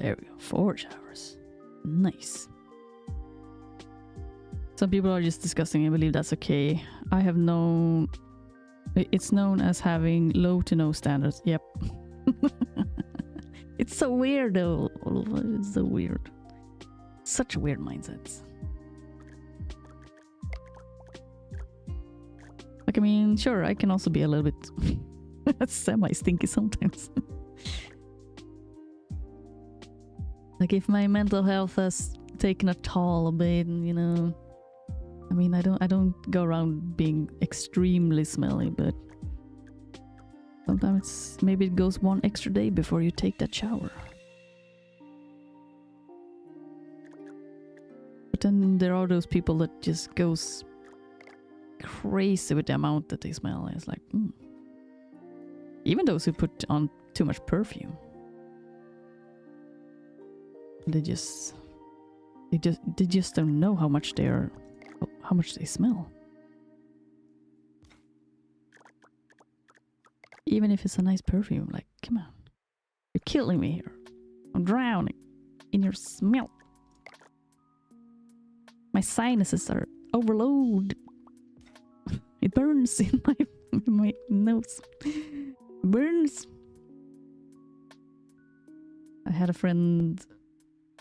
There we go. 4 showers. Nice. Some people are just disgusting. I believe that's okay. I have known... It's known as having low to no standards. Yep. It's so weird though. It's so weird. Such weird mindsets. Like, I mean, sure, I can also be a little bit semi-stinky sometimes. Like, if my mental health has taken a toll a bit, you know... I mean, I don't go around being extremely smelly, but... sometimes maybe it goes one extra day before you take that shower. But then there are those people that just goes crazy with the amount that they smell. It's like, Even those who put on too much perfume. They just don't know how much they smell. Even if it's a nice perfume, like, come on. You're killing me here. I'm drowning in your smell. My sinuses are overloaded. It burns in my nose. Burns. I had a friend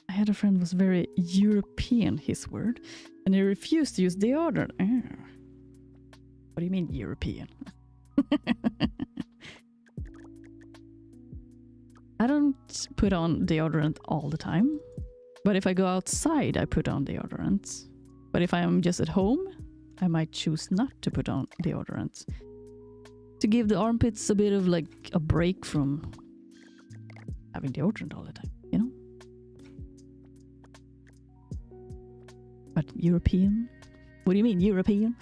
who was very European, his word, and he refused to use deodorant. What do you mean European? I don't put on deodorant all the time, but if I go outside, I put on deodorant. But if I am just at home, I might choose not to put on deodorant. To give the armpits a bit of like a break from having deodorant all the time, you know? But European? What do you mean European?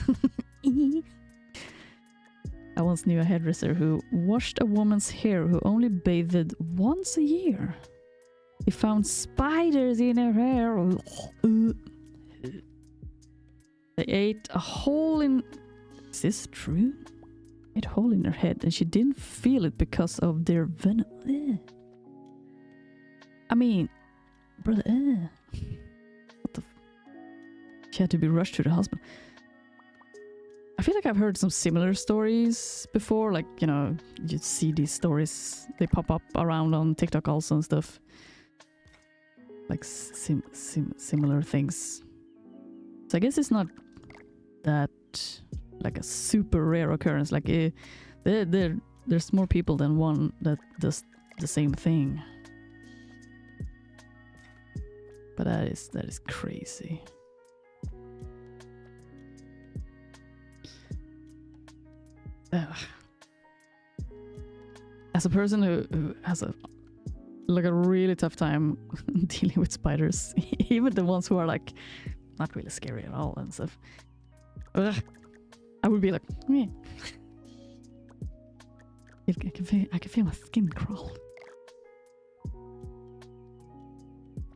I once knew a hairdresser who washed a woman's hair who only bathed once a year. He found spiders in her hair. They ate a hole in... Is this true? Ate a hole in her head and she didn't feel it because of their venom. I mean, brother, what the... She had to be rushed to the hospital. I feel like I've heard some similar stories before, like, you know, you see these stories, they pop up around on TikTok also and stuff. Like similar things. So I guess it's not that like a super rare occurrence, like there's more people than one that does the same thing. But that is crazy. As a person who has a really tough time dealing with spiders, even the ones who are like not really scary at all and stuff, I would be like, meh. I can feel my skin crawl.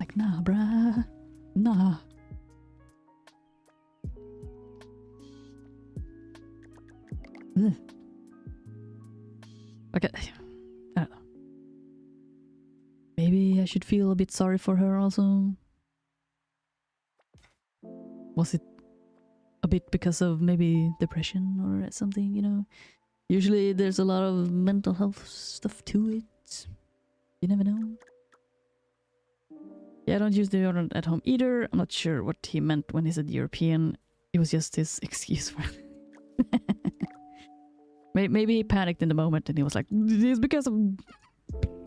Like, nah, bruh, nah. Ugh. Okay, I don't know. Maybe I should feel a bit sorry for her also. Was it a bit because of maybe depression or something, you know? Usually there's a lot of mental health stuff to it. You never know. Yeah, I don't use deodorant at home either. I'm not sure what he meant when he said European. It was just his excuse for it. Maybe he panicked in the moment and he was like, "This is because of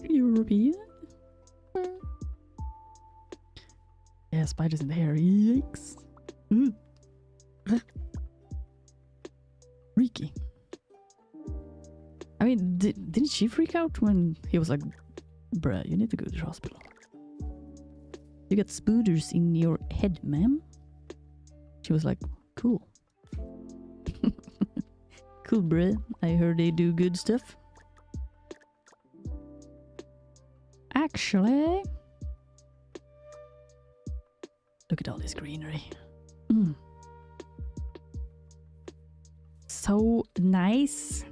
European?" Yeah, spiders in the hair. Yikes. Freaky. I mean, didn't she freak out when he was like, "Bruh, you need to go to the hospital. You got spooders in your head, ma'am." She was like, "Cool." Cool, bruh. I heard they do good stuff. Actually, look at all this greenery. So nice.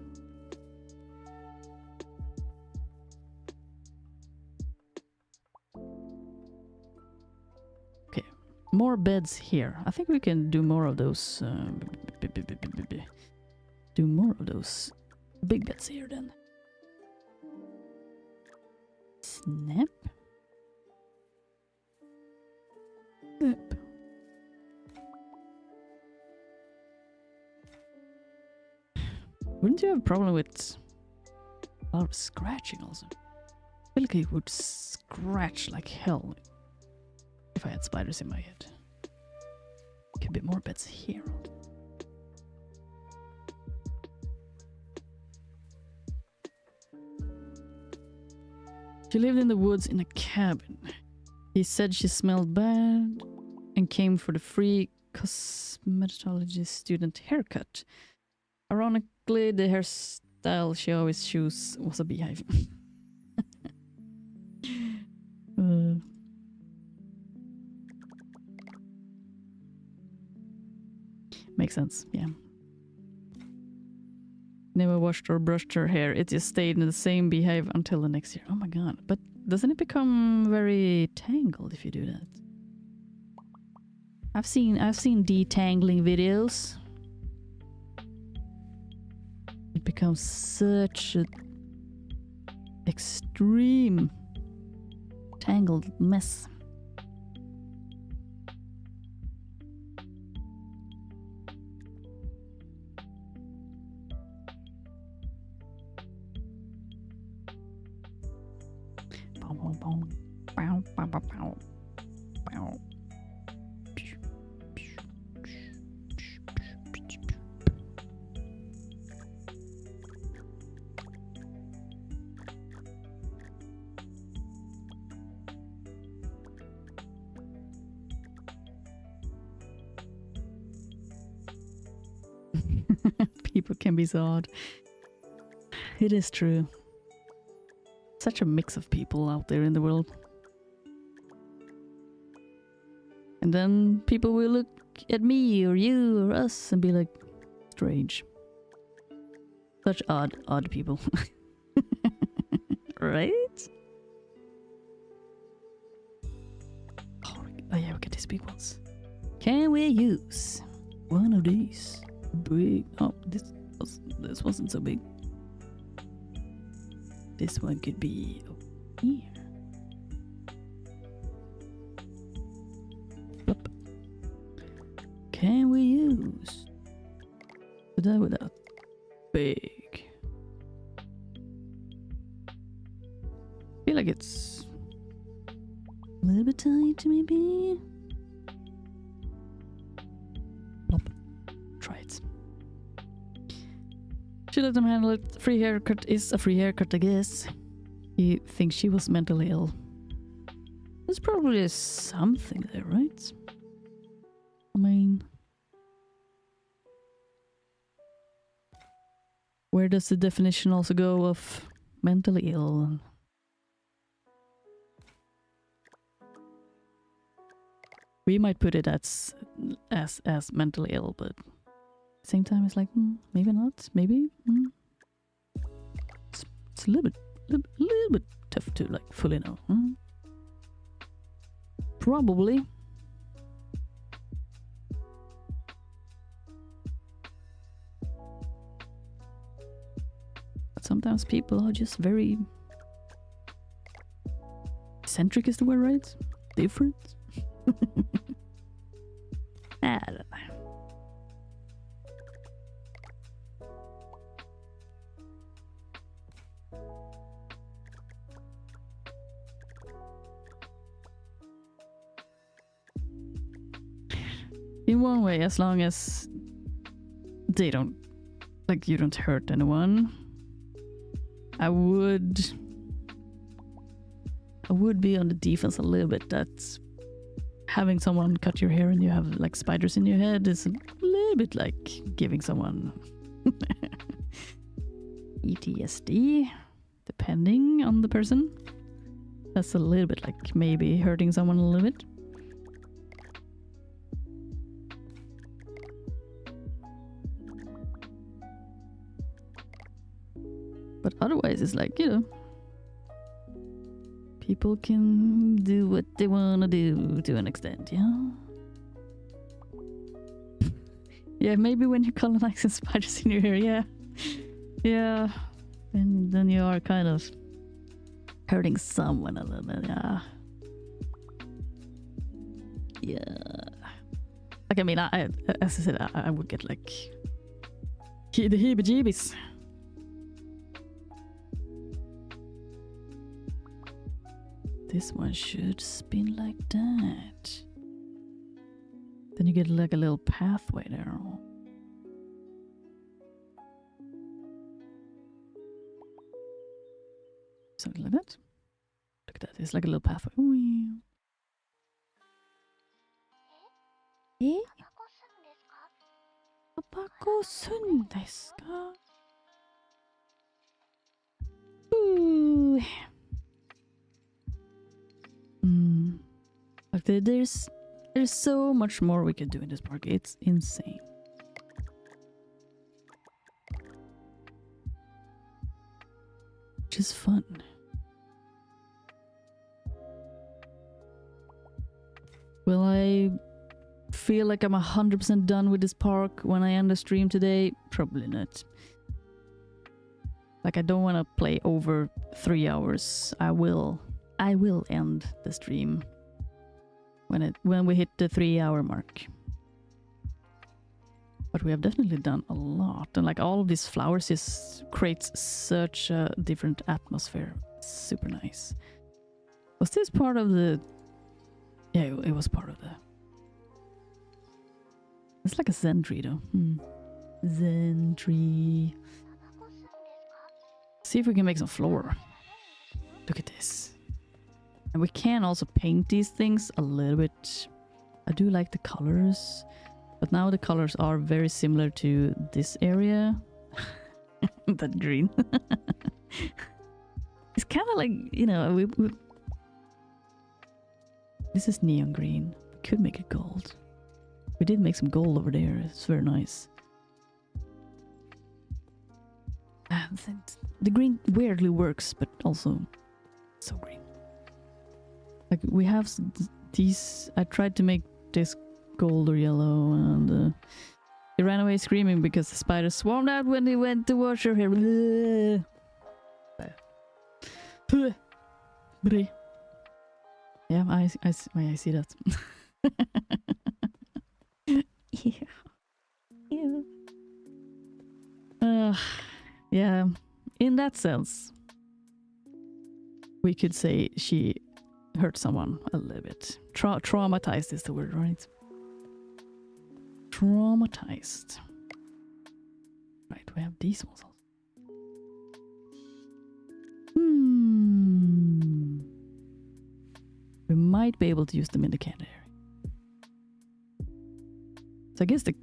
More beds here. I think we can do more of those. Do more of those big beds here then. Snap. Snap. Wouldn't you have a problem with a lot of scratching also? I feel like it would scratch like hell if I had spiders in my head. Could be more beds here. She lived in the woods in a cabin. He said she smelled bad and came for the free cosmetology student haircut. Ironically, the hairstyle she always chose was a beehive. Makes sense, yeah. Never washed or brushed her hair. It just stayed in the same beehive until the next year. Oh my god. But doesn't it become very tangled if you do that? I've seen detangling videos. It becomes such an extreme tangled mess. People can be so odd. It is true. Such a mix of people out there in the world. And then people will look at me or you or us and be like, strange. Such odd people. Right? Oh yeah, we got these big ones. Can we use one of these? Big. Oh, this wasn't so big. This one could be here. Up. Can we use that without big? I feel like it's a little bit tight, maybe. Try it. She let him handle it. Free haircut is a free haircut, I guess. He thinks she was mentally ill. There's probably something there, right? I mean, where does the definition also go of mentally ill? We might put it as mentally ill, but at the same time, it's like, maybe not, maybe. It's a little bit tough to like fully know. Probably. But sometimes people are just very eccentric, is the word, right? Different. I don't know. In one way, as long as they don't, like, you don't hurt anyone, I would be on the defense a little bit. That having someone cut your hair and you have like spiders in your head is a little bit like giving someone PTSD, depending on the person. That's a little bit like maybe hurting someone a little bit. But otherwise, it's like, you know, people can do what they want to do to an extent, yeah? Yeah, maybe when you colonize some spiders in your hair, yeah. Yeah. And then you are kind of hurting someone a little bit, yeah. Yeah. Like, I mean, I as I said, I would get like the heebie-jeebies. This one should spin like that. Then you get like a little pathway there. Something like that. Look at that, it's like a little pathway. Eh? Papa sun desu ka? Ooh. Like there's so much more we could do in this park. It's insane. Which is fun. Will I feel like I'm 100% done with this park when I end the stream today? Probably not. Like, I don't want to play over 3 hours. I will end the stream when we hit the 3-hour mark. But we have definitely done a lot, and like all of these flowers just creates such a different atmosphere. Super nice. Was this part of the... Yeah, it was part of the... It's like a zen tree though. Zen tree. See if we can make some floor. Look at this. And we can also paint these things a little bit. I do like the colors. But now the colors are very similar to this area. That green. It's kind of like, you know, we this is neon green. We could make it gold. We did make some gold over there. It's very nice. The green weirdly works, but also so green. Like we have these. I tried to make this gold or yellow, and he ran away screaming because the spider swarmed out when he went to wash her hair. Yeah, I see that. Yeah, in that sense, we could say she hurt someone a little bit. Traumatized is the word, right? Traumatized. Right, we have these ones also. We might be able to use them in the canned area. So I guess the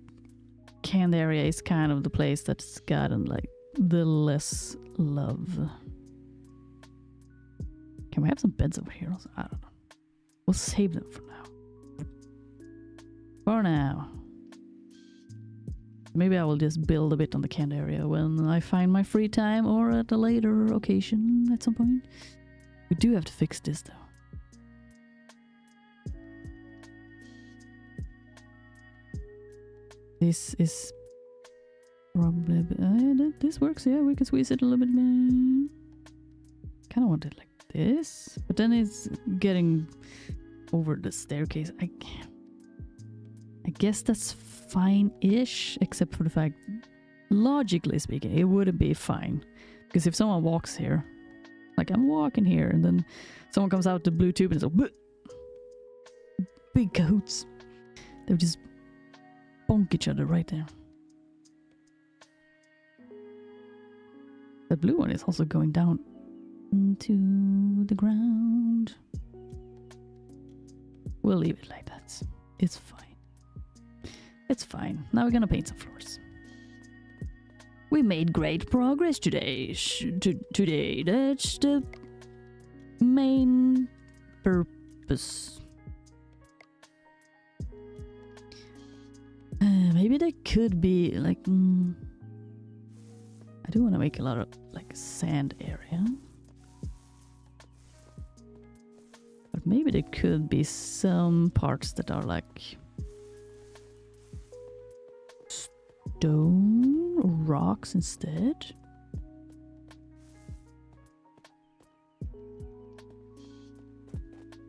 canned area is kind of the place that's gotten like the less love. Can we have some beds over here also? I don't know. We'll save them for now. For now. Maybe I will just build a bit on the canned area when I find my free time or at a later occasion at some point. We do have to fix this though. This is probably... this works, yeah, we can squeeze it a little bit. Kind of want it like this, but then it's getting over the staircase. I guess that's fine-ish, except for the fact, logically speaking, it wouldn't be fine. Because if someone walks here, like I'm walking here, and then someone comes out the blue tube and it's like, big cahoots. They would just bonk each other right there. The blue one is also going down into the ground. We'll leave it like that. It's fine. It's fine. Now we're gonna paint some floors. We made great progress today. Today, that's the main purpose. Maybe there could be like I do want to make a lot of like sand area, but maybe there could be some parts that are like stone or rocks instead.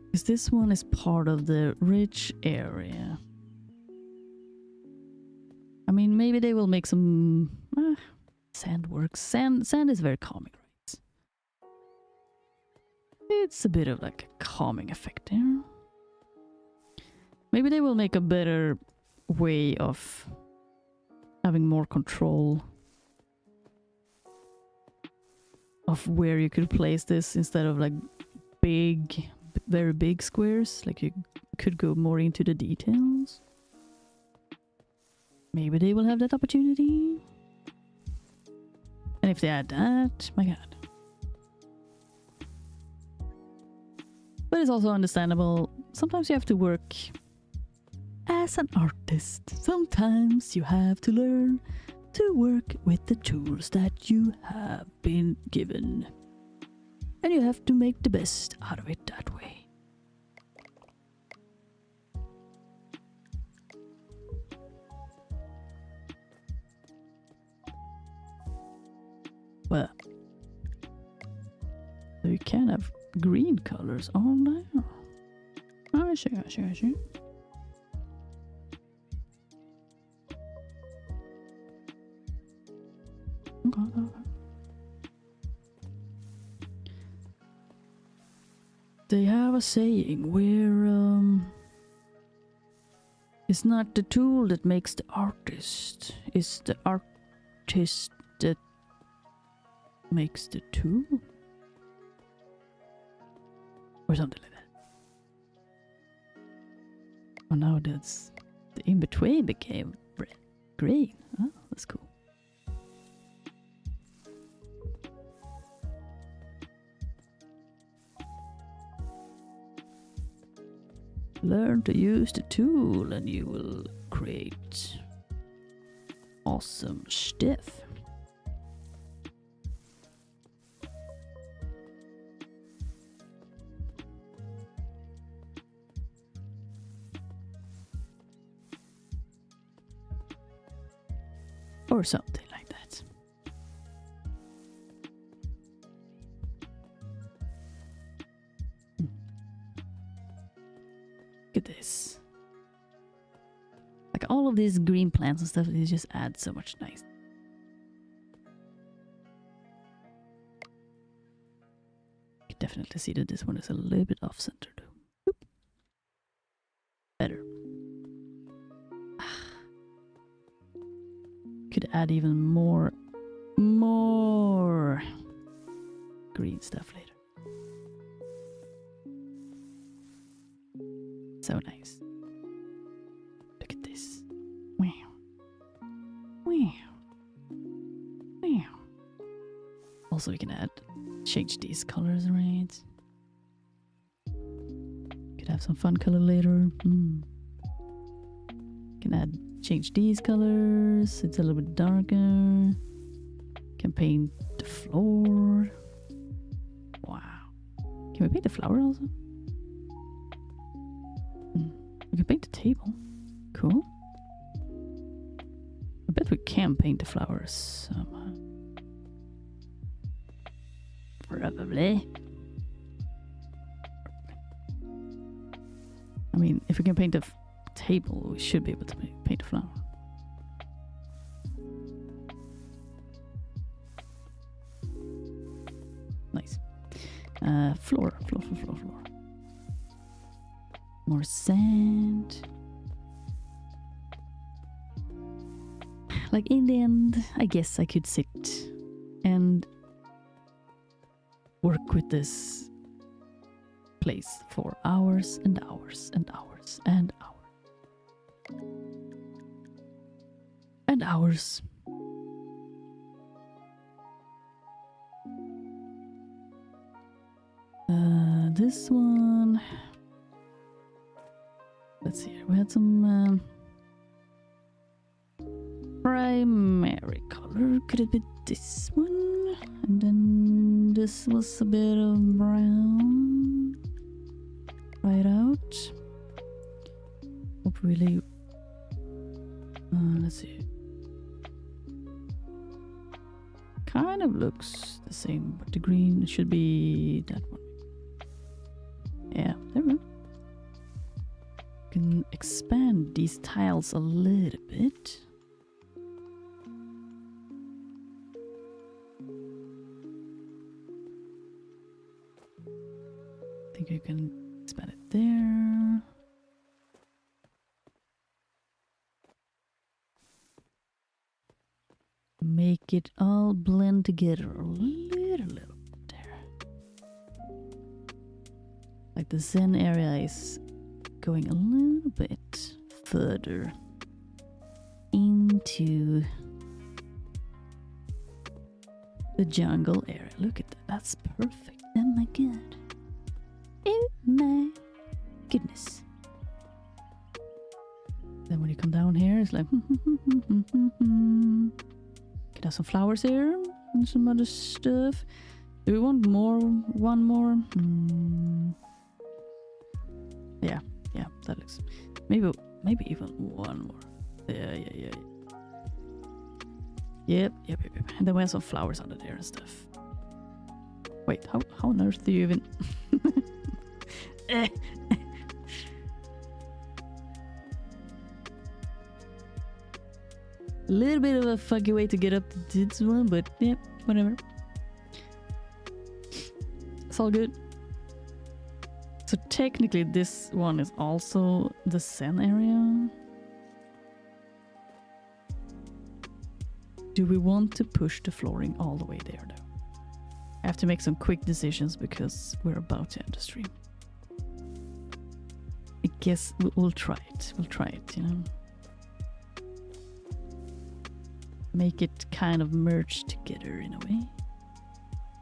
Because this one is part of the ridge area. I mean, maybe they will make some sand works. Sand is very calming, right? It's a bit of like a calming effect there. Maybe they will make a better way of having more control of where you could place this instead of like big, very big squares. Like you could go more into the details. Maybe they will have that opportunity. And if they add that, my god. But it's also understandable. Sometimes you have to work as an artist. Sometimes you have to learn to work with the tools that you have been given. And you have to make the best out of it that way. Well, so you can have green colors on there. I see. Okay. They have a saying where it's not the tool that makes the artist, it's the artist that makes the tool, or something like that. Oh, now that's the in between became green. Oh, that's cool. Learn to use the tool and you will create awesome stuff. Or something like that. Look at this. Like all of these green plants and stuff, they just add so much nice. You can definitely see that this one is a little bit off center though. Oop. Better. Could add even more green stuff later. So nice. Look at this. Wow. Wow. Wow. Also we can change these colors, right? Could have some fun color later. Can change these colors. It's a little bit darker. Can paint the floor. Wow. Can we paint the flower also? We can paint the table. Cool. I bet we can paint the flowers somehow. Probably. I mean, if we can paint the table, we should be able to paint a flower. Nice. Floor. More sand. Like in the end, I guess I could sit and work with this place for hours and hours and hours and hours. And hours. This one. Let's see. We had some primary color. Could it be this one? And then this was a bit of brown. Right out. Hope really. Let's see. kind of looks the same, but the green should be that one. Yeah, there we go. Can expand these tiles a little bit. I think you can expand it there. Make it all blend together a little bit there. Like the Zen area is going a little bit further into the jungle area. Look at that. That's perfect. Oh my god. Oh my goodness. Then when you come down here, it's like could have some flowers here and some other stuff. Do we want more? One more? Yeah, that looks. Maybe even one more. Yeah. Yep. And then we have some flowers under there and stuff. Wait, how on earth do you even? A little bit of a funky way to get up to this one, but yeah, whatever. It's all good. So technically this one is also the Zen area. Do we want to push the flooring all the way there though? I have to make some quick decisions because we're about to end the stream. I guess we'll try it. We'll try it, you know. Make it kind of merge together in a way.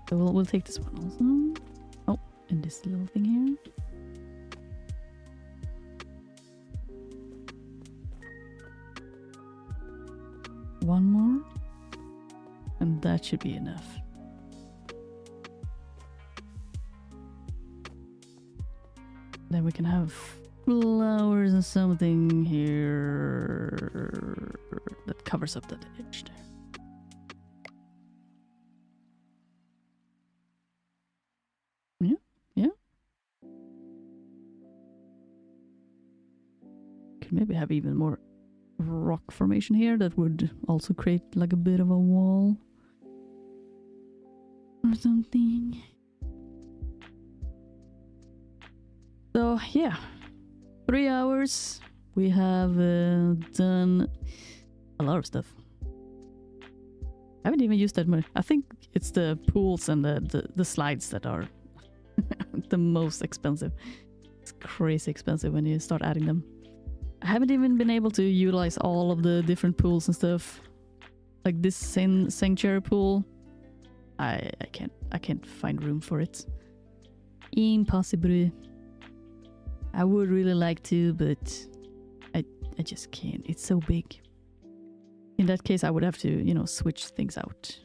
So we'll take this one also. Oh, and this little thing here. One more. And that should be enough. Then we can have flowers and something here that covers up that edge there. Yeah. Could maybe have even more rock formation here that would also create like a bit of a wall or something. So yeah, 3 hours. We have done a lot of stuff. I haven't even used that much. I think it's the pools and the slides that are the most expensive. It's crazy expensive when you start adding them. I haven't even been able to utilize all of the different pools and stuff. Like this sanctuary pool. I can't find room for it. Impossible. I would really like to, but I just can't. It's so big. In that case, I would have to, you know, switch things out.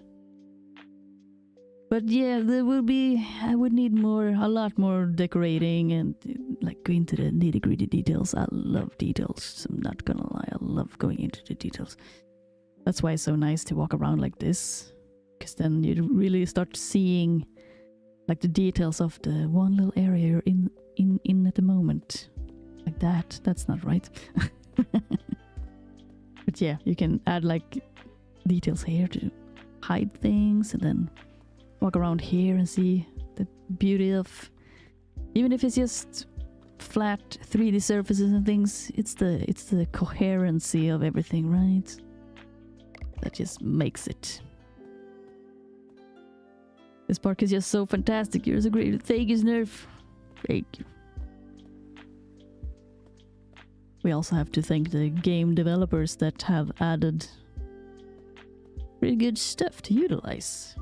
But yeah, there will be. I would need a lot more decorating and like go into the nitty-gritty details. I love details. I'm not gonna lie. I love going into the details. That's why it's so nice to walk around like this, because then you really start seeing like the details of the one little area you're in at the moment. Like that. That's not right. But yeah, you can add like details here to hide things, and then walk around here and see the beauty of, even if it's just flat 3D surfaces and things, it's the coherency of everything, right? That just makes it. This park is just so fantastic. You're so great. Thank you, Snurf. Thank you. We also have to thank the game developers that have added pretty good stuff to utilize.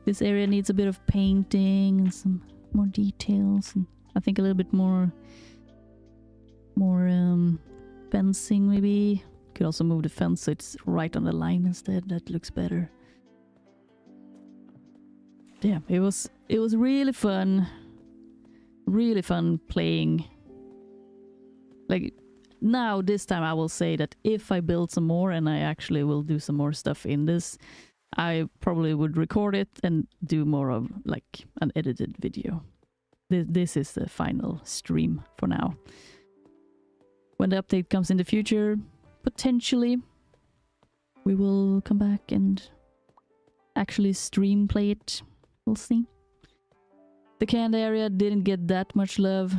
This area needs a bit of painting and some more details, and I think a little bit more fencing maybe. Could also move the fence so it's right on the line instead. That looks better. Yeah, it was really fun. Really fun playing. Like, now this time I will say that if I build some more and I actually will do some more stuff in this, I probably would record it and do more of like an edited video. This is the final stream for now. When the update comes in the future, potentially we will come back and actually stream play it. We'll see. The canned area didn't get that much love.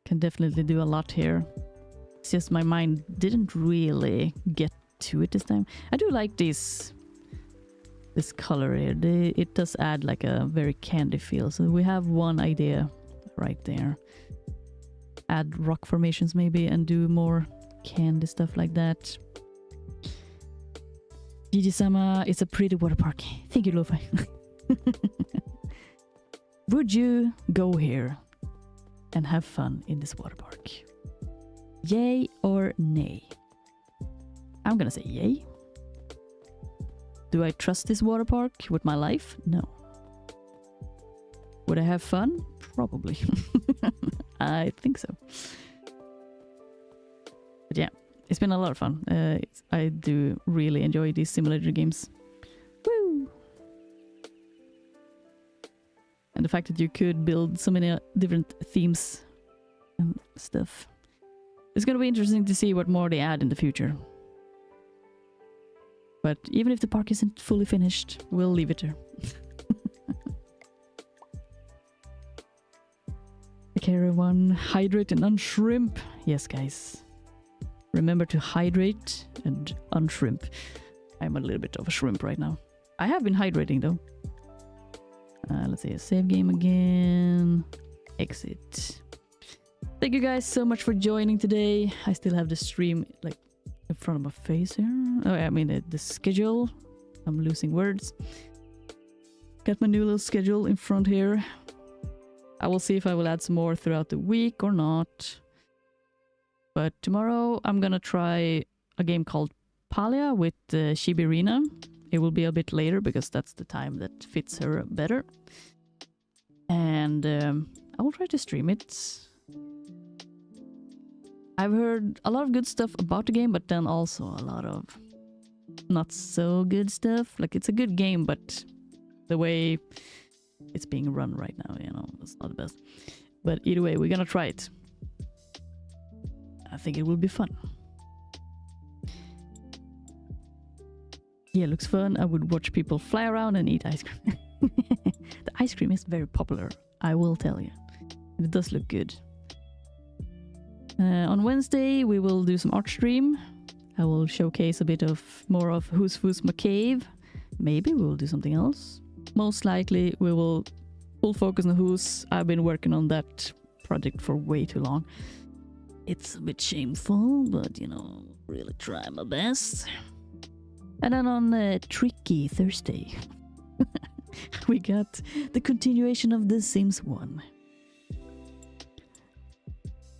Can definitely do a lot here. It's just my mind didn't really get to it this time. I do like this color here. It does add like a very candy feel. So we have one idea right there. Add rock formations maybe and do more candy stuff like that. DodgeMasterSama, it's a pretty water park. Thank you, Lo-Fi. Would you go here and have fun in this water park? Yay or nay? I'm gonna say yay. Do I trust this water park with my life? No. Would I have fun? Probably. I think so. But yeah, it's been a lot of fun. I do really enjoy these simulator games. Woo! And the fact that you could build so many different themes and stuff. It's gonna be interesting to see what more they add in the future. But even if the park isn't fully finished, we'll leave it there. Okay, everyone, hydrate and unshrimp. Yes, guys. Remember to hydrate and unshrimp. I'm a little bit of a shrimp right now. I have been hydrating though. Let's see, a save game again. Exit. Thank you guys so much for joining today. I still have the stream like in front of my face here. Oh, I mean the schedule. I'm losing words. Got my new little schedule in front here. I will see if I will add some more throughout the week or not. But tomorrow I'm gonna try a game called Palia with Shibirina. It will be a bit later because that's the time that fits her better. And I will try to stream it. I've heard a lot of good stuff about the game, but then also a lot of not so good stuff. Like, it's a good game, but the way it's being run right now, you know, it's not the best. But either way, we're gonna try it. I think it will be fun. Yeah, looks fun. I would watch people fly around and eat ice cream. The ice cream is very popular, I will tell you. It does look good. On Wednesday, we will do some art stream. I will showcase a bit of more of Who's McCave. Maybe we will do something else. Most likely, we will full focus on Who's. I've been working on that project for way too long. It's a bit shameful, but, you know, really try my best. And then on Tricky Thursday, we got the continuation of The Sims 1.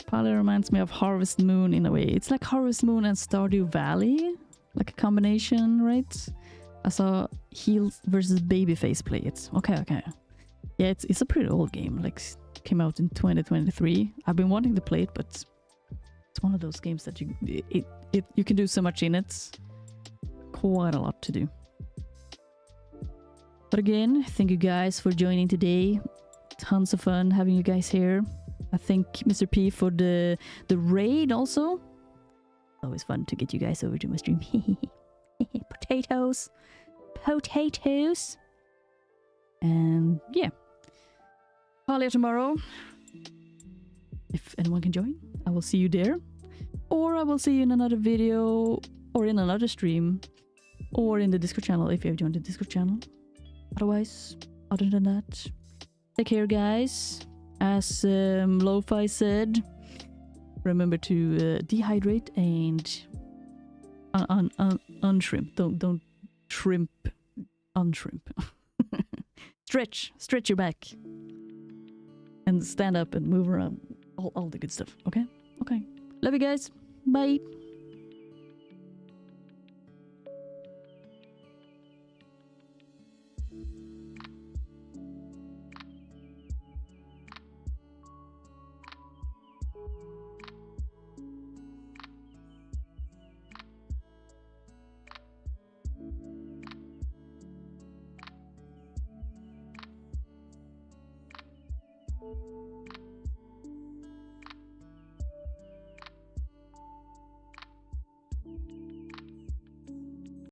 Probably reminds me of Harvest Moon in a way. It's like Harvest Moon and Stardew Valley, like a combination, right? I saw Heel versus Babyface play it. Okay. Yeah, it's a pretty old game. Like, came out in 2023. I've been wanting to play it, but it's one of those games that you can do so much in it. Quite a lot to do. But again, thank you guys for joining today. Tons of fun having you guys here. I thank Mr. P for the raid also. Always fun to get you guys over to my stream. Potatoes. And yeah. Palia tomorrow. If anyone can join, I will see you there. Or I will see you in another video or in another stream. Or in the Discord channel if you have joined the Discord channel. Otherwise, other than that, take care, guys. As Lo-Fi said, remember to dehydrate and unshrimp. Don't shrimp, unshrimp. Stretch your back, and stand up and move around. All the good stuff. Okay. Love you guys. Bye.